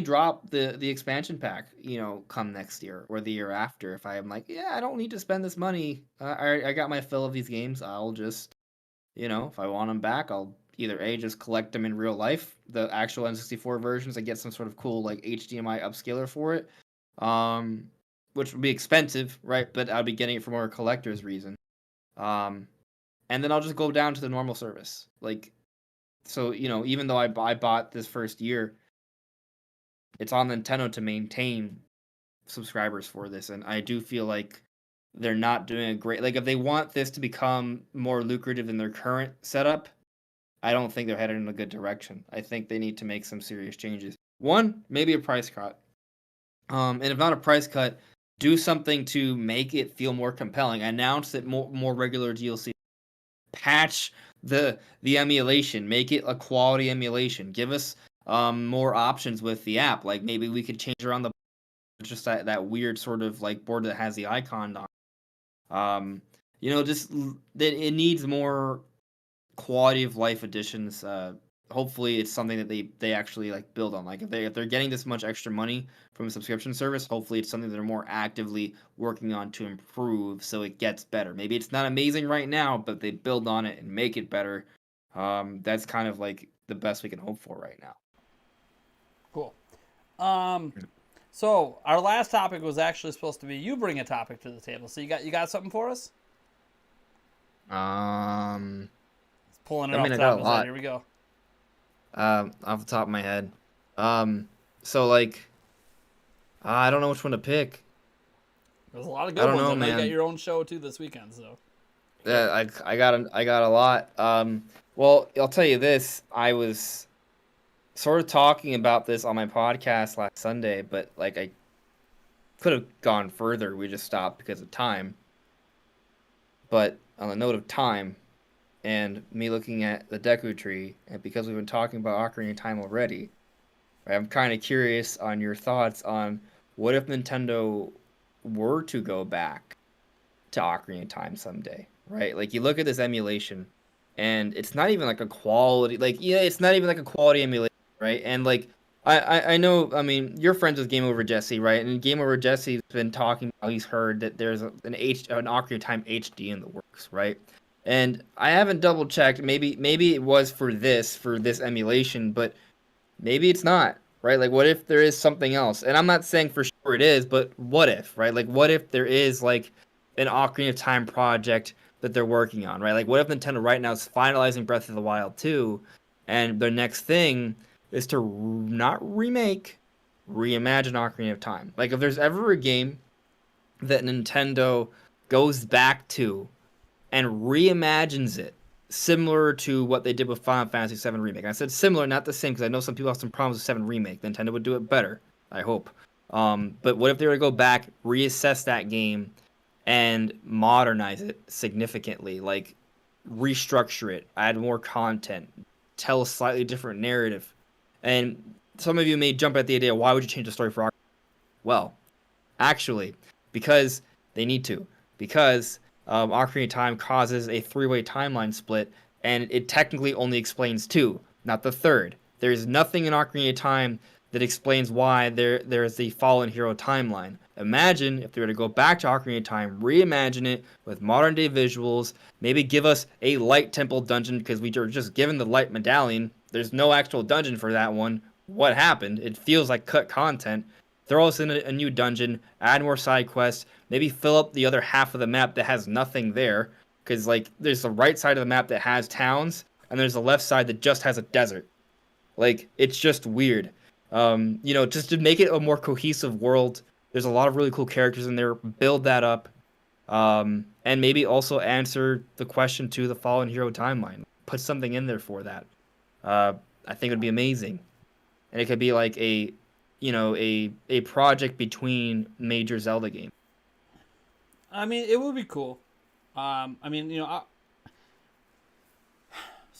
drop the expansion pack, come next year or the year after. If I'm like, yeah, I don't need to spend this money. I got my fill of these games. I'll just, if I want them back, I'll either just collect them in real life, the actual N64 versions, and get some sort of cool like HDMI upscaler for it, which would be expensive, right? But I'll be getting it for more collector's reason. And then I'll just go down to the normal service, like. So, even though I bought this first year, it's on Nintendo to maintain subscribers for this. And I do feel like they're not doing a great... Like, if they want this to become more lucrative than their current setup, I don't think they're headed in a good direction. I think they need to make some serious changes. One, maybe a price cut. And if not a price cut, do something to make it feel more compelling. Announce that more regular DLC. Patch the emulation, make it a quality emulation. Give us more options with the app. Like maybe we could change around the just that weird sort of like board that has the icon on. Just that it needs more quality of life additions. Hopefully it's something that they actually like build on. Like if they're getting this much extra money from a subscription service, hopefully it's something they're more actively working on to improve so it gets better. Maybe it's not amazing right now, but they build on it and make it better. That's kind of like the best we can hope for right now. Cool. So our last topic was actually supposed to be you bring a topic to the table. So you got something for us? Pulling Pulling it off the top of his head. Here we go. Off the top of my head. So like, I don't know which one to pick. There's a lot of good ones. Know, I know you man. got your own show too this weekend, so. Yeah, I got a lot. Well, I'll tell you this. I was sort of talking about this on my podcast last Sunday, but like I could have gone further. We just stopped because of time. But on the note of time, and me looking at the Deku Tree, and because we've been talking about Ocarina of Time already, right, I'm kind of curious on your thoughts on what if Nintendo were to go back to Ocarina of Time someday, right? Like you look at this emulation, and it's not even like a quality, like yeah, it's not even like a quality emulation, right? And like I know, I mean, you're friends with Game Over Jesse, right? And Game Over Jesse's been talking about he's heard that there's an Ocarina of Time HD in the works, right? And I haven't double checked. Maybe it was for this emulation, but maybe it's not, right? Like, what if there is something else? And I'm not saying for sure it is, but what if, right? Like, what if there is like an Ocarina of Time project that they're working on, right? Like, what if Nintendo right now is finalizing Breath of the Wild 2, and their next thing is to not remake, reimagine Ocarina of Time? Like, if there's ever a game that Nintendo goes back to and reimagines it similar to what they did with Final Fantasy VII Remake. I said similar, not the same, because I know some people have some problems with 7 Remake. Nintendo would do it better, I hope. But what if they were to go back, reassess that game, and modernize it significantly? Like, restructure it, add more content, tell a slightly different narrative. And some of you may jump at the idea, why would you change the story for Ocarina? Well, actually, because they need to. Because Ocarina of Time causes a three-way timeline split, and it technically only explains two, not the third. There's nothing in Ocarina of Time that explains why there's the Fallen Hero timeline. Imagine if they were to go back to Ocarina of Time, reimagine it with modern-day visuals, maybe give us a Light Temple dungeon, because we were just given the Light Medallion. There's no actual dungeon for that one. What happened? It feels like cut content. Throw us in a new dungeon, add more side quests, maybe fill up the other half of the map that has nothing there. Because, like, there's the right side of the map that has towns, and there's the left side that just has a desert. Like, it's just weird. Just to make it a more cohesive world, there's a lot of really cool characters in there. Build that up. And maybe also answer the question to the Fallen Hero timeline. Put something in there for that. I think it would be amazing. And it could be like a project between major Zelda games. I mean, it would be cool. So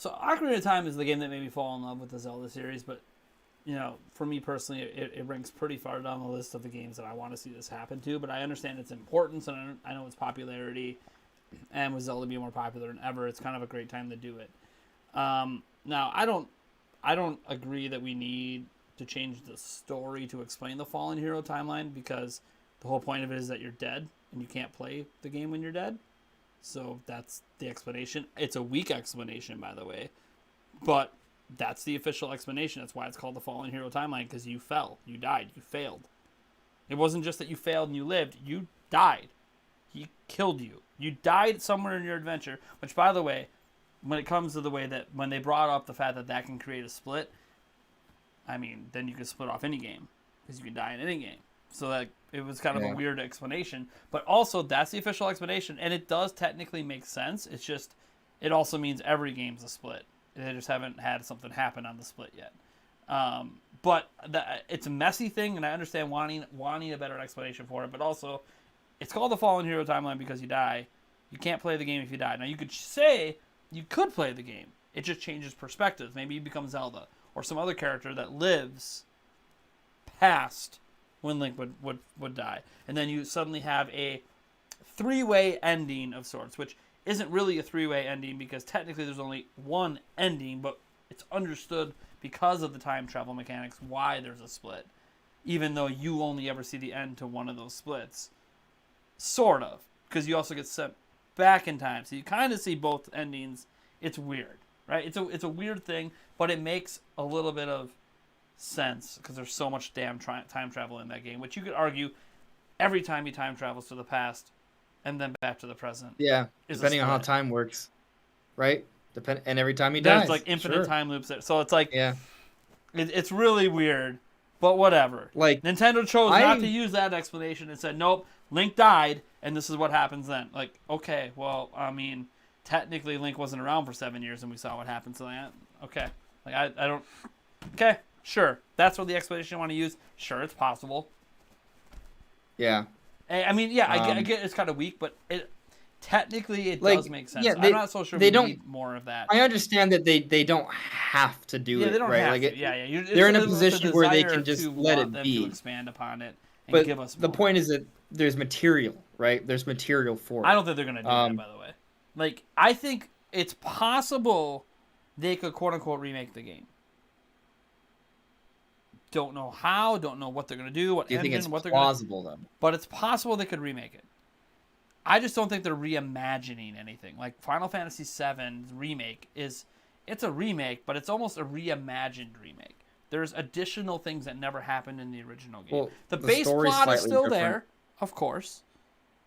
Ocarina of Time is the game that made me fall in love with the Zelda series, but, for me personally, it ranks pretty far down the list of the games that I want to see this happen to, but I understand its importance, and I know its popularity, and with Zelda being more popular than ever, it's kind of a great time to do it. Now, I don't agree that we need to change the story to explain the Fallen Hero timeline, because the whole point of it is that you're dead and you can't play the game when you're dead. So that's the explanation. It's a weak explanation, by the way, but that's the official explanation. That's why it's called the Fallen Hero timeline, because you fell, you died, you failed. It wasn't just that you failed and you lived, you died. He killed you. You died somewhere in your adventure, which, by the way, when it comes to the way that when they brought up the fact that can create a split, I mean, then you can split off any game, because you can die in any game. So that it was kind of a weird explanation, but also that's the official explanation, and it does technically make sense. It's just, it also means every game's a split. They just haven't had something happen on the split yet. But it's a messy thing, and I understand wanting a better explanation for it, but also it's called the Fallen Hero timeline because you die. You can't play the game if you die. Now, you could say you could play the game. It just changes perspectives. Maybe you become Zelda or some other character that lives past when Link would die. And then you suddenly have a three-way ending of sorts, which isn't really a three-way ending because technically there's only one ending, but it's understood because of the time travel mechanics why there's a split, even though you only ever see the end to one of those splits. Sort of, because you also get sent back in time, so you kind of see both endings. It's weird, right? It's a weird thing, but it makes a little bit of sense because there's so much damn time travel in that game, which you could argue every time he time travels to the past and then back to the present. Yeah, depending on how time works, right? And every time he dies, there's like infinite time loops there. So it's like, it's really weird, but whatever. Like, Nintendo chose not to use that explanation and said, nope, Link died, and this is what happens then. Like, okay, well, I mean, technically Link wasn't around for 7 years, and we saw what happened to that. Okay, like I don't. Okay, sure, that's what the explanation you want to use. Sure, it's possible. Yeah. I mean, yeah, I get it's kind of weak, but technically it Like, does make sense. yeah, I'm not so sure they we don't- need more of that. I understand that they don't have to do Yeah, it, they don't right? have Like to. Yeah. they're in a It's position where they desire can just to let want it them be. to expand upon it and But give us the more. point is that there's material, right? There's material for it. I don't think they're gonna do that, by the way. Like, I think it's possible they could quote unquote remake the game. Don't know how, don't know what they're gonna do, what Do you think engine, it's what they're plausible, though? but it's possible they could remake it. I just don't think they're reimagining anything. Like Final Fantasy VII's remake it's a remake, but it's almost a reimagined remake. There's additional things that never happened in the original game. Well, the the base story's plot is slightly still different. there, of course.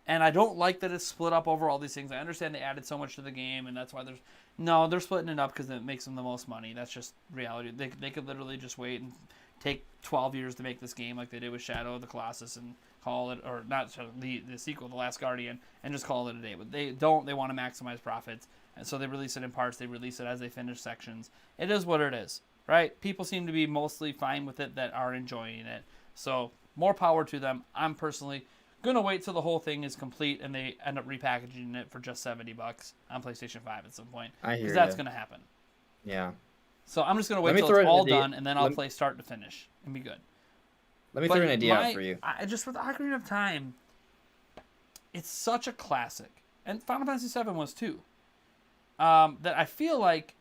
And I don't like that it's split up over all these things. I understand they added so much to the game, and that's why they're splitting it up because it makes them the most money. That's just reality. They could literally just wait and take 12 years to make this game like they did with Shadow of the Colossus and call it, or not the sequel, The Last Guardian, and just call it a day. But they don't. They want to maximize profits, and so they release it in parts. They release it as they finish sections. It is what it is, right? People seem to be mostly fine with it that are enjoying it. So more power to them. I'm personally gonna wait till the whole thing is complete and they end up repackaging it for just $70 on PlayStation 5 at some point. I hear Because that's ya. gonna happen. Yeah. So I'm just gonna Let wait me till throw it's it all in the- done and then I'll let- play start to finish and be good. Let me throw an idea out for you. I just with Ocarina of Time, it's such a classic, and Final Fantasy VII was too. That I feel like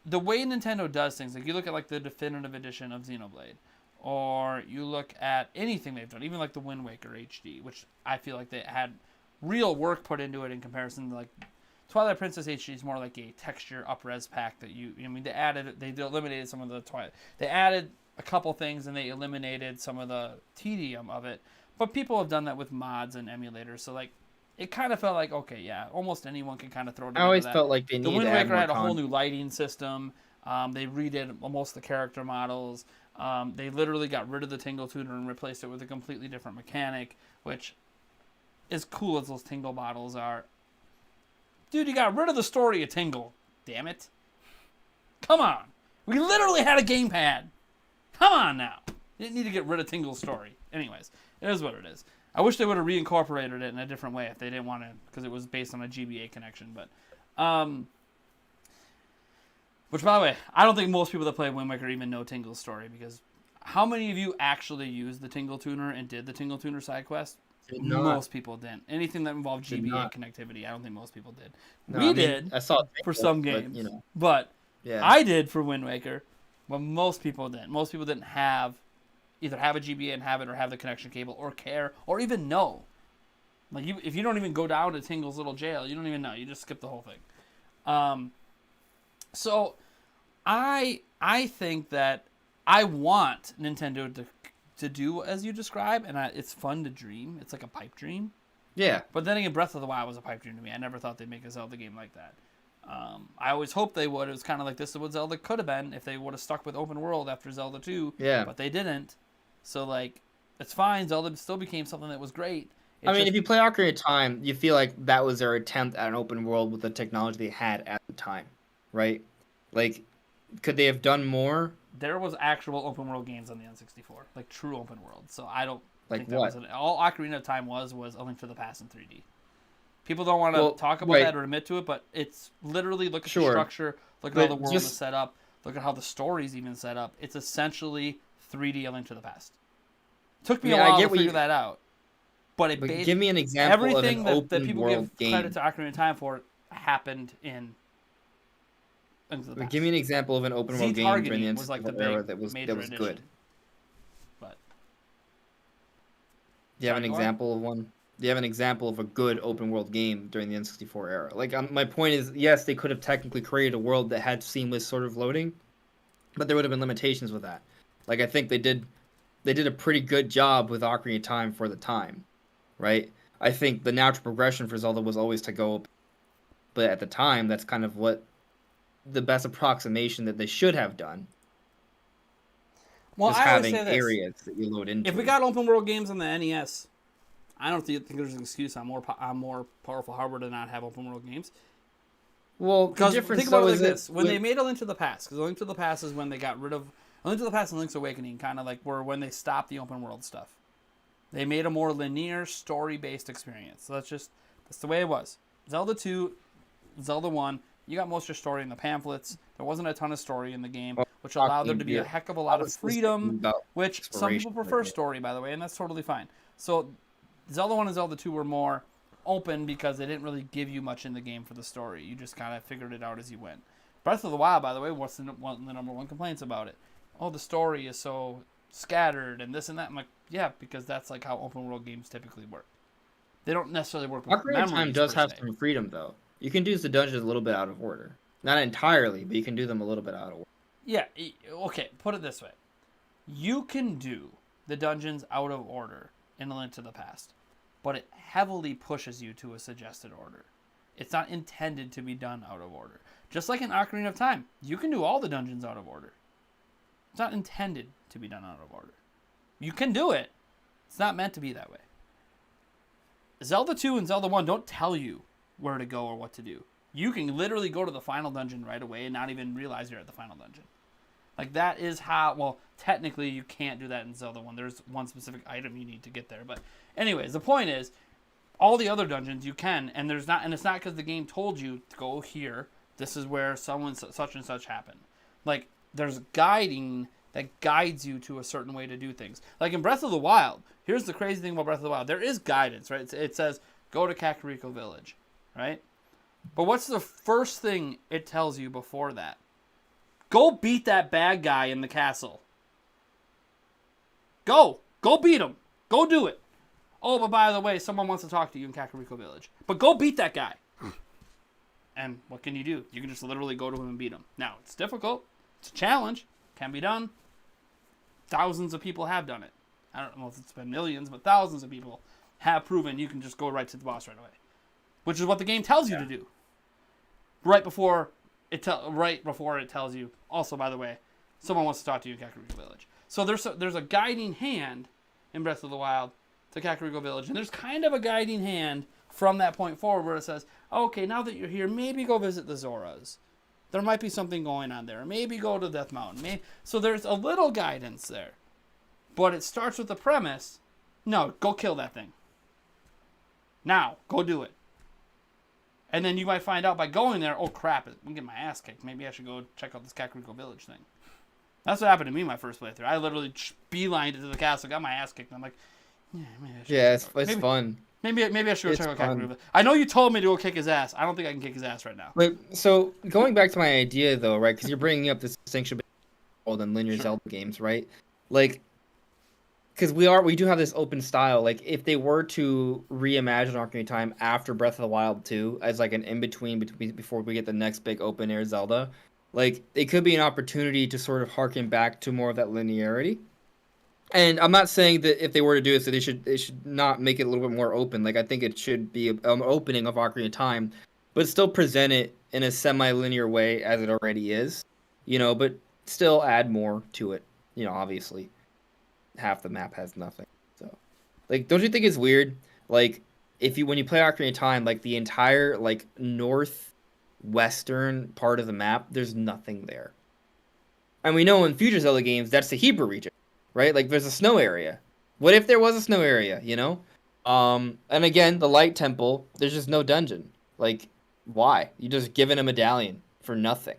the way Nintendo does things, like you look at like the definitive edition of Xenoblade, or you look at anything they've done, even like the Wind Waker HD, which I feel like they had real work put into it in comparison to like Twilight Princess HD is more like a texture up-res pack that they eliminated some of the Twilight. They added a couple things and they eliminated some of the tedium of it. But people have done that with mods and emulators, so like it kind of felt like, okay, yeah, almost anyone can kind of throw together I always that. felt like they The needed Wind to add Waker more had a whole content. new lighting system. They redid most of the character models. They literally got rid of the Tingle Tuner and replaced it with a completely different mechanic, which, as cool as those Tingle bottles are, dude, you got rid of the story of Tingle. Damn it. Come on. We literally had a gamepad. Come on now. You didn't need to get rid of Tingle's story. Anyways, it is what it is. I wish they would have reincorporated it in a different way if they didn't want to, because it was based on a GBA connection. But, which, by the way, I don't think most people that play Wind Waker even know Tingle's story, because how many of you actually used the Tingle Tuner and did the Tingle Tuner side quest? Did not. Most people didn't. Anything that involved Did GBA not. connectivity, I don't think most people did. No, We I mean, did I saw for Tingle, some but, games, you know, but yeah. I did for Wind Waker, but most people didn't. Most people didn't either have a GBA and have it, or have the connection cable, or care, or even know. Like if you don't even go down to Tingle's little jail, you don't even know. You just skip the whole thing. So I think that I want Nintendo to do as you describe, and it's fun to dream. It's like a pipe dream. Yeah. But then again, Breath of the Wild was a pipe dream to me. I never thought they'd make a Zelda game like that. I always hoped they would. It was kind of like this is what Zelda could have been if they would have stuck with open world after Zelda 2. Yeah. But they didn't. So, like, it's fine. Zelda still became something that was great. If you play Ocarina of Time, you feel like that was their attempt at an open world with the technology they had at the time, right? Like, could they have done more? There was actual open world games on the N64, like true open world. So I don't Like think that what? was all Ocarina of Time was A Link to the Past in 3D. People don't want to Well, talk about right. that or admit to it, but it's literally look at the Sure. structure, look at But how the world just- is set up, look at how the story's even set up. It's essentially 3D A Link to the Past. Took me Yeah, a I while get to what figure you- that out, but it But basically give me an example of everything an that open people world give game. credit to Ocarina of Time for happened in A Link to the But Past. give me an example of an open world game during the Z-targeting was like the N64 era big that was major good. addition. But Do you have Sorry, an go on. example of one? Do you have an example of a good open world game during the N64 era? Like, my point is, yes, they could have technically created a world that had seamless sort of loading, but there would have been limitations with that. Like, I think they did a pretty good job with Ocarina of Time for the time, right? I think the natural progression for Zelda was always to go up, but at the time, that's kind of what the best approximation that they should have done. well, was I always having say this. areas that you load into. If we got open world games on the NES, I don't think there's an excuse on more powerful hardware to not have open world games. well, the Because difference think about though it like is this: that when they made A Link to the Past, because A Link to the Past is when they got rid of A Link to the Past and Link's Awakening, kind of like were when they stopped the open world stuff. They made a more linear, story-based experience. So that's the way it was. Zelda 2, Zelda 1, you got most of your story in the pamphlets. There wasn't a ton of story in the game, which allowed there to be a heck of a lot of freedom, which some people prefer story, by the way, and that's totally fine. So Zelda 1 and Zelda 2 were more open because they didn't really give you much in the game for the story. You just kind of figured it out as you went. Breath of the Wild, by the way, what's the number one complaints about it? Oh, the story is so scattered and this and that. I'm like, yeah, because that's like how open world games typically work. They don't necessarily work with Ocarina of Time memories, does per have se. some freedom, though. You can do the dungeons a little bit out of order. Not entirely, but you can do them a little bit out of order. Yeah, okay, put it this way. You can do the dungeons out of order in A Link to the Past, but it heavily pushes you to a suggested order. It's not intended to be done out of order. Just like in Ocarina of Time, you can do all the dungeons out of order. It's not intended to be done out of order. You can do it. It's not meant to be that way. Zelda 2 and Zelda 1 don't tell you where to go or what to do. You can literally go to the final dungeon right away and not even realize you're at the final dungeon. Like, that is how... Well, technically, you can't do that in Zelda 1. There's one specific item you need to get there. But anyways, the point is, all the other dungeons you can, and it's not because the game told you to go here. This is where someone such and such happened. Like, there's guiding that guides you to a certain way to do things. Like in Breath of the Wild, here's the crazy thing about Breath of the Wild. There is guidance, right? It says, go to Kakariko Village, right? But what's the first thing it tells you before that? Go beat that bad guy in the castle. Go beat him. Go do it. Oh, but by the way, someone wants to talk to you in Kakariko Village. But go beat that guy. And what can you do? You can just literally go to him and beat him. Now, it's difficult. It's a challenge. Can be done. Thousands of people have done it. I don't know if it's been millions, but thousands of people have proven you can just go right to the boss right away. Which is what the game tells you to do. Right before it tells you, also, by the way, someone wants to talk to you in Kakariko Village. So there's a guiding hand in Breath of the Wild to Kakariko Village. And there's kind of a guiding hand from that point forward where it says, okay, now that you're here, maybe go visit the Zoras. There might be something going on there. Maybe go to Death Mountain. So there's a little guidance there. But it starts with the premise, no, go kill that thing. Now, go do it. And then you might find out by going there, oh crap, I'm getting my ass kicked. Maybe I should go check out this Kakariko Village thing. That's what happened to me my first playthrough. I literally beelined it to the castle, got my ass kicked, and I'm like, yeah, maybe I should. Yeah, it's fun. Maybe I should go check out Kakariko Village. I know you told me to go kick his ass. I don't think I can kick his ass right now. But so going back to my idea though, right? Because you're bringing up this distinction between old and linear Zelda games, right? Like, because we do have this open style. Like, if they were to reimagine Ocarina of Time after Breath of the Wild 2 as like an in between before we get the next big open air Zelda, like it could be an opportunity to sort of harken back to more of that linearity. And I'm not saying that if they were to do it, so they should not make it a little bit more open. Like, I think it should be an opening of Ocarina of Time, but still present it in a semi-linear way as it already is, but still add more to it. Obviously, half the map has nothing. So, like, don't you think it's weird? Like, when you play Ocarina of Time, like the entire like northwestern part of the map, there's nothing there. And we know in future Zelda games, that's the Hebrew region. Right? Like, there's a snow area. What if there was a snow area, And again, the Light Temple, there's just no dungeon. Like, why? You just given a medallion for nothing.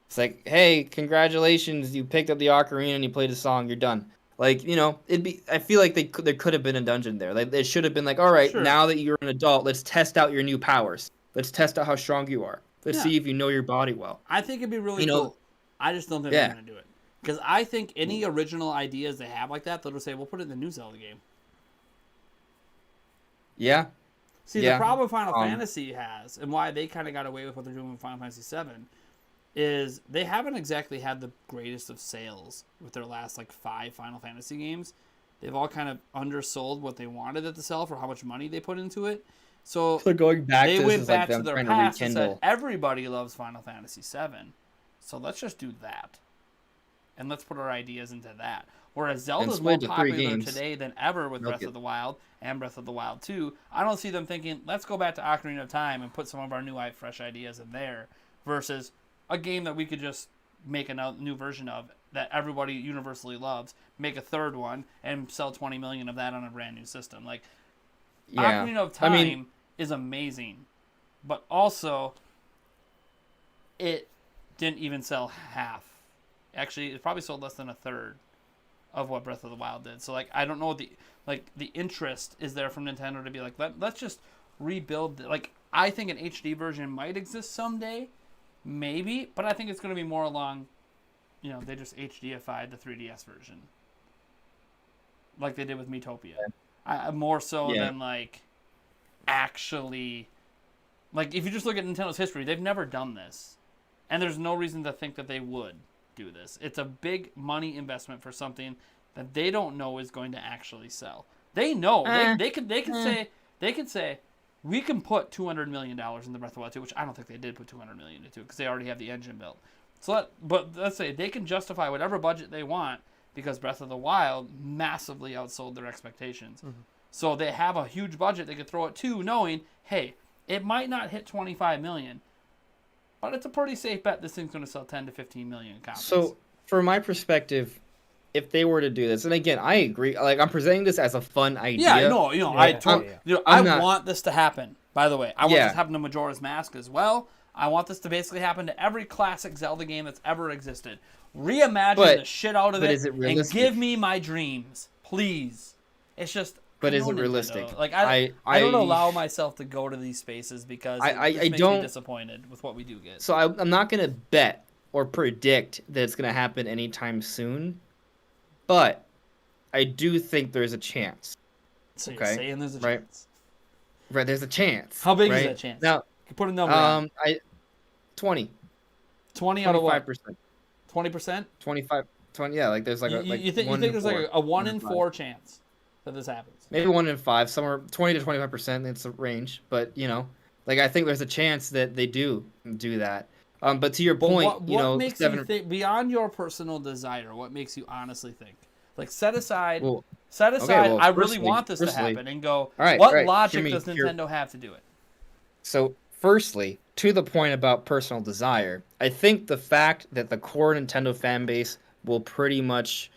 It's like, hey, congratulations, you picked up the ocarina and you played a song, you're done. Like, I feel like there could have been a dungeon there. Like, it should have been like, all right, Now that you're an adult, let's test out your new powers. Let's test out how strong you are. Let's see if you know your body well. I think it'd be really cool. I just don't think they're going to do it. Because I think any original ideas they have like that, they'll just say, we'll put it in the new Zelda game. Yeah. See, the problem Final Fantasy has, and why they kind of got away with what they're doing with Final Fantasy VII, is they haven't exactly had the greatest of sales with their last, 5 Final Fantasy games. They've all kind of undersold what they wanted it to sell for how much money they put into it. So going back they went back to their past and said, everybody loves Final Fantasy VII, so let's just do that. And let's put our ideas into that. Whereas Zelda's more popular today than ever with Breath of the Wild and Breath of the Wild 2. I don't see them thinking, let's go back to Ocarina of Time and put some of our new fresh ideas in there versus a game that we could just make a new version of that everybody universally loves, make a third one, and sell 20 million of that on a brand new system. Ocarina of Time is amazing. but also it didn't even sell half. Actually, it probably sold less than a third of what Breath of the Wild did. So like, I don't know the interest is there from Nintendo to be like, let's just rebuild. Like, I think an HD version might exist someday, maybe, but I think it's going to be more along, they just HDified the 3DS version, like they did with Miitopia. More so than like actually, like if you just look at Nintendo's history, they've never done this, and there's no reason to think that they would do this. It's a big money investment for something that they don't know is going to actually sell. They know they could say we can put $200 million in the Breath of the Wild 2, which I don't think they did put $200 million into because they already have the engine built. But let's say they can justify whatever budget they want because Breath of the Wild massively outsold their expectations. Mm-hmm. So they have a huge budget they could throw at 2, knowing, hey, it might not hit 25 million, but it's a pretty safe bet this thing's going to sell 10 to 15 million copies. So, from my perspective, if they were to do this, and again, I agree. Like, I'm presenting this as a fun idea. Yeah, no, I want this to happen. By the way, I want this to happen to Majora's Mask as well. I want this to basically happen to every classic Zelda game that's ever existed. Reimagine the shit out of it and give me my dreams, please. It's just. But is it realistic? Like I don't allow myself to go to these spaces because it makes me disappointed with what we do get. So I'm not gonna bet or predict that it's gonna happen anytime soon, but I do think there's a chance. So you're saying there's a chance. Right, there's a chance. How big is that chance? Now, you put a number on. 20. 20 out of what? 25%. 20%? 25. 20. Yeah, like there's like you think there's like a 1 in 4 chance that this happens? Maybe 1 in 5, somewhere 20 to 25%. It's a range, but like I think there's a chance that they do that. But to your point, what makes you think beyond your personal desire? What makes you honestly think? Like set aside. I really want this to happen, and go. What logic does Nintendo have to do it? So, firstly, to the point about personal desire, I think the fact that the core Nintendo fan base will pretty much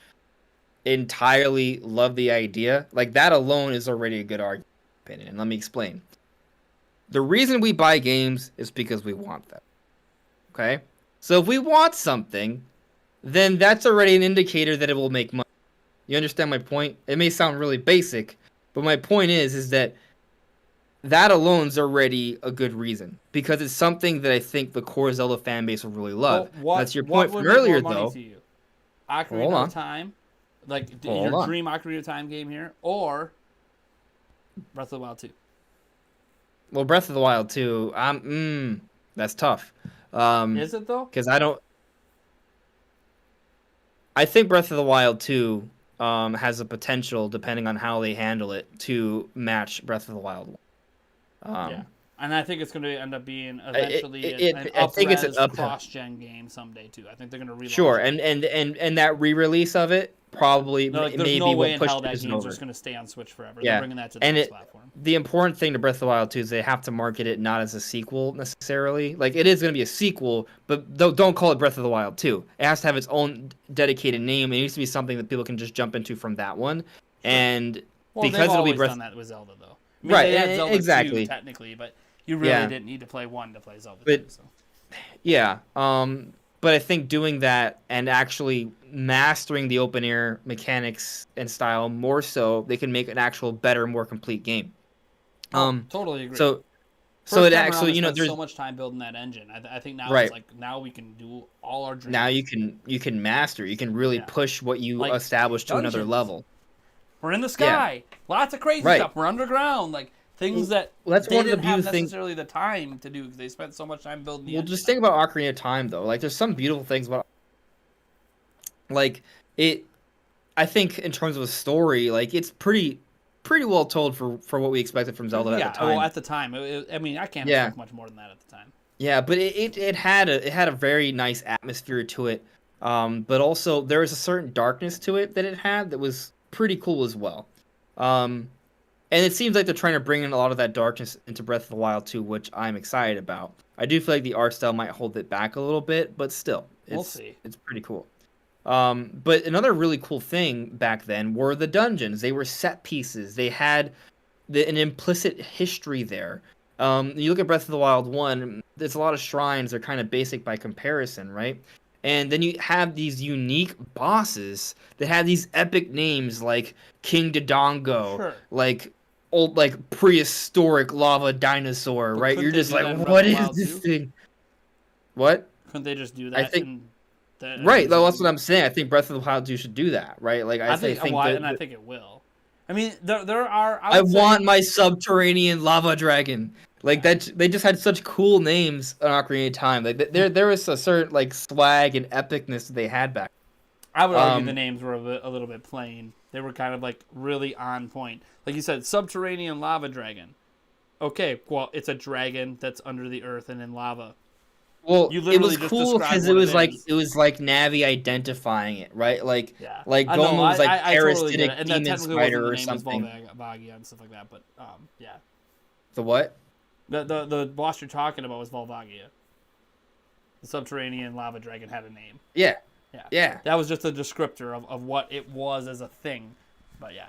entirely love the idea, like that alone is already a good argument. And let me explain. The reason we buy games is because we want them. Okay? So if we want something, then that's already an indicator that it will make money. You understand my point? It may sound really basic, but my point is that alone is already a good reason because it's something that I think the core Zelda fan base will really love. That's your point from earlier, though. To you? Ocarina of Time, like your dream Ocarina of Time game here, or Breath of the Wild 2? Well, Breath of the Wild 2, that's tough. Is it though? Because I think Breath of the Wild 2 has a potential, depending on how they handle it, to match Breath of the Wild 1. Yeah, and I think it's going to end up being eventually an cross-gen game someday too. I think they're going to relaunch. Sure, and that re-release of it probably there's no way in hell that game's just going to stay on Switch forever. Yeah. They're bringing that to the next platform. The important thing to Breath of the Wild 2 is they have to market it not as a sequel necessarily. Like, it is going to be a sequel, but don't call it Breath of the Wild 2. It has to have its own dedicated name. It needs to be something that people can just jump into from that one. And because it'll be Breath, done that with Zelda though. I mean, they had Zelda exactly 2, technically, but you really didn't need to play 1 to play Zelda 2. So. Yeah, but I think doing that and actually mastering the open air mechanics and style more so, they can make an actual better, more complete game. Totally agree. So it actually, there's so much time building that engine. I think now it's like now we can do all our dreams. Now you can master. You can really push what you established to another level. We're in the sky. Lots of crazy stuff. We're underground. Like things that that's they one didn't of the have necessarily the time to do because they spent so much time building the engine. Just think about Ocarina of Time though. Like there's some beautiful things about like it. I think in terms of a story, like it's pretty well told for what we expected from Zelda at the time. Well, at the time, I can't expect much more than that at the time. Yeah, but it had a very nice atmosphere to it. But also there was a certain darkness to it that it had that was pretty cool as well. And it seems like they're trying to bring in a lot of that darkness into Breath of the Wild 2, which I'm excited about. I do feel like the art style might hold it back a little bit, but still, we'll see. It's pretty cool. But another really cool thing back then were the dungeons. They were set pieces. They had an implicit history there. You look at Breath of the Wild 1, there's a lot of shrines. They're kind of basic by comparison, right? And then you have these unique bosses that have these epic names like King Dodongo, Sure. like old, like prehistoric lava dinosaur, But right? couldn't You're they just do that like, in Breath what of the is Wild this too? thing? What? Couldn't they just do I that? think in the right. Zelda That's what game? I'm saying. I think Breath of the Wild 2 should do that, right? Like I think, why, and I that think it will. I mean, there are. I would say, want my subterranean lava dragon. Like that, they just had such cool names on Ocarina of Time. Like there was a certain like swag and epicness that they had back. I would argue the names were a little bit plain. They were kind of like really on point. Like you said, subterranean lava dragon. Okay, well, it's a dragon that's under the earth and in lava. Well, You it literally was just cool described because what it was like Navi identifying it, right? Like Yeah. like I know, Goma was like I totally get parasitic it. And that demon technically wasn't spider the or name, it was something. Volvagia and stuff like that. But yeah, The what? the boss you're talking about was Volvagia. The subterranean lava dragon had a name. Yeah. Yeah. Yeah. That was just a descriptor of what it was as a thing. But yeah.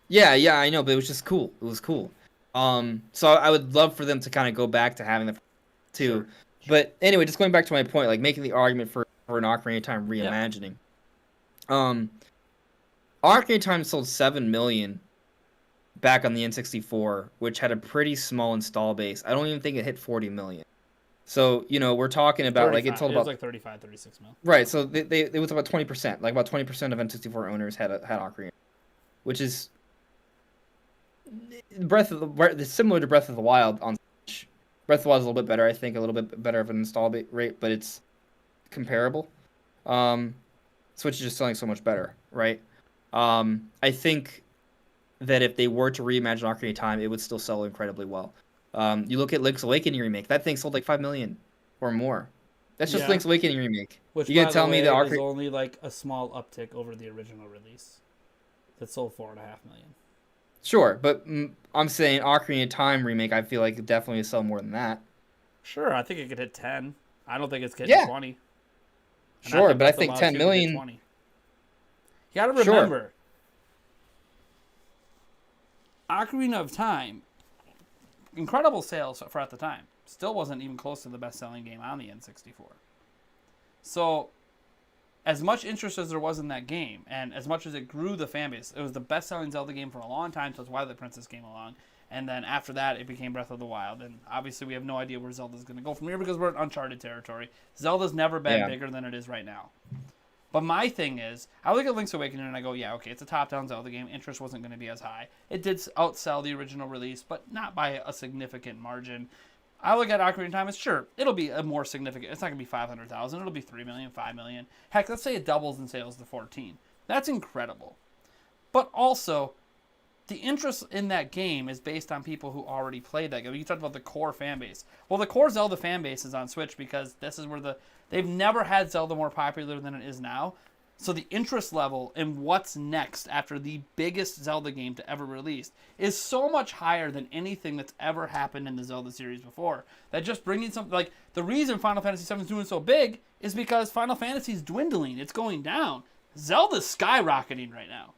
Yeah, I know, but it was just cool. It was cool. So I would love for them to kind of go back to having the too. Sure. But anyway, just going back to my point, like making the argument for an Ocarina of Time reimagining. Ocarina of Time sold 7 million back on the N64, which had a pretty small install base. I don't even think it hit 40 million. So, we're talking about like it sold It about was like 35, 36 mil. right. So it was about 20%. Like about 20% of N64 owners had Ocarina, which is similar to Breath of the Wild on Switch. Breath of the Wild is a little bit better, I think, a little bit better of an install rate, but it's comparable. Switch is just selling so much better, right? I think that if they were to reimagine Ocarina of Time, it would still sell incredibly well. You look at Link's Awakening remake; that thing sold like 5 million or more. That's just Link's Awakening remake. Which, You by gonna tell the me way, that is only like a small uptick over the original release. That sold 4.5 million. Sure, but I'm saying Ocarina of Time remake, I feel like it definitely sell more than that. Sure, I think it could hit 10. I don't think it's getting 20. And Sure, but I Breath of think the Wild 10 2 could hit million. 20. You got to remember, Ocarina of Time, incredible sales for at the time. Still wasn't even close to the best-selling game on the N64. So, as much interest as there was in that game, and as much as it grew the fan base, it was the best-selling Zelda game for a long time until Twilight Princess came along. And then after that, it became Breath of the Wild. And obviously, we have no idea where Zelda's going to go from here because we're in uncharted territory. Zelda's never been bigger than it is right now. But my thing is, I look at Link's Awakening and I go, yeah, okay, it's a top-down Zelda game. Interest wasn't going to be as high. It did outsell the original release, but not by a significant margin. I look at Ocarina of Time as, sure, it'll be a more significant. It's not going to be 500,000. It'll be 3 million, 5 million. Heck, let's say it doubles in sales to 14. That's incredible. But also, the interest in that game is based on people who already played that game. You talked about the core fan base. Well, the core Zelda fan base is on Switch because this is where they've never had Zelda more popular than it is now. So the interest level in what's next after the biggest Zelda game to ever release is so much higher than anything that's ever happened in the Zelda series before. That just bringing something like the reason Final Fantasy VII is doing so big is because Final Fantasy is dwindling. It's going down. Zelda's skyrocketing right now.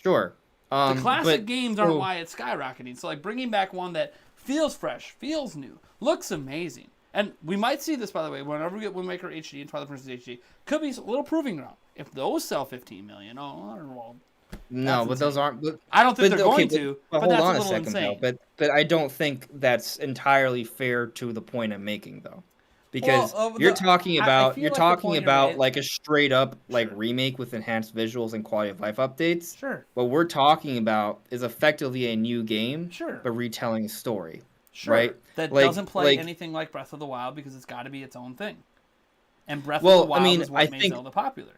Sure. The classic games aren't why it's skyrocketing. So like bringing back one that feels fresh, feels new, looks amazing. And we might see this, by the way, whenever we get Wind Waker HD and Twilight Princess HD. Could be a little proving ground. If those sell 15 million, well, no, but those aren't. But, I don't think they're going but, to. But But hold that's on a a little second, insane. though. But I don't think that's entirely fair to the point I'm making, though, because you're talking about feel like the point you're making- like a straight up like remake with enhanced visuals and quality of life updates. Sure. What we're talking about is effectively a new game, Sure. but retelling a story. Sure. Right? That Like- doesn't play like- anything like Breath of the Wild because it's got to be its own thing. And Breath Well, of the I Wild mean, is what I made think- Zelda popular.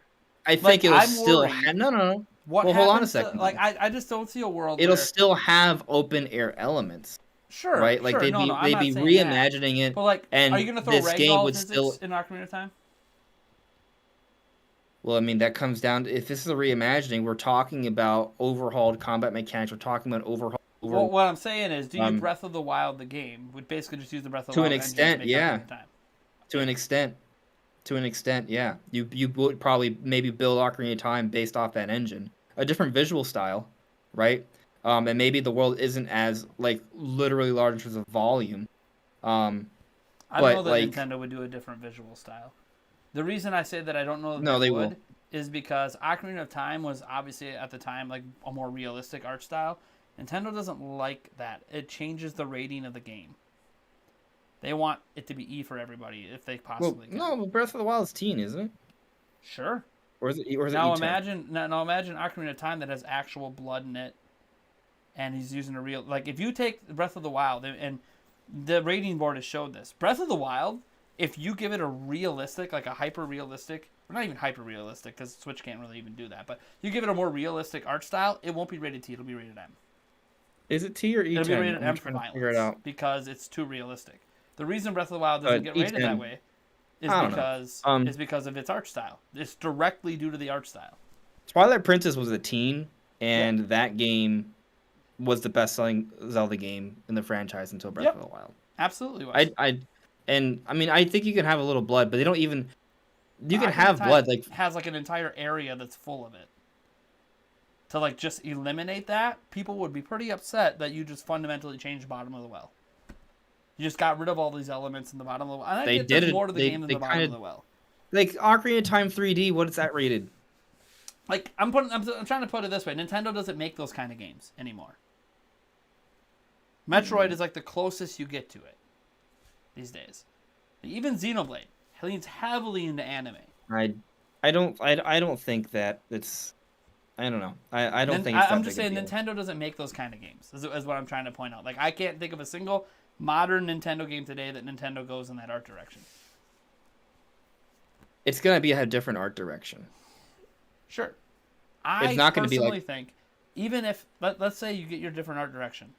I think Like, it'll I'm still worried- no. What Well, hold on a happens to- second, like though. I just don't see a world It'll where still have open air elements. sure, Right, like sure, they'd no, be no, I'm they'd not be saying reimagining that. it. But like, and are you gonna throw this game ragdoll would physics still. in Ocarina of Time? Well, I mean that comes down to if this is a reimagining, we're talking about overhauled combat mechanics. We're talking about overhauled. Well, what I'm saying is, do you Breath of the Wild the game? Would basically just use the Breath of the To an Wild engine extent, make yeah. Ocarina of Time. To an extent, yeah. You would probably maybe build Ocarina of Time based off that engine, a different visual style, right? and maybe the world isn't as like literally large in terms of volume. I don't But, know that like- Nintendo would do a different visual style. The reason I say that I don't know that No, they they would will. is because Ocarina of Time was obviously at the time like a more realistic art style. Nintendo doesn't like that. It changes the rating of the game. They want it to be E for everybody if they Well, possibly can. no, but Breath of the Wild is teen, isn't it? Sure. Or is it? Or is Now it E10? imagine Ocarina of Time that has actual blood in it, and he's using a real like if you take Breath of the Wild and the rating board has showed this Breath of the Wild, if you give it a realistic like a hyper realistic, or not even hyper realistic because Switch can't really even do that, but you give it a more realistic art style, it won't be rated T, it'll be rated M. Is it T or E10? It'll be rated I'm M for trying to figure it out. violence because it's too realistic. The reason Breath of the Wild doesn't get rated E10. that way is I don't know. because of its art style. It's directly due to the art style. Twilight Princess was a teen, and that game was the best-selling Zelda game in the franchise until Breath Yep. of the Wild. Absolutely was. I mean, I think you can have a little blood, but they don't even. You can Ocarina have of Time blood, like has like an entire area that's full of it. To like just eliminate that, people would be pretty upset that you just fundamentally changed the bottom of the well. You just got rid of all these elements in the bottom of the well. And I They think there's did it- more to the they- game than they the bottom kinda- of the well. Ocarina of Time 3D. What is that rated? Like I'm trying to put it this way: Nintendo doesn't make those kind of games anymore. Metroid is like the closest you get to it these days. Even Xenoblade leans heavily into anime. I don't think that it's. I don't know. I don't think. It's I'm that just big a saying deal. Nintendo doesn't make those kind of games. Is what I'm trying to point out. Like I can't think of a single modern Nintendo game today that Nintendo goes in that art direction. It's gonna be a different art direction. Sure. I not gonna be personally like- think, even if, let's say you get your different art direction,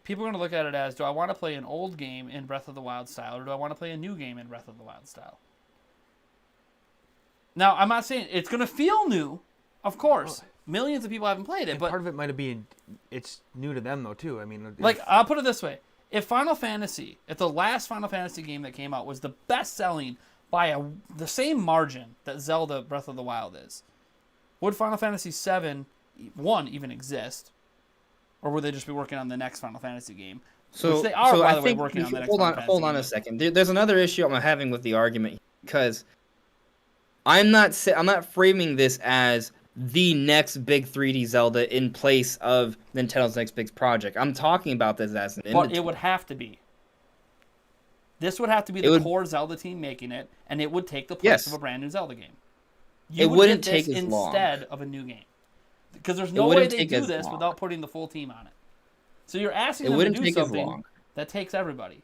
people are going to look at it as, do I want to play an old game in Breath of the Wild style, or do I want to play a new game in Breath of the Wild style? Now, I'm not saying it's going to feel new, of course. Millions of people haven't played it, And but part of it might have been it's new to them though too. I mean, like, I'll put it this way. If the last Final Fantasy game that came out was the best-selling by the same margin that Zelda Breath of the Wild is, would Final Fantasy VII 1 even exist? Or would they just be working on the next Final Fantasy game? So, Which they are, so by I the way, think working on the next hold Final on, Fantasy hold on game. a second. There's another issue I'm having with the argument because I'm not framing this as the next big 3D Zelda in place of Nintendo's next big project. I'm talking about this as an But inventory. it would have to be. This would have to be the core Zelda team making it, and it would take the place Yes. of a brand new Zelda game. It would wouldn't get this take as long. instead of a new game. Because there's no way wouldn't they take do as this long. without putting the full team on it. So you're asking It them to wouldn't do take as something long. that takes everybody.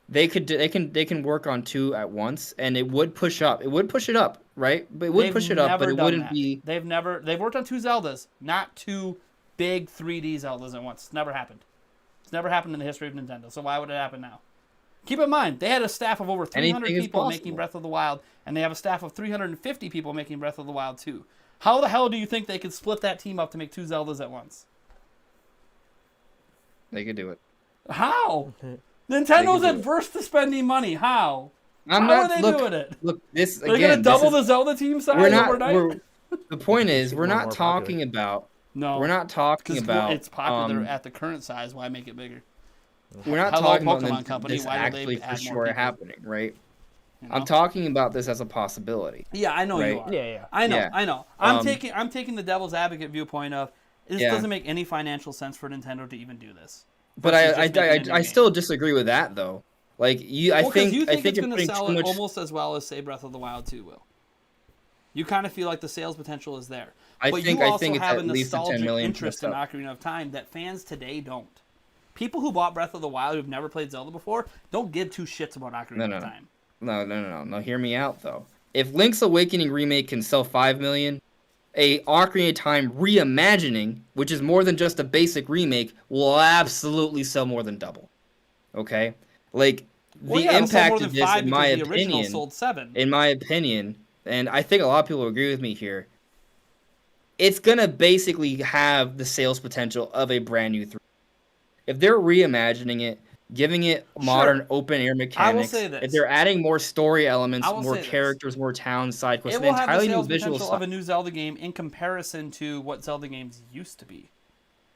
They can work on two at once, and it would push up. It would push it up, right? But it would They've push it up, but never it done wouldn't that. be. They've worked on two Zeldas, not two big 3D Zeldas at once. It's never happened. It's never happened in the history of Nintendo. So why would it happen now? Keep in mind, they had a staff of over 300 Anything is people possible. making Breath of the Wild, and they have a staff of 350 people making Breath of the Wild 2. How the hell do you think they could split that team up to make two Zeldas at once? They could do it. How? Nintendo's do it. adverse to spending money. How? I'm How not. are they Look, doing it? look. This They're again. gonna double this the Zelda team size we're not. overnight? The point is, we're More and not more talking about. No, We're not talking because about. it's popular at the current size. Why make it bigger? We're not Hello, talking Pokemon about Company, this why do they actually for add more sure people? happening, right? You know? I'm talking about this as a possibility. Yeah, I know Right. you are. Yeah. I know. Yeah. I know. I'm taking the devil's advocate viewpoint of this Yeah. doesn't make any financial sense for Nintendo to even do this. But versus just making a new I game. still disagree with that though. Like you, I Well, 'cause think you I think it's you're going to putting sell too it much. almost as well as say Breath of the Wild 2 will. You kind of feel like the sales potential is there. I But think you I also think it's have a at least a 10 nostalgic million interest in plus up. Ocarina of Time that fans today don't. People who bought Breath of the Wild who've never played Zelda before don't give two shits about Ocarina of Time. No. Hear me out though. If Link's Awakening remake can sell 5 million, a Ocarina of Time reimagining, which is more than just a basic remake, will absolutely sell more than double. Okay, like Well, the yeah, it'll sell impact more than of this, 5 in my because the original opinion, sold 7. and I think a lot of people agree with me here, it's gonna basically have the sales potential of a brand new 3. If they're reimagining it, giving it modern open air mechanics, say this. if they're adding more story elements, I will more say this. characters, more towns, side quests, It an will have the entirely new sales visual potential style. of a new Zelda game in comparison to what Zelda games used to be.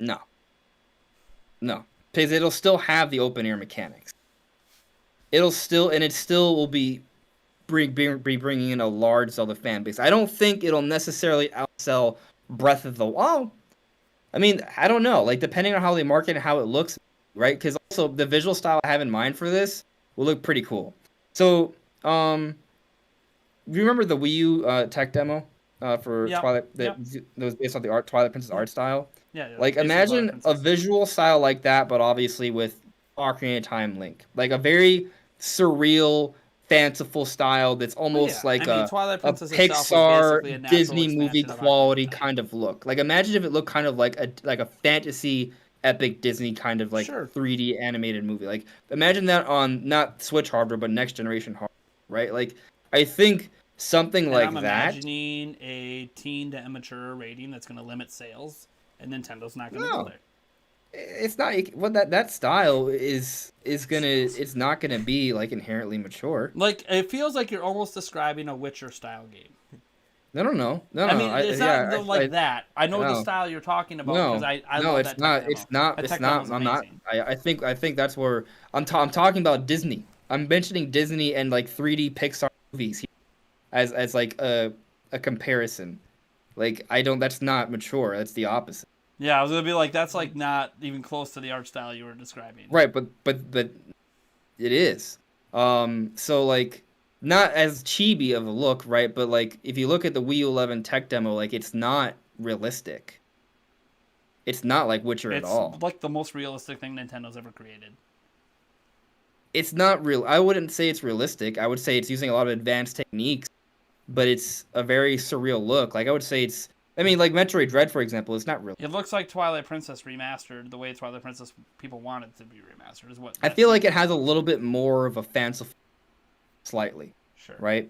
No. No. Because it'll still have the open air mechanics. It still will be bringing in a large Zelda fan base. I don't think it'll necessarily outsell Breath of the Wild. I mean, I don't know. Like, depending on how they market and how it looks, right? Because also the visual style I have in mind for this will look pretty cool. So, you remember the Wii U tech demo for Twilight that was based on the Twilight Princess art style? Yeah. Like, imagine a visual style like that, but obviously with Ocarina of Time Link. Like a very surreal, fanciful style that's almost like a Pixar, Disney movie quality kind of look. Like, imagine if it looked kind of like a fantasy, epic Disney kind of like 3D animated movie. Like, imagine that on not Switch hardware, but next generation hardware, right? Like, I think something like I'm that. imagining a teen to immature rating that's going to limit sales, and Nintendo's not going to go there. It's not that style is gonna. It's not gonna be like inherently mature. Like, it feels like you're almost describing a Witcher style game. No. I mean, it's not like that. I know the style you're talking about because I love it's that not. It's not. It's not. I'm not. I think that's where I'm talking about Disney. I'm mentioning Disney and like 3D Pixar movies as like a comparison. Like, that's not mature. That's the opposite. Yeah, I was gonna be like, that's like not even close to the art style you were describing. Right, but it is. So like, not as chibi of a look, right? But like, if you look at the Wii U 11 tech demo, like, it's not realistic. It's not like Witcher at all. It's like the most realistic thing Nintendo's ever created. It's not real. I wouldn't say it's realistic. I would say it's using a lot of advanced techniques, but it's a very surreal look. Like, I would say it's. I mean, like Metroid Dread, for example, it's not real. It looks like Twilight Princess remastered the way Twilight Princess people want it to be remastered. Is what I feel like it has a little bit more of a fanciful, slightly. Sure. Right.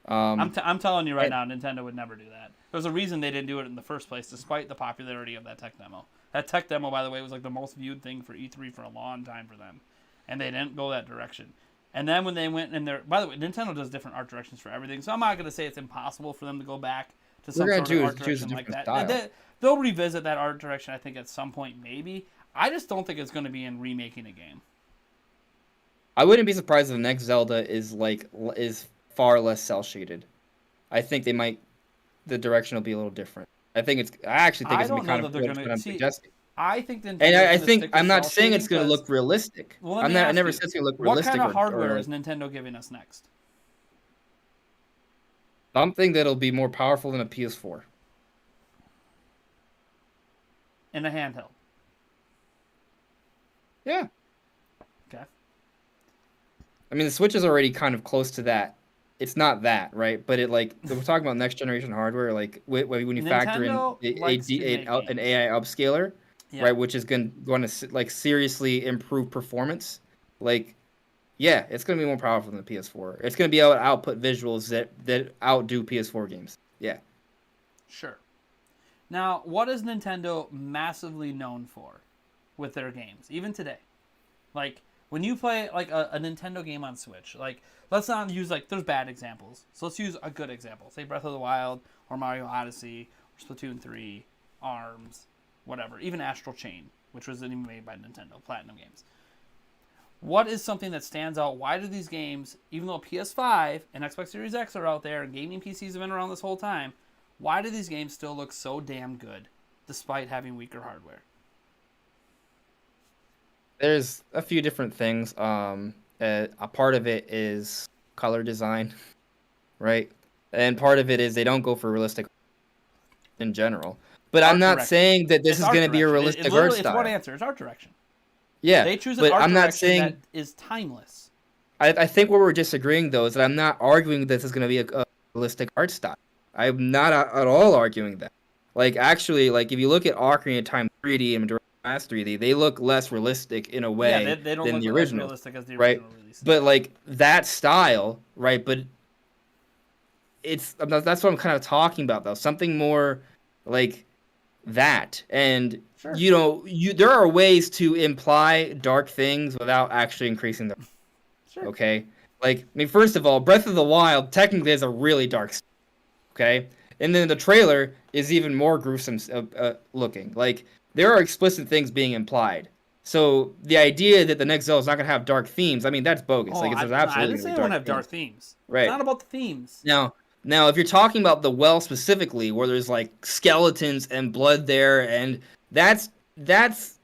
I'm telling you right now, Nintendo would never do that. There's a reason they didn't do it in the first place, despite the popularity of that tech demo. That tech demo, by the way, was like the most viewed thing for E3 for a long time for them, and they didn't go that direction. And then when they went in there, by the way, Nintendo does different art directions for everything, so I'm not going to say it's impossible for them to go back to some sort of art direction like that. They'll revisit that art direction, I think, at some point, maybe. I just don't think it's going to be in remaking a game. I wouldn't be surprised if the next Zelda is far less cel shaded. I think the direction will be a little different. I actually think it's going to be kind of what I'm suggesting. I think I'm not saying it's going to look realistic. I never said it's going to look realistic. What kind of hardware is Nintendo giving us next? Something that'll be more powerful than a PS4. In a handheld. Yeah. Okay. I mean, the Switch is already kind of close to that. It's not that, right? But we're talking about next generation hardware, like when you factor in an AI upscaler, right, which is going to like seriously improve performance. Like, yeah, it's going to be more powerful than the PS4. It's going to be able to output visuals that outdo PS4 games. Yeah. Sure. Now, what is Nintendo massively known for with their games, even today? Like, when you play like a Nintendo game on Switch, like, let's not use there's bad examples. So let's use a good example. Say Breath of the Wild or Mario Odyssey or Splatoon 3, ARMS, whatever. Even Astral Chain, which was even made by Nintendo, Platinum Games. What is something that stands out? Why do these games, even though PS5 and Xbox Series X are out there and gaming PCs have been around this whole time, why do these games still look so damn good despite having weaker hardware? There's a few different things. A part of it is color design, right? And part of it is they don't go for realistic in general. But I'm not saying that this is going to be a realistic art style. It's one answer. It's art direction. Yeah, they choose an art direction that is timeless. I think where we're disagreeing, though, is that I'm not arguing that this is going to be a realistic art style. I'm not at all arguing that. Like, actually, like, if you look at Ocarina of Time 3D and Majora's Mask 3D, they look less realistic in a way they don't than look the as original. Realistic as the right? original release. But, like, that style, right? But that's what I'm kind of talking about, though. Something more like that. And sure. There are ways to imply dark things without actually increasing them. Sure. Okay? Like, I mean, first of all, Breath of the Wild technically is a really dark style. Okay? And then the trailer is even more gruesome looking. Like, there are explicit things being implied. So the idea that the next Zelda is not going to have dark themes, I mean, that's bogus. Oh, like, I there's absolutely didn't say gonna it be wouldn't dark have dark themes. themes. Right. It's not about the themes. Now, if you're talking about the well specifically, where there's like skeletons and blood there, and that's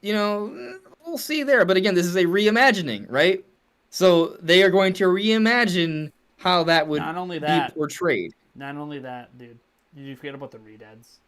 we'll see there. But again, this is a reimagining, right? So they are going to reimagine how that would Not only be that, portrayed. dude. Did you forget about the redeads?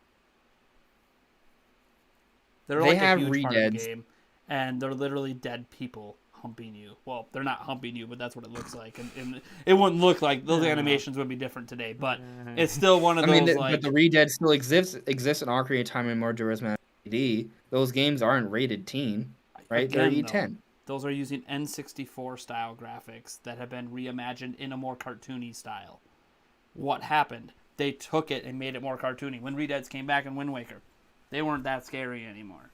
They're They like have a huge part of the redeads. game, and they're literally dead people humping you. Well, they're not humping you, but that's what it looks like. And it wouldn't look like those animations would be different today, but it's still one of those But the redead still exists in Ocarina of Time and Majora's Mask CD. Those games aren't rated teen, right? They're Again, E10. those are using N64 style graphics that have been reimagined in a more cartoony style. What happened? They took it and made it more cartoony. When redeads came back in Wind Waker, they weren't that scary anymore.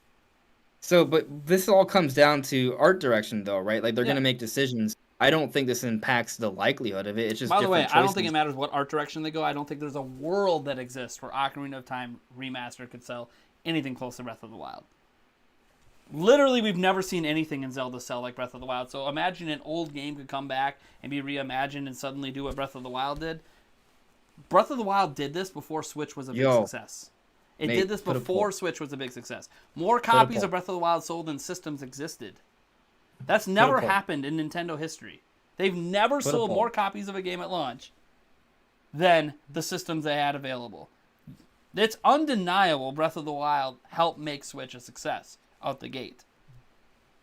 So, but this all comes down to art direction, though, right? Like, they're Yeah. going to make decisions. I don't think this impacts the likelihood of it. It's just By the way, different I don't think it choices. matters what art direction they go. I don't think there's a world that exists where Ocarina of Time Remastered could sell anything close to Breath of the Wild. Literally, we've never seen anything in Zelda sell like Breath of the Wild. So imagine an old game could come back and be reimagined and suddenly do what Breath of the Wild did. Breath of the Wild did this before Switch was a big success. It Nate, did this put a before poll. Switch was a big success. More copies poll. of Breath of the Wild sold than systems existed. That's never poll. happened in Nintendo history. They've never a sold poll. more copies of a game at launch than the systems they had available. It's undeniable Breath of the Wild helped make Switch a success out the gate.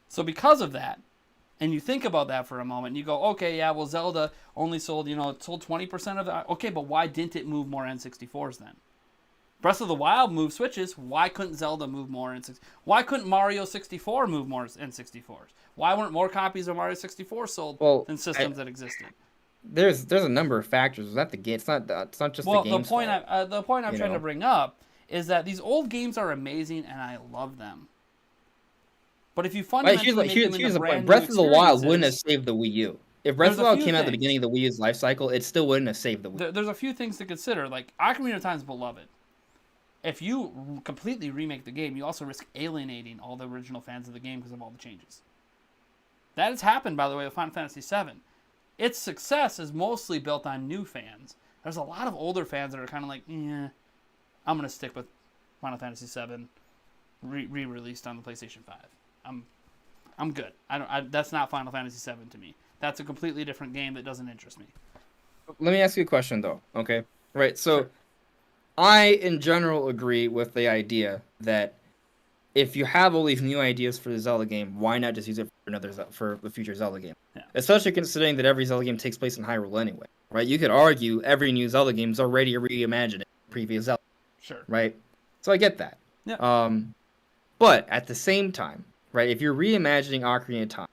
So because of that, and you think about that for a moment, and you go, okay, yeah, well, Zelda only sold, it sold 20% of it. Okay, but why didn't it move more N64s then? Breath of the Wild moved Switches. Why couldn't Zelda move more N64s? Why couldn't Mario 64 move more N64s? Why weren't more copies of Mario 64 sold than systems that existed? There's a number of factors. Is that the game? It's not just the game's point fault. the point I'm trying to bring up is that these old games are amazing and I love them. But if you fundamentally make them Here's into the brand point. new Breath of the Wild wouldn't have experiences, saved the Wii U. If Breath of the There's a Wild few came out at the things. beginning of the Wii U's life cycle, it still wouldn't have saved the Wii. there's a few things to consider. Like, Ocarina of Time is beloved. If you completely remake the game, you also risk alienating all the original fans of the game because of all the changes. That has happened, by the way, with Final Fantasy VII. Its success is mostly built on new fans. There's a lot of older fans that are kind of like, I'm going to stick with Final Fantasy VII re-released on the PlayStation 5. I'm good. That's not Final Fantasy VII to me. That's a completely different game that doesn't interest me. Let me ask you a question, though. Okay, right. So, I in general agree with the idea that if you have all these new ideas for the Zelda game, why not just use it for the future Zelda game? Yeah. Especially considering that every Zelda game takes place in Hyrule anyway, right? You could argue every new Zelda game is already reimagined in previous Zelda, Sure. right? So I get that. Yeah. But at the same time, right? If you're reimagining Ocarina of Time,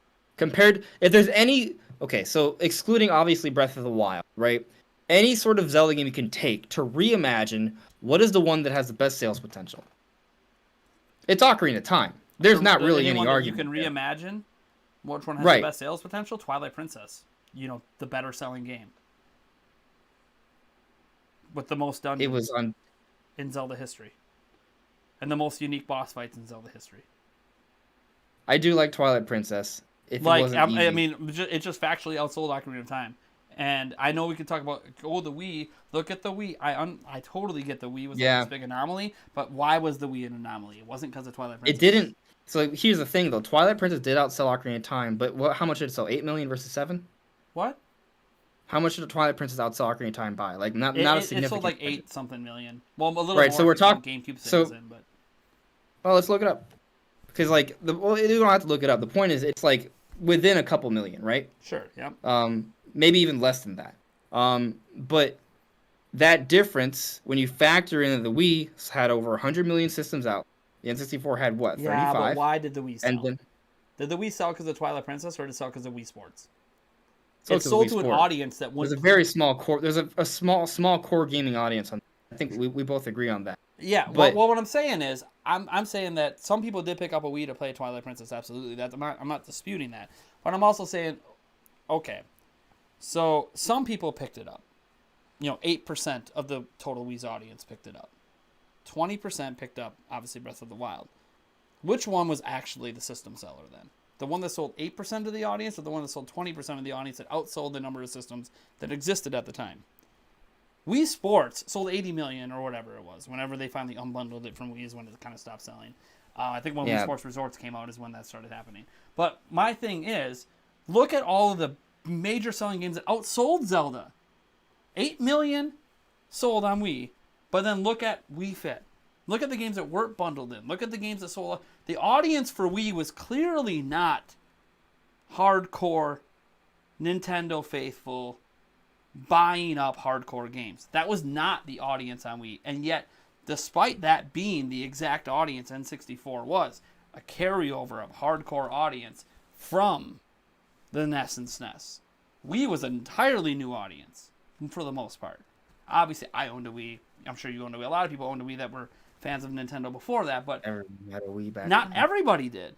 so excluding obviously Breath of the Wild, right? Any sort of Zelda game you can take to reimagine, what is the one that has the best sales potential? It's Ocarina of Time. There's not really any argument. You can there. reimagine which one has Right. the best sales potential. Twilight Princess. The better selling game with the most dungeons It was on. in Zelda history, and the most unique boss fights in Zelda history. I do like Twilight Princess. If it Like, wasn't easy. I mean, it just factually outsold Ocarina of Time. And I know we could talk about, the Wii. Look at the Wii. I totally get the Wii was like this big anomaly, but why was the Wii an anomaly? It wasn't because of Twilight Princess. It didn't. So here's the thing, though. Twilight Princess did outsell Ocarina of Time, but how much did it sell? 8 million versus 7? What? How much did Twilight Princess outsell Ocarina of Time by? Like, not a significant. It sold like 8 something million. Well, a little Right, more. so we're if you count talking- GameCube so- sales in, but Well, let's look it up. Because, like, you don't have to look it up. The point is, it's, like, within a couple million, right? sure, yeah. Maybe even less than that. But that difference, when you factor in that the Wii had over 100 million systems out, the N64 had, what, 35? Yeah, but why did the Wii sell? And then, Did the Wii sell because of Twilight Princess, or did it sell because of Wii Sports? So It sold to an audience that there's went. a very small core. There's a small core gaming audience on. I think we both agree on that. Yeah, But- well, what I'm saying is, I'm saying that some people did pick up a Wii to play Twilight Princess. Absolutely, I'm not disputing that. But I'm also saying, okay, so some people picked it up. 8% of the total Wii's audience picked it up. 20% picked up, obviously, Breath of the Wild. Which one was actually the system seller then? The one that sold 8% of the audience, or the one that sold 20% of the audience that outsold the number of systems that existed at the time? Wii Sports sold 80 million or whatever it was. Whenever they finally unbundled it from Wii is when it kind of stopped selling. I think when Wii Sports Resorts came out is when that started happening. But my thing is, look at all of the major selling games that outsold Zelda. 8 million sold on Wii, but then look at Wii Fit. Look at the games that weren't bundled in. Look at the games that sold. The audience for Wii was clearly not hardcore Nintendo faithful buying up hardcore games. That was not the audience on Wii. And yet, despite that being the exact audience N64 was, a carryover of hardcore audience from the NES and SNES. Wii was an entirely new audience, for the most part. Obviously, I owned a Wii. I'm sure you owned a Wii. A lot of people owned a Wii that were fans of Nintendo before that, but Had a Wii back not then. everybody did.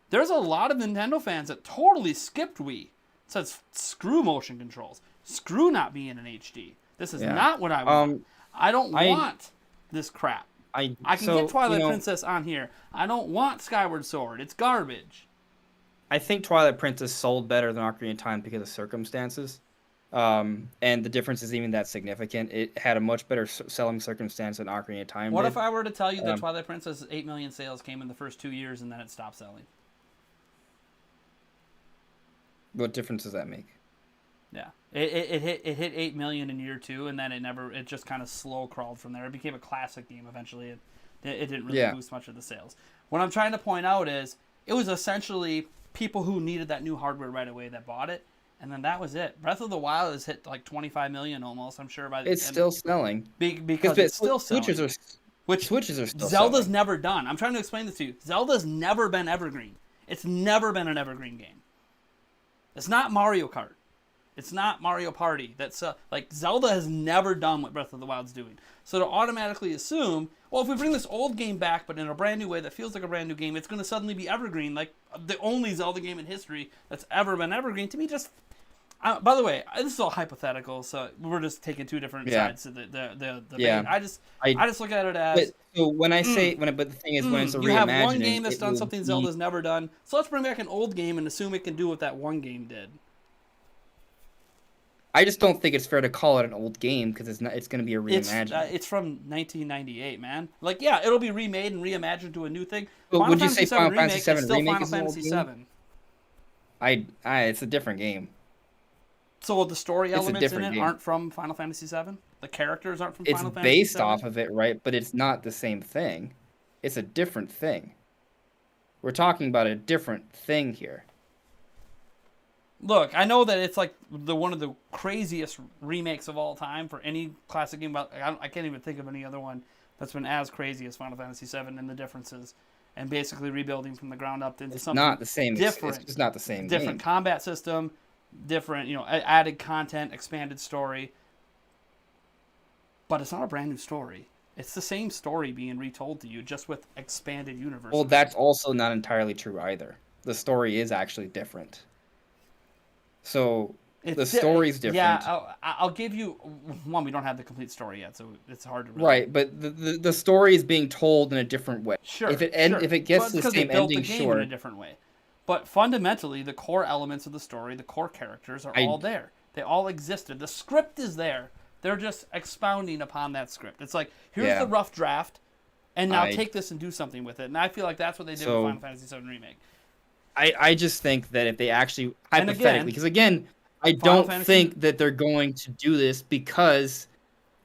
There's a lot of Nintendo fans that totally skipped Wii. Says, screw motion controls. Screw not being in HD. This is not what I want. I don't want this crap. I can get Twilight Princess on here. I don't want Skyward Sword. It's garbage. I think Twilight Princess sold better than Ocarina of Time because of circumstances. And the difference is even that significant. It had a much better selling circumstance than Ocarina of Time What did. if I were to tell you that Twilight Princess 8 million sales came in the first 2 years and then it stopped selling? What difference does that make? Yeah, it hit 8 million in year 2, and then it just kind of slow crawled from there. It became a classic game eventually. It didn't really boost much of the sales. What I'm trying to point out is it was essentially people who needed that new hardware right away that bought it, and then that was it. Breath of the Wild has hit like 25 million almost. I'm sure by the It's still selling because it's still selling. Switches are still Zelda's selling. never done. I'm trying to explain this to you. Zelda's never been evergreen. It's never been an evergreen game. It's not Mario Kart. It's not Mario Party. That's like Zelda has never done what Breath of the Wild's doing. So to automatically assume, well, if we bring this old game back, but in a brand new way that feels like a brand new game, it's going to suddenly be evergreen, like the only Zelda game in history that's ever been evergreen. To me, just by the way, this is all hypothetical, so we're just taking two different sides to the debate. I just look at it as. So when I say but the thing is when it's a reimagining, you have one game that's done something Zelda's never done. So let's bring back an old game and assume it can do what that one game did. I just don't think it's fair to call it an old game because it's not. It's going to be a reimagining. It's from 1998, man. Like, yeah, it'll be remade and reimagined to a new thing. But would you say Final Fantasy VII is still Remake Final is an old Fantasy game? VII. It's a different game. So the story It's a elements in different it game. aren't from Final Fantasy VII? The characters aren't from Final It's Fantasy VII? based off of it, right? But it's not the same thing. It's a different thing. We're talking about a different thing here. Look, I know that it's like one of the craziest remakes of all time for any classic game. I can't even think of any other one that's been as crazy as Final Fantasy VII and the differences, and basically rebuilding from the ground up into something Not the same. different. It's just not the same. Different game. combat system, different added content, expanded story. But it's not a brand new story. It's the same story being retold to you, just with expanded universe. Well, that's also not entirely true either. The story is actually different. So the story's different. Yeah, I'll give you one. We don't have the complete story yet, so it's hard to really... Right, but the story is being told in a different way. Sure. If it gets the same ending, the game in a different way. But fundamentally, the core elements of the story, the core characters are all there. They all existed. The script is there. They're just expounding upon that script. It's like, here's the rough draft, and now take this and do something with it. And I feel like that's what they did with Final Fantasy VII Remake. I just think that if they actually, hypothetically, because again, I don't think that they're going to do this because,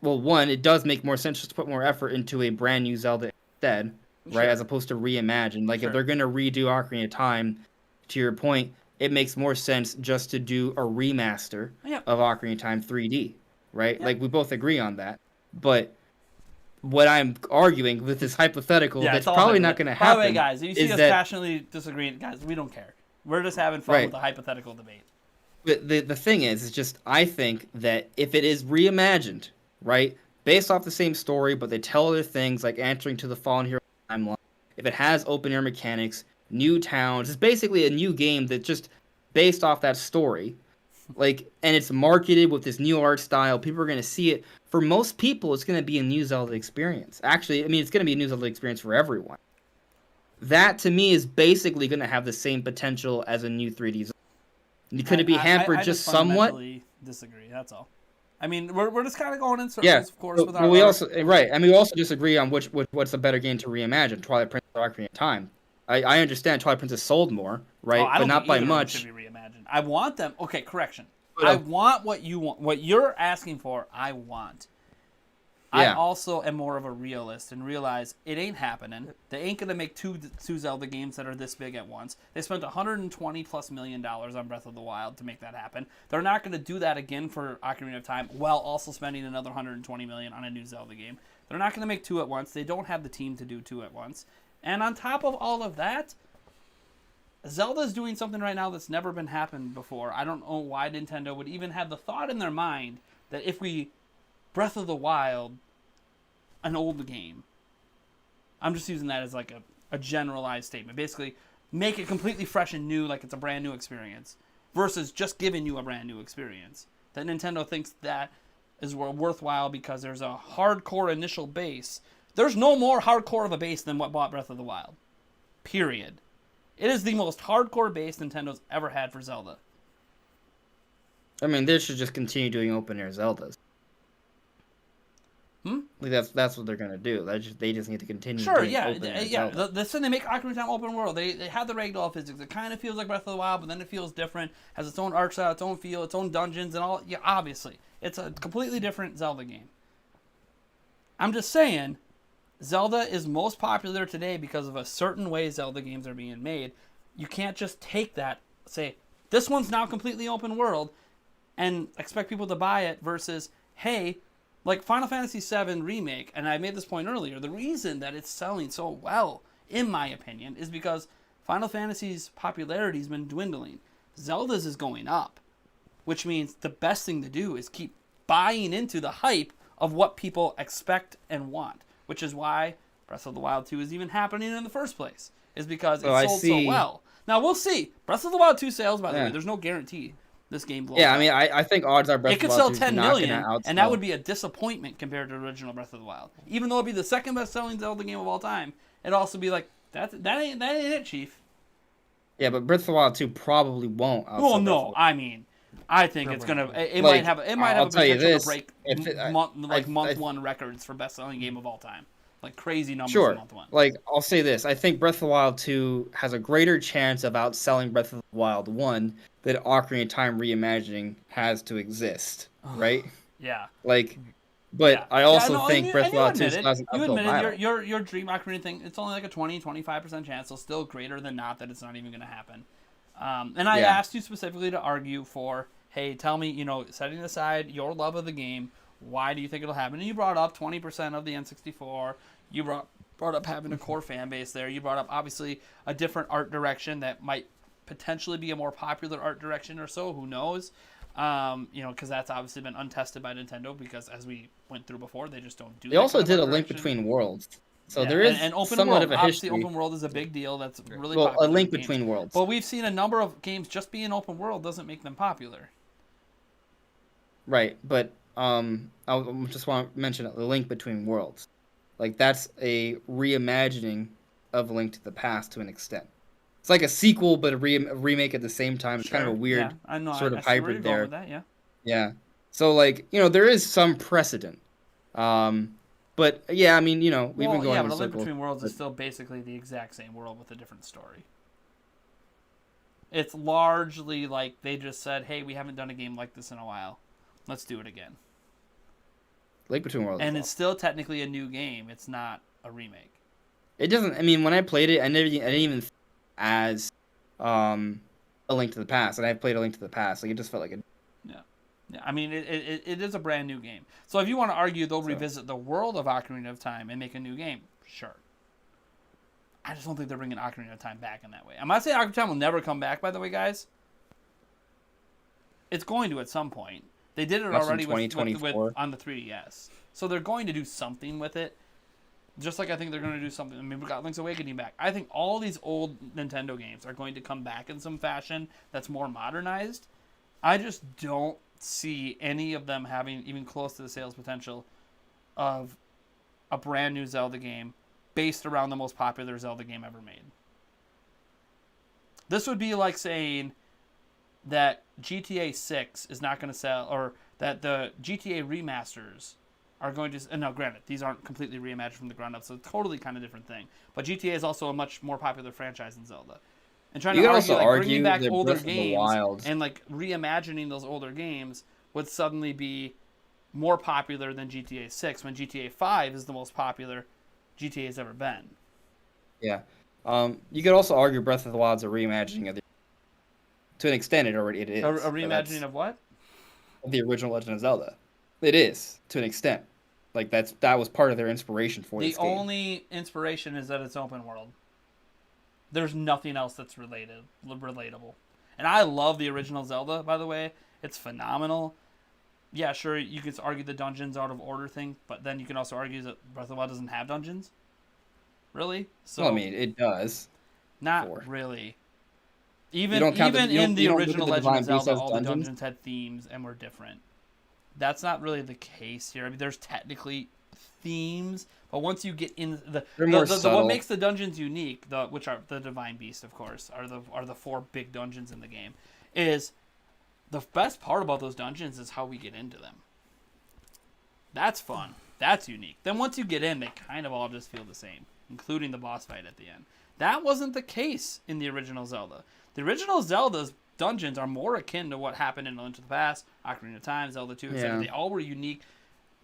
well, one, it does make more sense just to put more effort into a brand new Zelda instead, right, as opposed to reimagine. Like, if they're going to redo Ocarina of Time, to your point, it makes more sense just to do a remaster of Ocarina of Time 3D, right? Like, we both agree on that. But what I'm arguing with this hypothetical that's probably not going to happen. By the way, guys, if you see us passionately disagreeing, guys, we don't care. We're just having fun with the hypothetical debate. But the thing is just I think that if it is reimagined, right, based off the same story, but they tell other things like answering to the Fallen Hero timeline, if it has open air mechanics, new towns, it's basically a new game that just based off that story. Like, and it's marketed with this new art style. People are going to see it. For most people, it's going to be a new Zelda experience. Actually, I mean, it's going to be a new Zelda experience for everyone. that to me is basically going to have the same potential as a new 3D Zelda. Could it be hampered I just somewhat? fundamentally disagree. That's all. I mean, we're just kind of going in Yeah, circles, of course, with but we also right, and we also disagree on what's a better game to reimagine, Twilight Princess or Ocarina of Time. I understand Twilight Princess sold more, right, I but don't not think by either of them much. should be reimagined. I want them. Okay, correction. But, I want what you want. What you're asking for, I want. I Yeah. also am more of a realist and realize it ain't happening. They ain't gonna make two Zelda games that are this big at once. They spent $120+ million on Breath of the Wild to make that happen. They're not gonna do that again for Ocarina of Time while also spending another $120 million on a new Zelda game. They're not gonna make two at once. They don't have the team to do two at once. And on top of all of that, Zelda's doing something right now that's never been happened before. I don't know why Nintendo would even have the thought in their mind that if we Breath of the Wild, an old game. I'm just using that as like a generalized statement. Basically, make it completely fresh and new, like it's a brand new experience, versus just giving you a brand new experience. That Nintendo thinks that is worthwhile because there's a hardcore initial base. There's no more hardcore of a base than what bought Breath of the Wild. Period. It is the most hardcore base Nintendo's ever had for Zelda. I mean, they should just continue doing open air Zeldas. Like that's what they're gonna do. They just need to continue. Sure, doing yeah, open air yeah. Zelda. The thing they make Ocarina of Time open world. They have the ragdoll physics. It kind of feels like Breath of the Wild, but then it feels different. Has its own art style, its own feel, its own dungeons, and all. Yeah, obviously, it's a completely different Zelda game. I'm just saying, Zelda is most popular today because of a certain way Zelda games are being made. You can't just take that, say, this one's now completely open world, and expect people to buy it versus, hey, like Final Fantasy VII Remake, and I made this point earlier, the reason that it's selling so well, in my opinion, is because Final Fantasy's popularity has been dwindling. Zelda's is going up, which means the best thing to do is keep buying into the hype of what people expect and want, which is why Breath of the Wild 2 is even happening in the first place, is because it sold so well. Now, we'll see. Breath of the Wild 2 sales, by the way, there's no guarantee this game blows Yeah, up. I mean, I think odds are Breath it could of the sell Wild 2 10 is not million, gonna and that would be a disappointment compared to original Breath of the Wild. Even though it'd be the second best-selling Zelda game of all time, it'd also be like, that ain't it, Chief. Yeah, but Breath of the Wild 2 probably won't. Well, no, I mean, I think it's gonna. It might have a potential to break month one records for best-selling game of all time. Like crazy numbers in month one. Like, I'll say this. I think Breath of the Wild 2 has a greater chance of outselling Breath of the Wild 1 that Ocarina of Time reimagining has to exist, right? Yeah. Like, but I also think Breath of the Wild 2 has an You uphill battle. admitted your Dream Ocarina thing, it's only like a 20-25% chance, so still greater than not that it's not even going to happen. And I asked you specifically to argue for, hey, tell me, setting aside your love of the game, why do you think it'll happen? And you brought up 20% of the N64. You brought up having a core fan base there. You brought up, obviously, a different art direction that might potentially be a more popular art direction or so. Who knows? Because that's obviously been untested by Nintendo because, as we went through before, they just don't do that. They also did a direction. Link Between Worlds. So there is and open somewhat world. of a Obviously, history. open world is a big deal. That's really popular. A Link Between Worlds. But we've seen a number of games just being open world doesn't make them popular. Right, but I just want to mention the Link Between Worlds. Like, that's a reimagining of Link to the Past to an extent. It's like a sequel, but a remake at the same time. It's kind of a weird sort of hybrid there. With that, yeah. Yeah. So, like, there is some precedent. But, yeah, I mean, we've been going in but A circles. Link Between Worlds is still basically the exact same world with a different story. It's largely like they just said, hey, we haven't done a game like this in a while. Let's do it again. Link Between Worlds. And it's still technically a new game. It's not a remake. It doesn't. I mean, when I played it, I didn't even think as A Link to the Past, and I played A Link to the Past. Like, it just felt like a. Yeah. I mean, it is a brand new game. So if you want to argue they'll revisit the world of Ocarina of Time and make a new game, sure. I just don't think they're bringing Ocarina of Time back in that way. I'm not saying Ocarina of Time will never come back. By the way, guys, it's going to at some point. They did it already with on the 3DS. So they're going to do something with it. Just like I think they're going to do something. I mean, we got Link's Awakening back. I think all these old Nintendo games are going to come back in some fashion that's more modernized. I just don't see any of them having even close to the sales potential of a brand new Zelda game based around the most popular Zelda game ever made. This would be like saying that GTA 6 is not going to sell, or that the GTA remasters are going to... And now, granted, these aren't completely reimagined from the ground up, so it's totally kind of different thing. But GTA is also a much more popular franchise than Zelda. And trying You to could argue, also like, argue bringing back that older Breath of the games Wild- and, like, reimagining those older games would suddenly be more popular than GTA 6, when GTA 5 is the most popular GTA has ever been. Yeah. You could also argue Breath of the Wild's a reimagining of the... To an extent, it is. A reimagining of what? Of the original Legend of Zelda. It is, to an extent. Like, that was part of their inspiration for The this game. only inspiration is that it's open world. There's nothing else that's relatable. And I love the original Zelda, by the way. It's phenomenal. Yeah, sure, you could argue the dungeons out of order thing, but then you can also argue that Breath of the Wild doesn't have dungeons. Really? So Well, I mean, it does. not really. You Even don't count even you don't- in the you don't look at original the Legend of Divine Beast Zelda, as all the dungeons? dungeons had themes and were different. That's not really the case here. I mean, there's technically themes, but once you get in They're more what subtle. makes the dungeons unique, which are the Divine Beast, of course, are the 4 big dungeons in the game, is the best part about those dungeons is how we get into them. That's fun. That's unique. Then once you get in, they kind of all just feel the same, including the boss fight at the end. That wasn't the case in the original Zelda. The original Zelda's dungeons are more akin to what happened in A Link to the Past, Ocarina of Time, Zelda 2, etc. Yeah. They all were unique.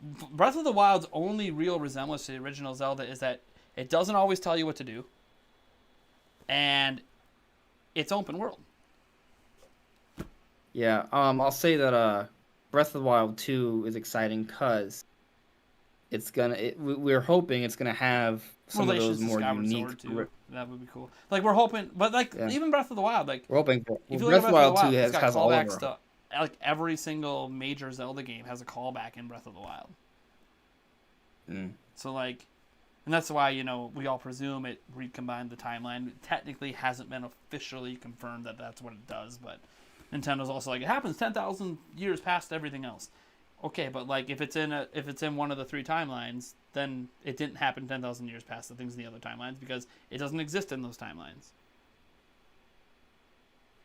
Breath of the Wild's only real resemblance to the original Zelda is that it doesn't always tell you what to do, and it's open world. Yeah, I'll say that Breath of the Wild 2 is exciting because we're hoping it's gonna have some of Relations those to more Skyward unique. Sword, too. That would be cool. Like, we're hoping, but like Yeah. even Breath of the Wild, like We're hoping for. if Well, you look Breath at of the Breath Wild 2 it's got has all of callbacks our. to like every single major Zelda game has a callback in Breath of the Wild. Mm. So like, and that's why we all presume it recombined the timeline. It technically hasn't been officially confirmed that that's what it does, but Nintendo's also like, it happens 10,000 years past everything else. Okay, but like if it's in one of the 3 timelines, then it didn't happen 10,000 years past the things in the other timelines because it doesn't exist in those timelines.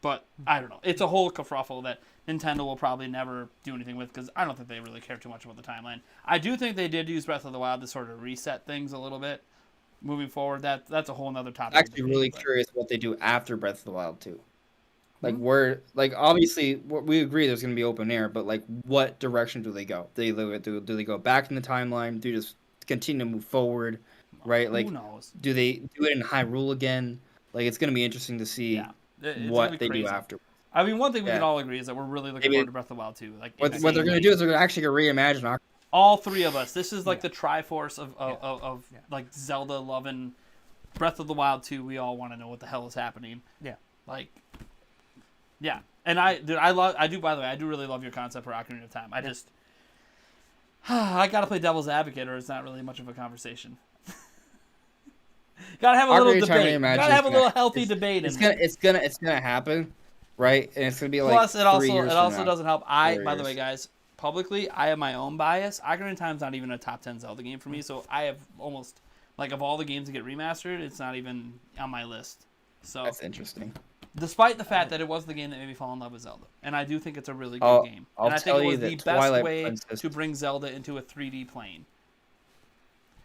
But I don't know. It's a whole kerfuffle that Nintendo will probably never do anything with because I don't think they really care too much about the timeline. I do think they did use Breath of the Wild to sort of reset things a little bit moving forward. That's a whole nother topic. I'm actually really curious what they do after Breath of the Wild 2. Like obviously we agree there's gonna be open air, but like what direction do they go? Do they go back in the timeline? Do they just continue to move forward? Right? Like who knows? do they do it in Hyrule again? Like it's gonna be interesting to see It's gonna what be they crazy. do after. I mean, one thing we Yeah. can all agree is that we're really looking Maybe- forward to Breath of the Wild 2. Like What they're gonna do is they're gonna actually reimagine Ocarina. all 3 of us. This is like the Triforce of like Zelda loving Breath of the Wild 2. We all want to know what the hell is happening. Yeah. Like, yeah. And by the way, I do really love your concept for Ocarina of Time. I just, I gotta play devil's advocate, or it's not really much of a conversation. Gotta have a little Ocarina of Time debate. Reimagined Gotta have a is little gonna- healthy debate. It's in there. gonna happen, right? And it's gonna be like Plus, it 3 years also from now. doesn't help. 4 By the years. way, guys, publicly, I have my own bias. Ocarina of Time's not even a top 10 Zelda game for me, so I have almost like of all the games that get remastered, it's not even on my list. So, That's interesting. despite the fact that it was the game that made me fall in love with Zelda, and I do think it's a really good I'll- game, I'll and I think tell it you was the that best Twilight way Princess- to bring Zelda into a 3D plane.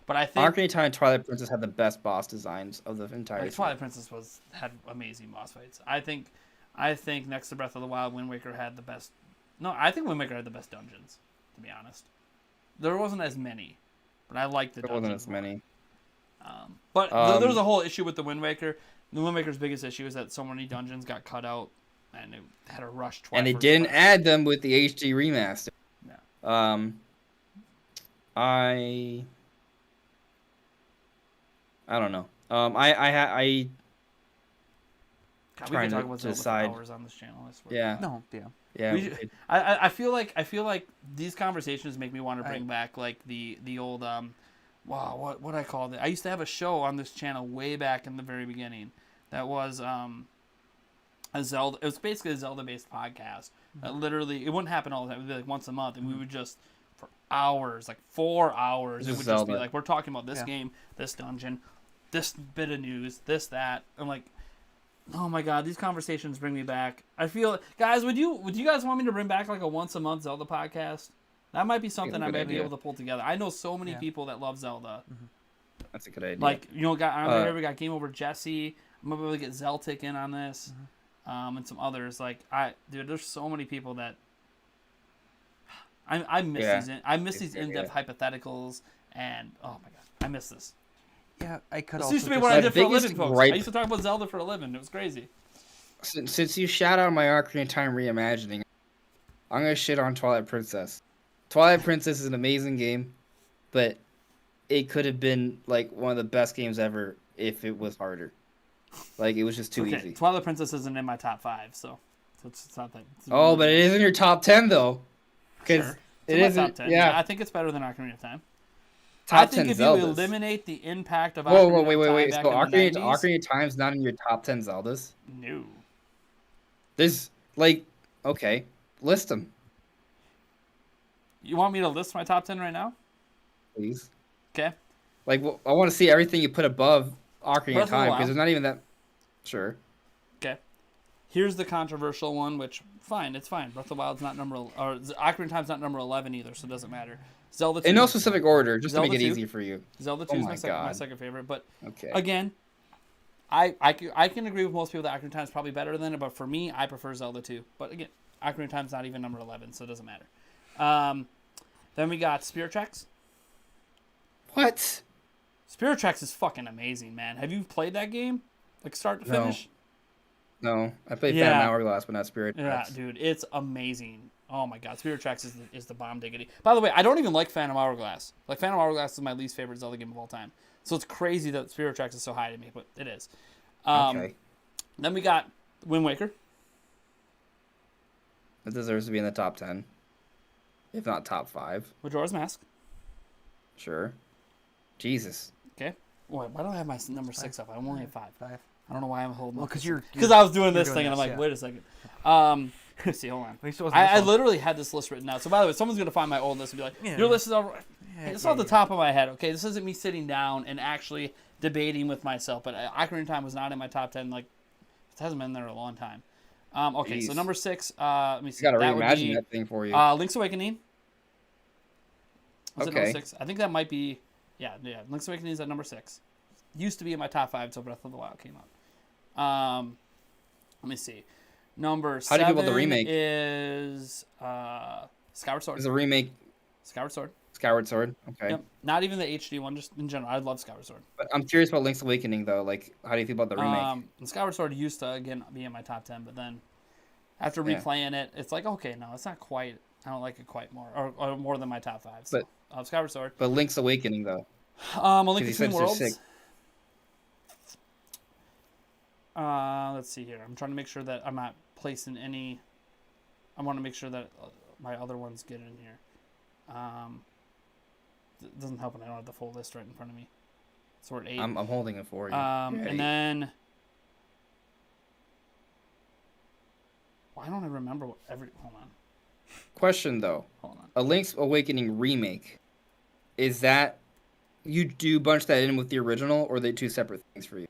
But I think Ocarina of Time and Twilight Princess had the best boss designs of the entire like, series. Twilight Princess had amazing boss fights. I think next to Breath of the Wild, Wind Waker had the best. No, I think Wind Waker had the best dungeons. To be honest, there wasn't as many, but I liked the There dungeons. wasn't as many. But there was a whole issue with the Wind Waker. The Wind Waker's biggest issue is that so many dungeons got cut out, and it had a rush twice. And they didn't add them with the HD remaster. Yeah. I don't know. I God, we trying can talk to about Zelda decide. for hours on this channel. I swear. yeah No, yeah. yeah. We should- I feel like these conversations make me want to bring back like the old wow, what I called it. I used to have a show on this channel way back in the very beginning that was a Zelda. It was basically a Zelda based podcast. Literally, it wouldn't happen all the time. It would be like once a month, and we would just for hours, like 4 hours. It would just be Zelda. like, we're talking about this Yeah. game, this dungeon, this bit of news, this, that. I'm like, oh my god, these conversations bring me back. I feel, guys, would you guys want me to bring back like a once a month Zelda podcast? That might be something I good might be idea. able to pull together. I know so many Yeah. people that love Zelda. That's a good idea. Like, you know, we got Game Over Jesse. I'm gonna be able to get Zeltic in on this, and some others. Like, dude, there's so many people that I miss Yeah. I miss these It's good, in-depth hypotheticals, and oh my god, I miss this. Yeah, I could This also used to be just what I My did for a biggest living, folks. gripe- I used to talk about Zelda for a living. It was crazy. Since you shout out my Ocarina of Time reimagining, I'm gonna shit on Twilight Princess. Twilight Princess is an amazing game, but it could have been like one of the best games ever if it was harder. Like, it was just too Okay, easy. Twilight Princess isn't in my top 5, so it's not that. Oh, but it is in your top 10 though. Because Sure. it It's is in my top 10. yeah. I think it's better than Ocarina of Time. I Top think 10 if you Zeldas. eliminate the impact of Whoa, Ocarina whoa, of wait. Time So back in the 90s, Ocarina of Time's not in your top 10 Zeldas? no. There's, like, okay, list them, You want me to list my top 10 right now? please. Okay. Like, I want to see everything you put above Ocarina Breath of of the Time, Wild. because there's not even that. Sure. Okay. Here's the controversial one, which, fine, it's fine. Breath of the Wild's not number, or Ocarina of Time's not number 11 either, so it doesn't matter. Zelda 2. In no specific order, just Zelda to make it 2. easy for you. Zelda 2 Oh is my my God. second favorite, but Okay. again, I can agree with most people that Ocarina of Time is probably better than it, but for me, I prefer Zelda 2. But again, Ocarina of Time's not even number 11, so it doesn't matter. Then we got Spirit Tracks. What? Spirit Tracks is fucking amazing, man. Have you played that game? Like start to No. finish? No, I played Yeah. Phantom Hourglass, but not Spirit Yeah, Tracks. dude, it's amazing. Oh my god, Spirit Tracks is the bomb diggity. By the way, I don't even like Phantom Hourglass. Like, Phantom Hourglass is my least favorite Zelda game of all time. So it's crazy that Spirit Tracks is so high to me, but it is. Okay. Then we got Wind Waker. It deserves to be in the top 10, if not top 5. Majora's Mask. Sure. Jesus. Okay. Wait, why don't I have my number 6 up? I'm only at 5. 5. I don't know why I'm holding. Well, because I was doing this doing thing and I'm this, like, yeah. wait a second. Let's see, hold on. At least it wasn't I this one. literally had this list written out. So by the way, someone's gonna find my old list and be like, Yeah. your list is over. Yeah, It's yeah, off the yeah. top of my head. Okay, this isn't me sitting down and actually debating with myself. But Ocarina of Time was not in my top 10. Like, it hasn't been there a long time. Okay, so Jeez. number 6. Let me see. I gotta That would reimagine be that thing for you. Link's Awakening. Was it number Okay. 6? I think that might be. Yeah. Link's Awakening is at number 6. Used to be in my top 5 until Breath of the Wild came out. Let me see. Number How 7 do you feel about the remake? is Skyward Sword. There's a remake, Skyward Sword. Skyward Sword. Okay. Yep. Not even the HD one, just in general. I love Skyward Sword. But I'm curious about Link's Awakening, though. Like, how do you feel about the remake? And Skyward Sword used to, again, be in my top 10, but then after Yeah. replaying it, it's like, okay, no, it's not quite. I don't like it quite more, or more than my top 5. So, Skyward Sword. But Link's Awakening, though. A Link 'Cause you said Between they're Worlds. sick. Let's see here. I'm trying to make sure that I'm not placing any. I want to make sure that my other ones get in here. It doesn't help when I don't have the full list right in front of me. So we're at 8. I'm holding it for you. And then why don't I remember what every? Hold on. Question, though. Hold on. A Link's Awakening remake, is that you do bunch that in with the original, or are they two separate things for you?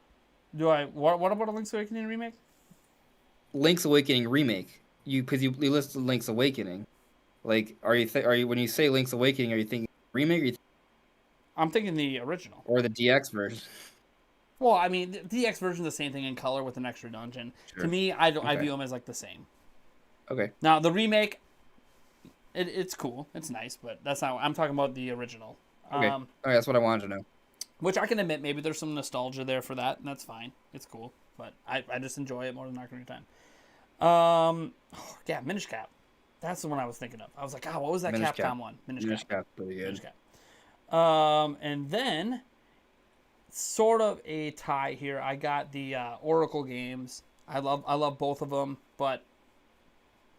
Do I? What about a Link's Awakening remake? Link's Awakening remake, because you listed Link's Awakening. Like, are you when you say Link's Awakening, are you thinking remake, or, I'm thinking the original. or the DX version? Well, I mean, the DX version is the same thing in color with an extra dungeon. Sure. To me, I Okay. view them as like the same. Okay. Now the remake, it's cool, it's nice, but that's not. I'm talking about the original. Okay. All right, that's what I wanted to know. Which I can admit, maybe there's some nostalgia there for that, and that's fine. It's cool, but I just enjoy it more than Ocarina of Time. Yeah, Minish Cap. That's the one I was thinking of. I was like, what was that Minish Capcom Cap. one? Minish Minish Cap. Cap's pretty good. Minish Cap. And then, sort of a tie here. I got the Oracle games. I love both of them, but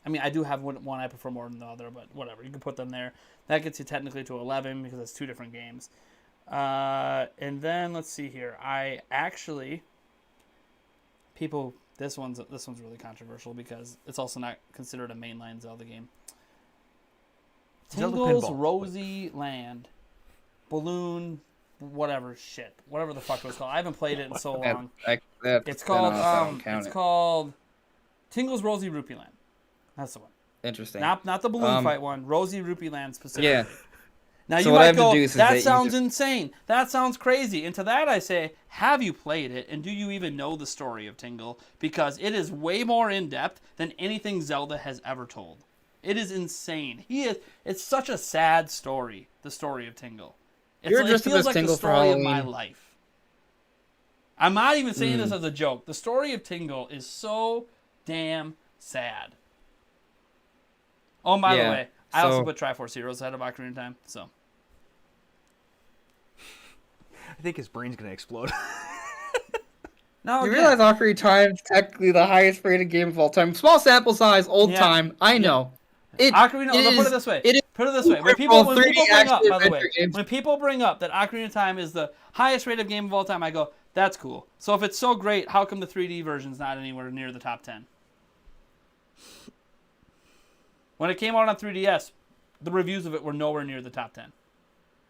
I mean, I do have one I prefer more than the other, but whatever. You can put them there. That gets you technically to 11 because it's 2 different games. And then let's see here. I actually, this one's really controversial because it's also not considered a mainline Zelda game. Zelda Tingle's Pinball. Rosy Land. Balloon, whatever the fuck it was called. I haven't played it in so long. It's called Tingle's Rosy Rupee Land. That's the one. Interesting. Not the balloon fight one. Rosy Rupee Land specifically. Yeah. Now So you what I might have to go, do is that that sounds insane. That sounds crazy. And to that I say, have you played it? And do you even know the story of Tingle? Because it is way more in-depth than anything Zelda has ever told. It is insane. It's such a sad story, the story of Tingle. It feels like the story of my life. I'm not even saying this as a joke. The story of Tingle is so damn sad. Oh, and by the way, I also put Triforce Heroes ahead of Ocarina of Time, so. I think his brain's going to explode. You realize Ocarina of Time is technically the highest rated game of all time. Small sample size, old time, I know. Put it this way. When people bring up, by the way, when people bring up that Ocarina of Time is the highest rated game of all time, I go, that's cool. So if it's so great, how come the 3D version's not anywhere near the top 10? When it came out on 3DS, the reviews of it were nowhere near the top 10.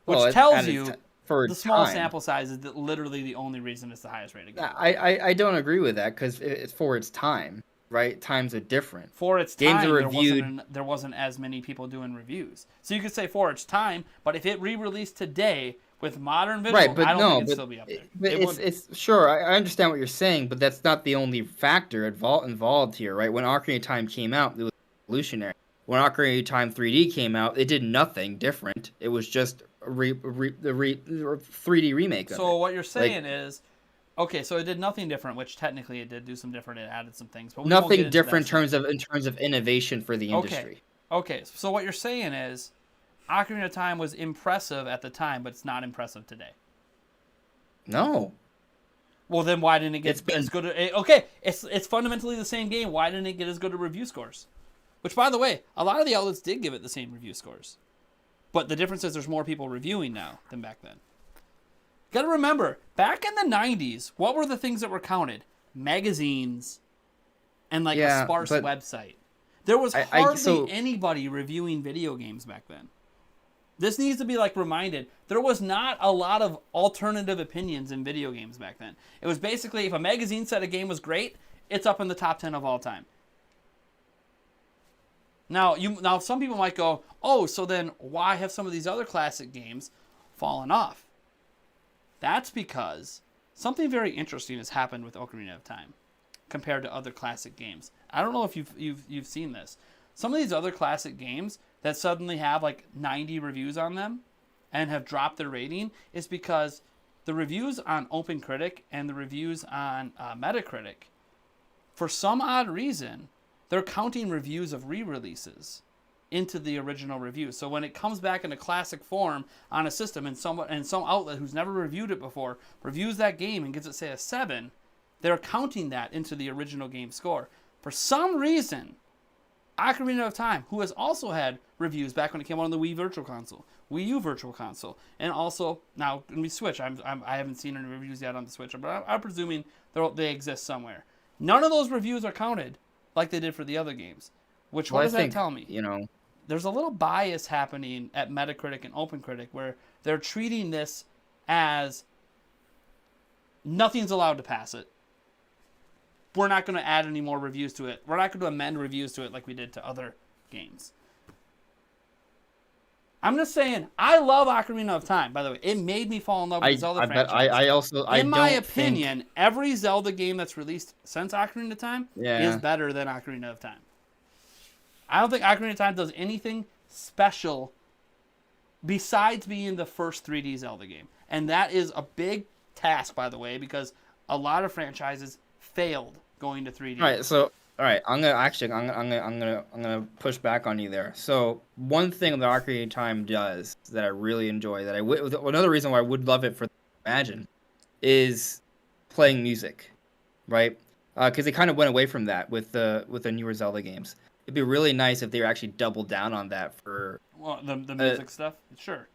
Which tells you the small sample size is literally the only reason it's the highest rated game. I don't agree with that because it's for its time, right? Times are different. For its Games time, are reviewed. there wasn't as many people doing reviews. So you could say for its time, but if it re-released today with modern visuals, I don't think it'd still be up there. But it's sure, I understand what you're saying, but that's not the only factor involved here, right? When Ocarina of Time came out, it was revolutionary. When Ocarina of Time 3D came out, it did nothing different. It was just a 3D remake of it. So what you're saying is, okay, so it did nothing different, which technically it did do some different. It added some things, but nothing different in terms of innovation for the industry. Okay, so what you're saying is, Ocarina of Time was impressive at the time, but it's not impressive today. No. Well, then why didn't it get as good? Okay, it's fundamentally the same game. Why didn't it get as good a review scores? Which, by the way, a lot of the outlets did give it the same review scores. But the difference is there's more people reviewing now than back then. Got to remember, back in the 90s, what were the things that were counted? Magazines and a sparse website. There was hardly anybody reviewing video games back then. This needs to be reminded. There was not a lot of alternative opinions in video games back then. It was basically if a magazine said a game was great, it's up in the top 10 of all time. Now some people might go, oh, so then why have some of these other classic games fallen off? That's because something very interesting has happened with Ocarina of Time compared to other classic games. I don't know if you've seen this. Some of these other classic games that suddenly have 90 reviews on them and have dropped their rating is because the reviews on OpenCritic and the reviews on Metacritic, for some odd reason, they're counting reviews of re-releases into the original review. So when it comes back in a classic form on a system and some outlet who's never reviewed it before reviews that game and gives it, say, a 7, they're counting that into the original game score. For some reason, Ocarina of Time, who has also had reviews back when it came out on the Wii Virtual Console, Wii U Virtual Console, and also now when we Switch, I haven't seen any reviews yet on the Switch, but I'm presuming they exist somewhere. None of those reviews are counted like they did for the other games. What does that tell me? There's a little bias happening at Metacritic and OpenCritic where they're treating this as nothing's allowed to pass it. We're not going to add any more reviews to it. We're not going to amend reviews to it like we did to other games. I'm just saying, I love Ocarina of Time, by the way. It made me fall in love with the Zelda franchise. In my opinion, every Zelda game that's released since Ocarina of Time is better than Ocarina of Time. I don't think Ocarina of Time does anything special besides being the first 3D Zelda game. And that is a big task, by the way, because a lot of franchises failed going to 3D. All right, I'm gonna push back on you there. So one thing that Ocarina of Time does that I really enjoy, another reason why I would love it for Imagine, is playing music, right? Because they kind of went away from that with the newer Zelda games. It'd be really nice if they were actually doubled down on that for the music stuff. Sure.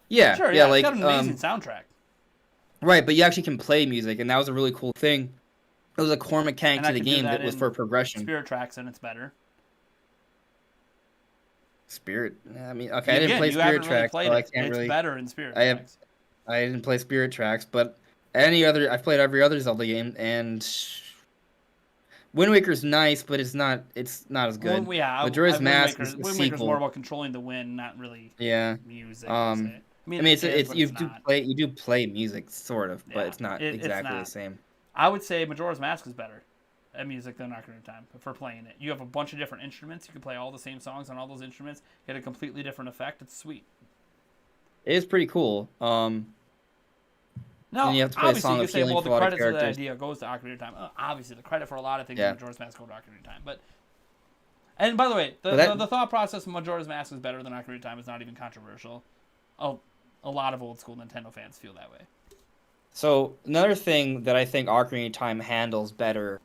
Yeah, sure. Yeah, it's got an amazing soundtrack. Right, but you actually can play music, and that was a really cool thing. It was a core mechanic to the game that was for progression. Spirit Tracks, and it's better. Spirit. I mean, okay, I didn't Again, play you Spirit haven't really Tracks, played so I it. can't It's really. better in Spirit I have. Tracks. I didn't play Spirit Tracks, but any other. I've played every other Zelda game, and Wind Waker's nice, but it's not. It's not as good. Well, yeah, Majora's Wind Mask Waker. is a Wind Waker's more sequel. about controlling the wind, not really Yeah. music per Um. se. I mean, I mean, it is, but you it's do not. play music sort of, but Yeah, it's not it's exactly the not. same. I would say Majora's Mask is better at music than Ocarina of Time for playing it. You have a bunch of different instruments. You can play all the same songs on all those instruments. Get a completely different effect. It's sweet. It is pretty cool. Now, And you have to play a obviously, song you of say, healing well, for the a lot of credits of the characters. idea goes to Ocarina of Time. Obviously, the credit for a lot of things in Yeah. Majora's Mask go to Ocarina of Time. And by the way, the thought process of Majora's Mask is better than Ocarina of Time is not even controversial. Oh, a lot of old school Nintendo fans feel that way. So another thing that I think Ocarina of Time handles better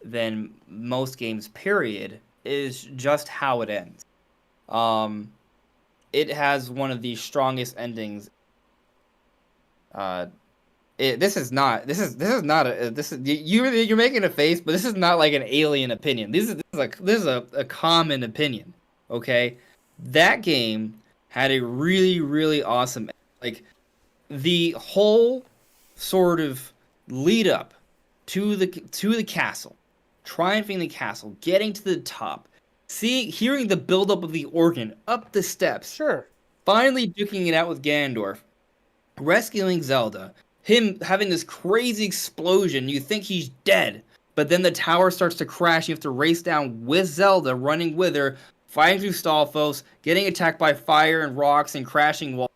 than most games, period, is just how it ends. It has one of the strongest endings. This is not you're making a face, but this is not like an alien opinion. This is a common opinion. Okay, that game had a really really awesome, like, the whole sort of lead up to the castle, triumphing the castle, getting to the top, hearing the buildup of the organ up the steps, Sure. finally duking it out with Ganondorf, rescuing Zelda, him having this crazy explosion, you think he's dead, but then the tower starts to crash, you have to race down with Zelda, running with her, fighting through Stalfos, getting attacked by fire and rocks and crashing walls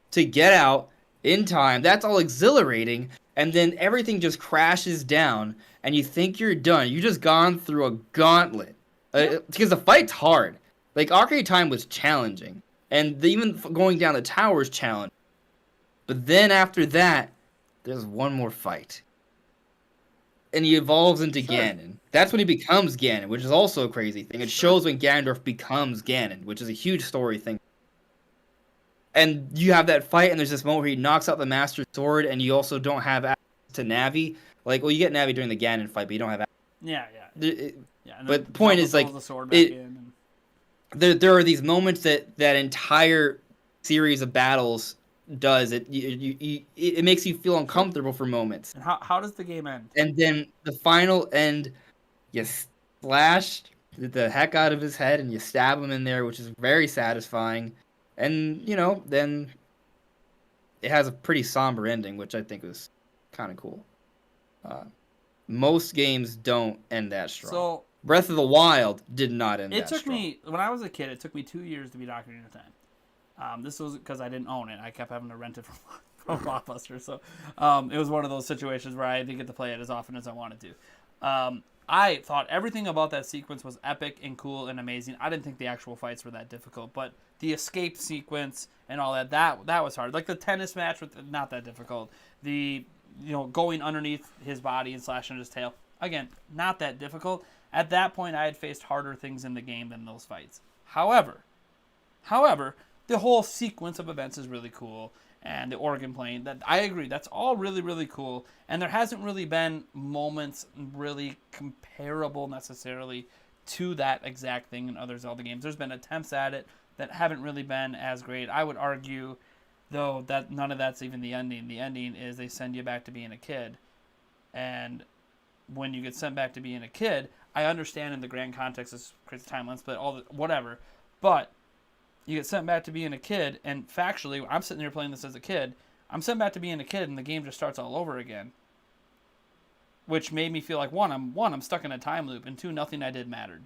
to get out in time. That's all exhilarating, and then everything just crashes down, and you think you're done. You just gone through a gauntlet. Because the fight's hard. Like, Ocarina of Time was challenging, and even going down the tower is challenging. But then after that, there's one more fight. And he evolves into Ganon. That's when he becomes Ganon, which is also a crazy thing. It shows when Ganondorf becomes Ganon, which is a huge story thing. And you have that fight, and there's this moment where he knocks out the Master Sword, and you also don't have access to Navi. Like, well, you get Navi during the Ganon fight, but you don't have access. Yeah. And but the point is, like, the sword back in and... there are these moments that entire series of battles does. It makes you feel uncomfortable for moments. And how does the game end? And then the final end, you slash the heck out of his head, and you stab him in there, which is very satisfying. And, then it has a pretty somber ending, which I think was kind of cool. Most games don't end that strong. So Breath of the Wild did not end that strong. It took me, when I was a kid, it took me 2 years to beat Ocarina of Time. This was because I didn't own it. I kept having to rent it from Blockbuster. So it was one of those situations where I didn't get to play it as often as I wanted to. I thought everything about that sequence was epic and cool and amazing. I didn't think the actual fights were that difficult, but the escape sequence and all that was hard. Like the tennis match was not that difficult. The going underneath his body and slashing his tail, again, not that difficult. At that point, I had faced harder things in the game than those fights. However, the whole sequence of events is really cool. And the organ playing, that I agree, that's all really, really cool. And there hasn't really been moments really comparable necessarily to that exact thing in other Zelda games. There's been attempts at it that haven't really been as great. I would argue, though, that none of that's even the ending. The ending is they send you back to being a kid. And when you get sent back to being a kid, I understand in the grand context this creates a timeline split, whatever. But you get sent back to being a kid, and factually, I'm sitting here playing this as a kid. I'm sent back to being a kid, and the game just starts all over again. Which made me feel like, one, I'm stuck in a time loop, and two, nothing I did mattered.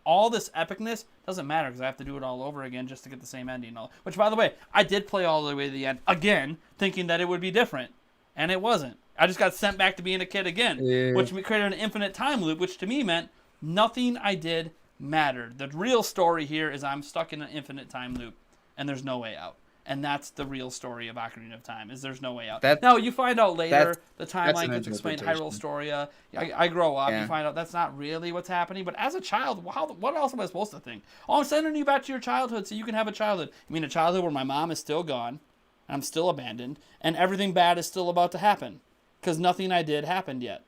All this epicness doesn't matter because I have to do it all over again just to get the same ending. Which, by the way, I did play all the way to the end again, thinking that it would be different, and it wasn't. I just got sent back to being a kid again, which created an infinite time loop, which to me meant nothing I did mattered. The real story here is I'm stuck in an infinite time loop, and there's no way out. And that's the real story of Ocarina of Time, is there's no way out. Now, you find out later, the timeline gets explained, Hyrule Storia. I grow up, you find out that's not really what's happening. But as a child, what else am I supposed to think? Oh, I'm sending you back to your childhood so you can have a childhood. You mean a childhood where my mom is still gone, and I'm still abandoned, and everything bad is still about to happen. Because nothing I did happened yet.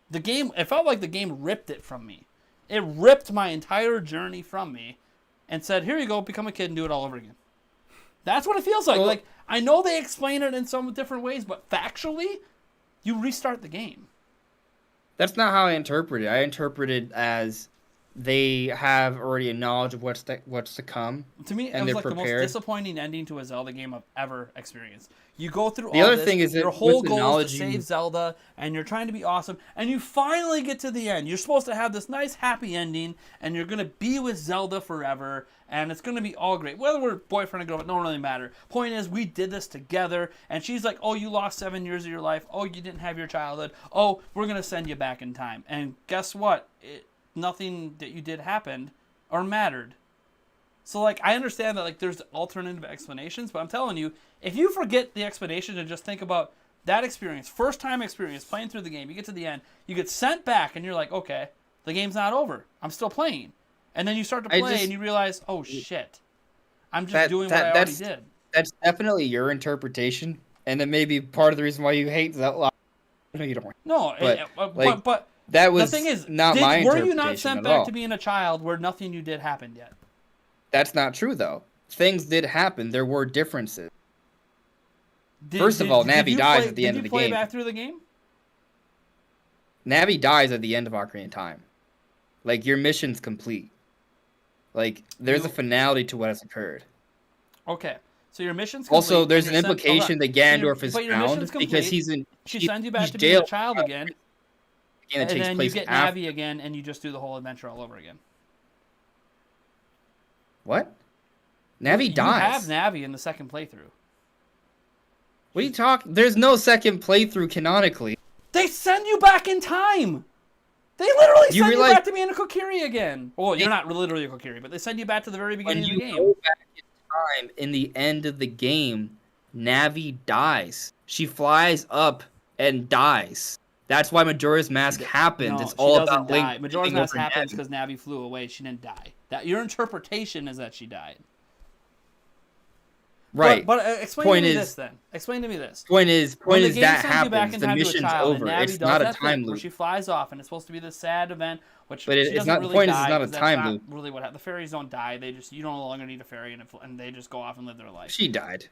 The game, it felt like the game ripped it from me. It ripped my entire journey from me and said, here you go, become a kid and do it all over again. That's what it feels like. Well, Like, I know they explain it in some different ways, but factually, you restart the game. That's not how I interpret it. I interpret it as they have already a knowledge of what's to come. To me, it and was they're like the most prepared. disappointing ending to a Zelda game I've ever experienced. You go through The all other this, thing is that your with whole the goal is knowledge to you- save Zelda, and you're trying to be awesome, and you finally get to the end. You're supposed to have this nice, happy ending, and you're going to be with Zelda forever, and it's going to be all great. Whether we're boyfriend or girlfriend, don't really matter. Point is, we did this together, and she's like, oh, you lost 7 years of your life. Oh, you didn't have your childhood. Oh, we're going to send you back in time. And guess what? Nothing that you did happened or mattered. So, like, I understand that, like, there's alternative explanations, but I'm telling you, if you forget the explanation and just think about that experience, first-time experience, playing through the game, you get to the end, you get sent back, and you're like, okay, the game's not over. I'm still playing. And then you start to play, and you realize, oh, shit. I'm just doing what I already did. That's definitely your interpretation, and it may be part of the reason why you hate Zelda. No, you don't. No, but that was the thing is, not my interpretation. Were you not sent at back all. to being a child where nothing you did happened yet? That's not true, though. Things did happen. There were differences. First of all, Navi dies at the end of the Did you play game. back through the game? Navi dies at the end of Ocarina of Time. Like, your mission's complete. Like, there's a finality to what has occurred. Okay. So your mission's complete. Also, there's and an you're implication that Ganondorf is but your mission's found complete. because he's in. She sends you back he's to being a jailed child again, and and takes then you place get after. Navi again, and you just do the whole adventure all over again. What? Navi dies. You have Navi in the second playthrough. What are you talking? There's no second playthrough canonically. They send you back in time. They literally You send you realize- back to being a Kokiri again. Well, you're not literally a Kokiri, but they send you back to the very When beginning of you the game. go back in time, in the end of the game, Navi dies. She flies up and dies. That's why Majora's Mask happens. No, it's she all doesn't about die. Link. Majora's taking Mask over happens Navi. because Navi flew away. She didn't die. That your interpretation is that she died. Right. But explain Point to me is- this then. Explain to me this. Point is When the game that sends you back happens. in The time to a mission's child, over. and Navi It's does not a that time thing where loop. she flies off, and it's supposed to be this sad event, which But she it's doesn't not- really the point is die, it's not a 'cause that's time not loop. really what happens. The fairies don't die. You no longer need a fairy, and they just go off and live their life. She died.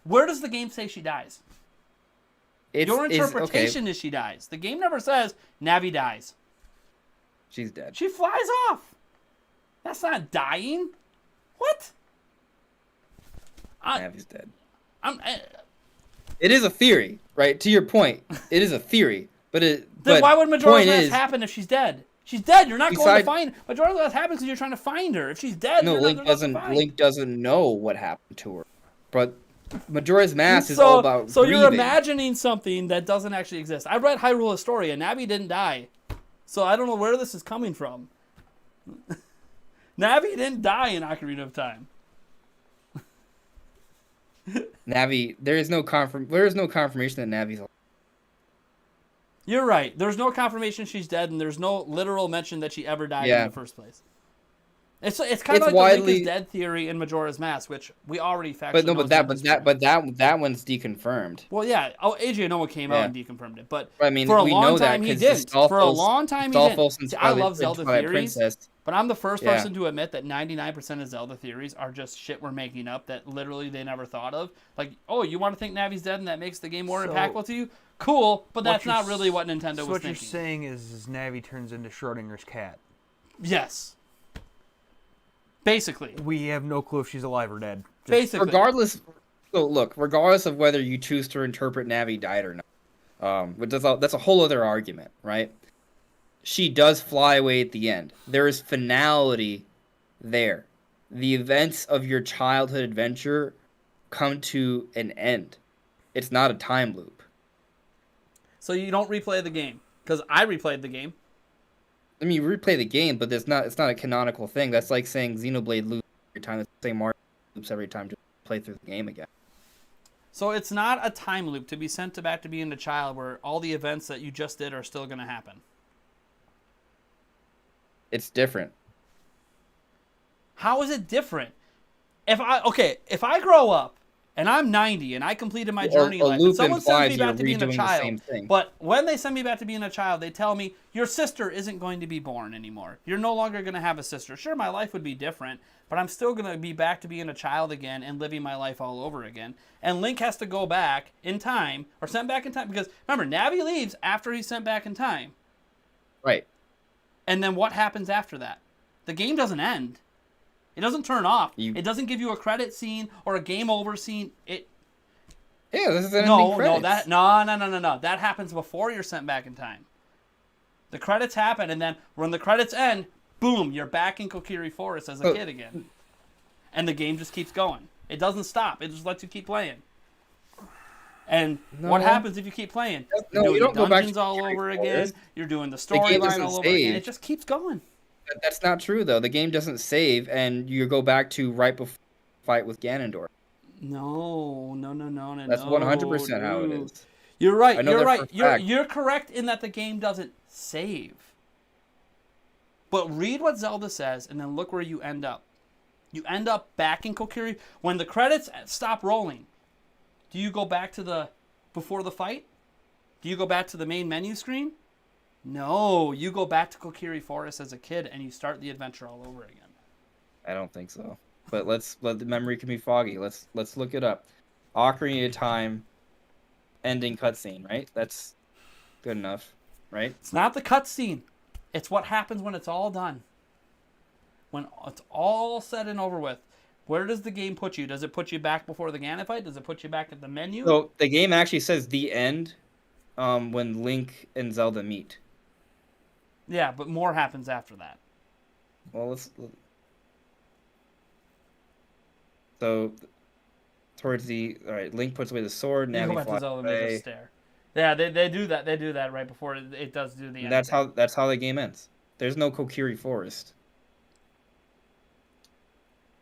Where does the game say she dies? Your interpretation is she dies. The game never says Navi dies. She's dead. She flies off. That's not dying. What? Navi's dead. I, It is a theory, right? To your point, it is a theory. then But why would Majora's point Mask is, happen if she's dead? She's dead. You're not going to Beside- find Majora's Mask happens because you're trying to find her. If she's dead, no, you're Link not doesn't. find. Link doesn't know what happened to her. But Majora's Mask is all about So grieving. you're imagining something that doesn't actually exist. I read Hyrule Historia. Navi didn't die, so I don't know where this is coming from. Navi didn't die in Ocarina of Time. Navi. There is no confirmation that Navi's alive. You're right. There's no confirmation she's dead, and there's no literal mention that she ever died in the first place. It's kind of It's like the Link widely- is dead theory in Majora's Mask, which we already factually But no, know that one's deconfirmed. Well, yeah. Oh, AJ Noah came out and deconfirmed it, but I mean, for a we long know time that he 'cause didn't. For a Astolfo's- long time he Astolfo's didn't. and See, I love Twilight- Zelda Twilight theories, Princess. but I'm the first Yeah. person to admit that 99% of Zelda theories are just shit we're making up that literally they never thought of. Like, oh, you want to think Navi's dead and that makes the game more So- impactful to you? Cool, but that's What not you're really what Nintendo So was what thinking. you're saying is Navi turns into Schrodinger's cat. Yes. Basically. We have no clue if she's alive or dead. Just- Basically. Regardless of whether you choose to interpret Navi died or not, but that's a whole other argument, right? She does fly away at the end. There is finality there. The events of your childhood adventure come to an end. It's not a time loop. So you don't replay the game. Because I replayed the game. I mean, you replay the game, but it's not a canonical thing. That's like saying Xenoblade loops every time. It's the same Mario loops every time to play through the game again. So it's not a time loop to be sent back to being a child where all the events that you just did are still going to happen. It's different. How is it different? If I grow up and I'm 90 and I completed my A journey in life, and loop someone sends me implies back you're to being a redoing the child, same thing. but when they send me back to being a child, they tell me, your sister isn't going to be born anymore. You're no longer going to have a sister. Sure, my life would be different, but I'm still going to be back to being a child again and living my life all over again. And Link has to go back in time, or sent back in time, because remember, Navi leaves after he's sent back in time. Right. And then what happens after that? The game doesn't end. It doesn't turn off. You- It doesn't give you a credit scene or a game over scene. Yeah, this is an ending No, credits. no. That happens before you're sent back in time. The credits happen, and then when the credits end, boom, you're back in Kokiri Forest as a kid again. And the game just keeps going. It doesn't stop. It just lets you keep playing. And what happens if you keep playing? No, You're you doing don't go back dungeons to all Kokiri over Forest. again. You're doing the game storyline doesn't all over again. save. It just keeps going. That's not true, though. The game doesn't save, and you go back to right before the fight with Ganondorf. No. That's 100% how it is. You're right. I know You're that right. for a fact. You're correct in that the game doesn't save. But read what Zelda says, and then look where you end up. You end up back in Kokiri. When the credits stop rolling, do you go back to the before the fight? Do you go back to the main menu screen? No, you go back to Kokiri Forest as a kid, and you start the adventure all over again. I don't think so. But the memory can be foggy. Let's look it up. Ocarina of Time ending cutscene, right? That's good enough, right? It's not the cutscene. It's what happens when it's all done. When it's all said and over with. Where does the game put you? Does it put you back before the Ganon fight? Does it put you back at the menu? So the game actually says the end when Link and Zelda meet. Yeah, but more happens after that. Well, so towards all right, Link puts away the sword, You go Navi back to flies Zelda and they away. just stare. Yeah, they do that. They do that right before it does do the end. That's how the game ends. There's no Kokiri Forest.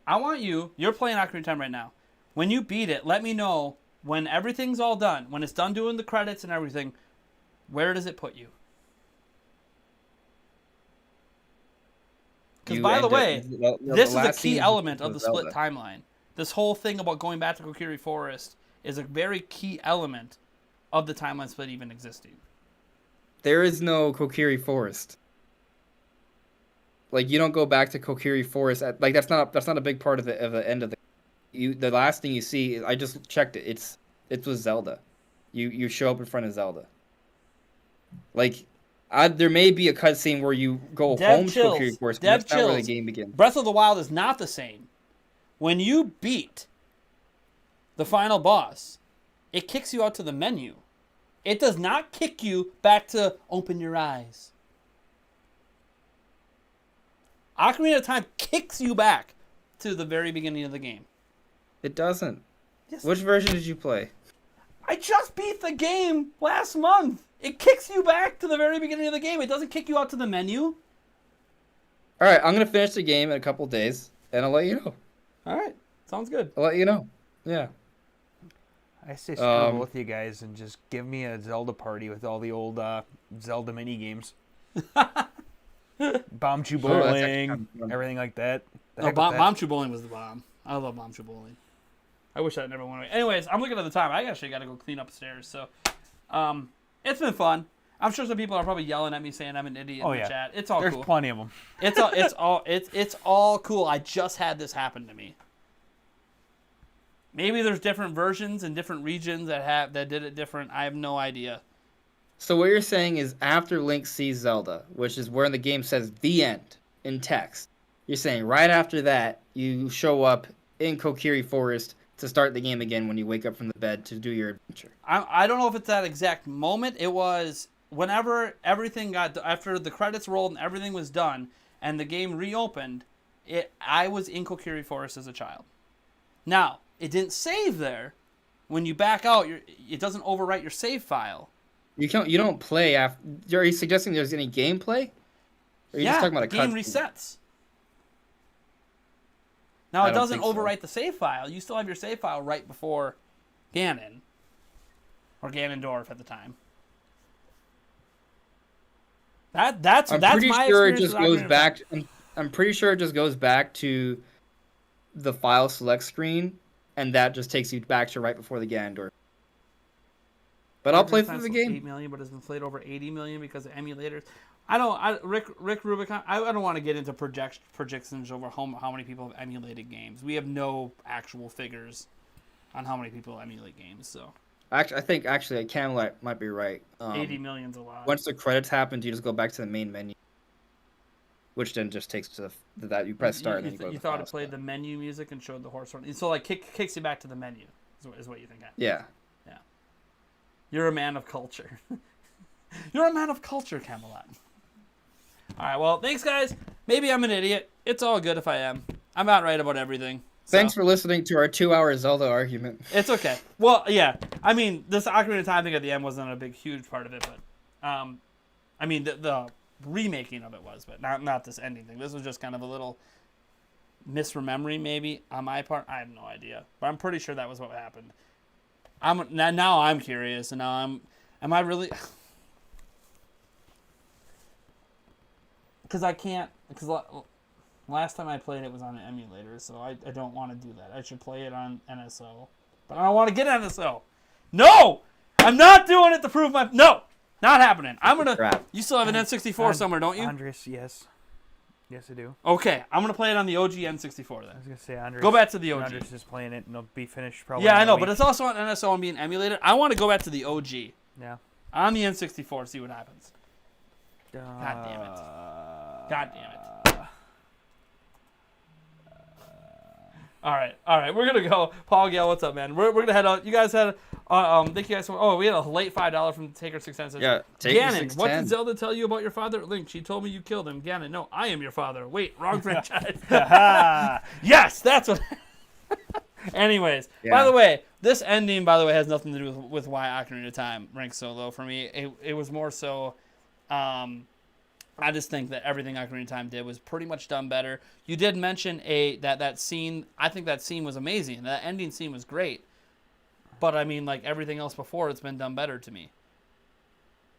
I want you're playing Ocarina of Time right now. When you beat it, let me know when everything's all done, when it's done doing the credits and everything, where does it put you? Because by the way, this is a key element of the split timeline. This whole thing about going back to Kokiri Forest is a very key element of the timeline split even existing. There is no Kokiri Forest. Like, you don't go back to Kokiri Forest that's not a big part of the end of the last thing you see. I just checked it. It's with Zelda. You show up in front of Zelda. Like, there may be a cutscene where you go home to Kokiri Forest, but that's not where the game begins. Breath of the Wild is not the same. When you beat the final boss, it kicks you out to the menu. It does not kick you back to open your eyes. Ocarina of Time kicks you back to the very beginning of the game. It doesn't. Yes. Which version did you play? I just beat the game last month. It kicks you back to the very beginning of the game. It doesn't kick you out to the menu. All right, I'm gonna finish the game in a couple days, and I'll let you know. All right, sounds good. I'll let you know. Yeah. I say screw with you guys and just give me a Zelda party with all the old Zelda mini games. Bomb Chew Bowling, everything like that. No, Bomb Chew Bowling was the bomb. I love Bomb Chew Bowling. I wish that never went away. Anyways, I'm looking at the time. I actually got to go clean upstairs. So, it's been fun. I'm sure some people are probably yelling at me saying I'm an idiot in the chat. It's all There's cool. plenty of them. It's all cool. I just had this happen to me. Maybe there's different versions in different regions that did it different. I have no idea. So what you're saying is after Link sees Zelda, which is where the game says the end in text, you're saying right after that you show up in Kokiri Forest to start the game again when you wake up from the bed to do your adventure. I don't know if it's that exact moment. It was whenever everything after the credits rolled and everything was done and the game reopened. I was in Kokiri Forest as a child. Now, it didn't save there. When you back out, it doesn't overwrite your save file. You don't play after. Are you suggesting there's any gameplay? Or are you just talking about the game resets. Now, it doesn't overwrite the save file. You still have your save file right before Ganon. Or Ganondorf at the time. That's my experience with Ocarina of Time. I'm pretty sure it just goes back to the file select screen and that just takes you back to right before the Ganondorf. But I'll play through the game. 8 million, but has been played over 80 million because of emulators. Rick Rubicon. I don't want to get into projections over how many people have emulated games. We have no actual figures on how many people emulate games. So Actually, I think Camelot might be right. 80 million's a lot. Once the credits happen, you just go back to the main menu, which then just takes to that you press start. And then You thought it played the menu music and showed the horse run. So like kicks you back to the menu is what you think. Yeah. Yeah. You're a man of culture. You're a man of culture, Camelot. All right, well, thanks, guys. Maybe I'm an idiot. It's all good if I am. I'm not right about everything. So. Thanks for listening to our 2-hour Zelda argument. It's okay. Well, yeah. I mean, this Ocarina of Time thing at the end wasn't a big, huge part of it, but I mean, the remaking of it was, but not this ending thing. This was just kind of a little misremembering, maybe on my part. I have no idea, but I'm pretty sure that was what happened. Now I'm curious, and now am I really? Because last time I played it was on an emulator, so I don't want to do that. I should play it on NSO, but I don't want to get NSO. No, I'm not doing it to prove my no. Not happening. I'm gonna. Crap. You still have an N64 somewhere, don't you? Andres, yes. Yes, I do. Okay, I'm gonna play it on the OG N64 then. I was gonna say Andres. Go back to the OG. Andres is playing it, and it'll be finished probably. Yeah, in I a know, week. but it's also on NSO and being emulated. I want to go back to the OG Yeah. on the N64, see what happens. God damn it. God damn it. All right, we're gonna go. Paul Gale, what's up, man? We're gonna head out. You guys had, thank you guys. We had a late $5 from Taker 610. Yeah, Taker Ganon, 610. what did Zelda tell you about your father? Link, she told me you killed him. Ganon, no, I am your father. Wait, wrong franchise. Yes, that's what. Anyways, by the way, this ending, has nothing to do with why Ocarina of Time ranks so low for me. It was more so. I just think that everything Ocarina of Time did was pretty much done better. You did mention that scene. I think that scene was amazing. That ending scene was great. But I mean, like everything else before, it's been done better to me.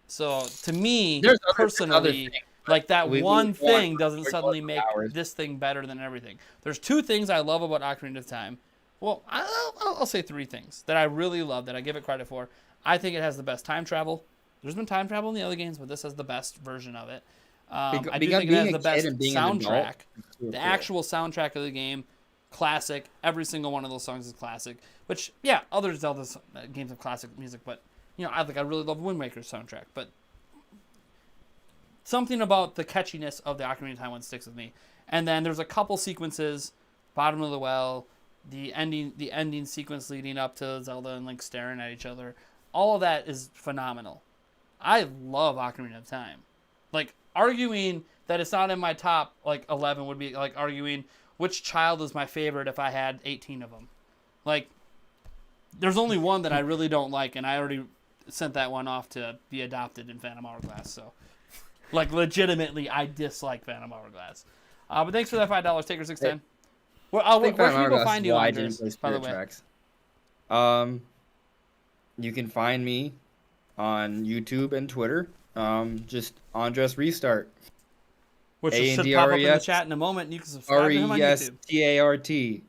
So to me, personally, like that one thing doesn't suddenly make this thing better than everything. There's two things I love about Ocarina of Time. Well, I'll say three things that I really love that I give it credit for. I think it has the best time travel. There's been time travel in the other games, but this has the best version of it. I do think it has the best soundtrack. The actual soundtrack of the game, classic. Every single one of those songs is classic. Which, yeah, other Zelda games have classic music, but I really love Wind Waker's soundtrack. But something about the catchiness of the Ocarina of Time one sticks with me. And then there's a couple sequences, Bottom of the Well, the ending sequence leading up to Zelda and Link staring at each other. All of that is phenomenal. I love Ocarina of Time. Like, arguing that it's not in my top 11 would be like arguing which child is my favorite if I had 18 of them. Like, there's only one that I really don't like, and I already sent that one off to be adopted in Phantom Hourglass. So, legitimately, I dislike Phantom Hourglass. But thanks for that $5, Taker 610. Where can people find you, Andres, by the way? Tracks. You can find me on YouTube and Twitter. Just Andres Restart. Which should pop up in the chat in a moment, and you can subscribe to him on YouTube. RESTART.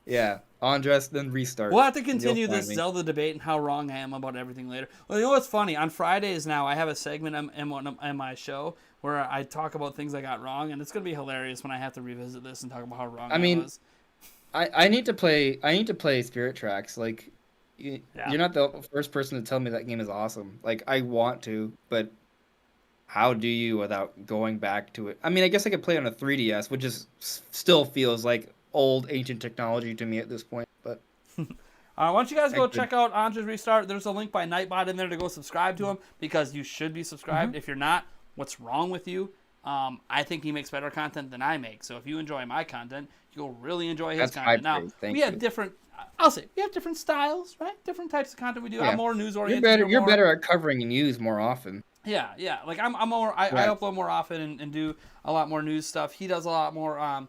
Yeah, Andres, then Restart. We'll have to continue this Zelda debate and how wrong I am about everything later. Well, you know what's funny? On Fridays now, I have a segment in my show where I talk about things I got wrong, and it's going to be hilarious when I have to revisit this and talk about how wrong I was. I need to play Spirit Tracks. Like, you're not the first person to tell me that game is awesome. Like, I want to, but how do you without going back to it? I mean, I guess I could play on a 3DS, which still feels like old, ancient technology to me at this point. But why don't you guys go check out Andres Restart? There's a link by Nightbot in there to go subscribe to him, because you should be subscribed. Mm-hmm. If you're not, what's wrong with you? I think he makes better content than I make. So if you enjoy my content, you'll really enjoy his content. Now, we have different styles, right? Different types of content we do. Yeah. I'm more news oriented. You're better at covering news more often. Yeah. Like I'm more. I upload more often and do a lot more news stuff. He does a lot more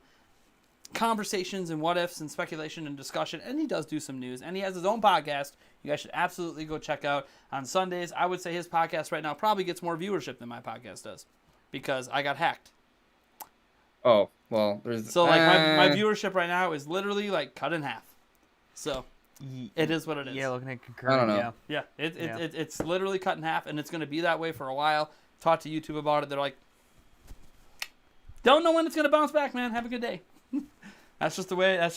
conversations and what ifs and speculation and discussion, and he does do some news. And he has his own podcast. You guys should absolutely go check out on Sundays. I would say his podcast right now probably gets more viewership than my podcast does, because I got hacked. Oh well, there's my viewership right now is literally cut in half. So it is what it is. Yeah, looking at concurrent. I don't know. Yeah, Yeah. it's literally cut in half, and it's going to be that way for a while. Talked to YouTube about it. They're like, don't know when it's going to bounce back, man. Have a good day. That's just the way.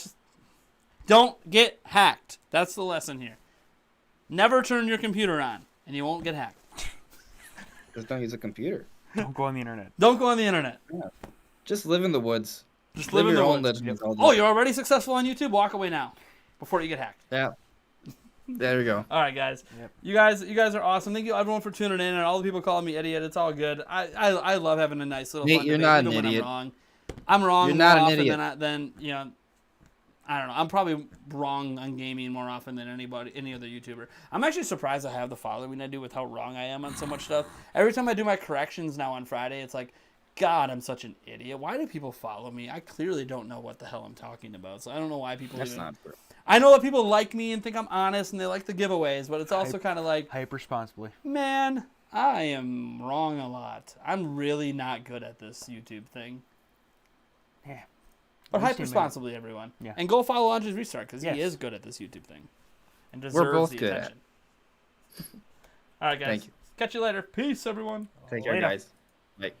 Don't get hacked. That's the lesson here. Never turn your computer on, and you won't get hacked. Just don't use a computer. Don't go on the internet. Don't go on the internet. Just live in the woods. Just live in your the own woods. legends all day. Oh, you're already successful on YouTube? Walk away now before you get hacked. Yeah. There we go. All right, guys. Yep. You guys are awesome. Thank you everyone for tuning in, and all the people calling me idiot. It's all good. I love having a nice little Nate, fun you're debate, not even an when idiot. I'm wrong. I'm wrong You're more not an often idiot. than you know. I don't know. I'm probably wrong on gaming more often than any other YouTuber. I'm actually surprised I have the following I do with how wrong I am on so much stuff. Every time I do my corrections now on Friday, it's like, God, I'm such an idiot. Why do people follow me? I clearly don't know what the hell I'm talking about. So I don't know why people That's even... not true. I know that people like me and think I'm honest and they like the giveaways, but it's also kind of like, Hype responsibly. man, I am wrong a lot. I'm really not good at this YouTube thing. Yeah. But At least hype you made it. responsibly, everyone. Yeah. And go follow Andrew's Restart because Yes. he is good at this YouTube thing. And deserves We're both the good at attention. All right, guys. Thank you. Catch you later. Peace, everyone. Take care, Later. guys. Bye.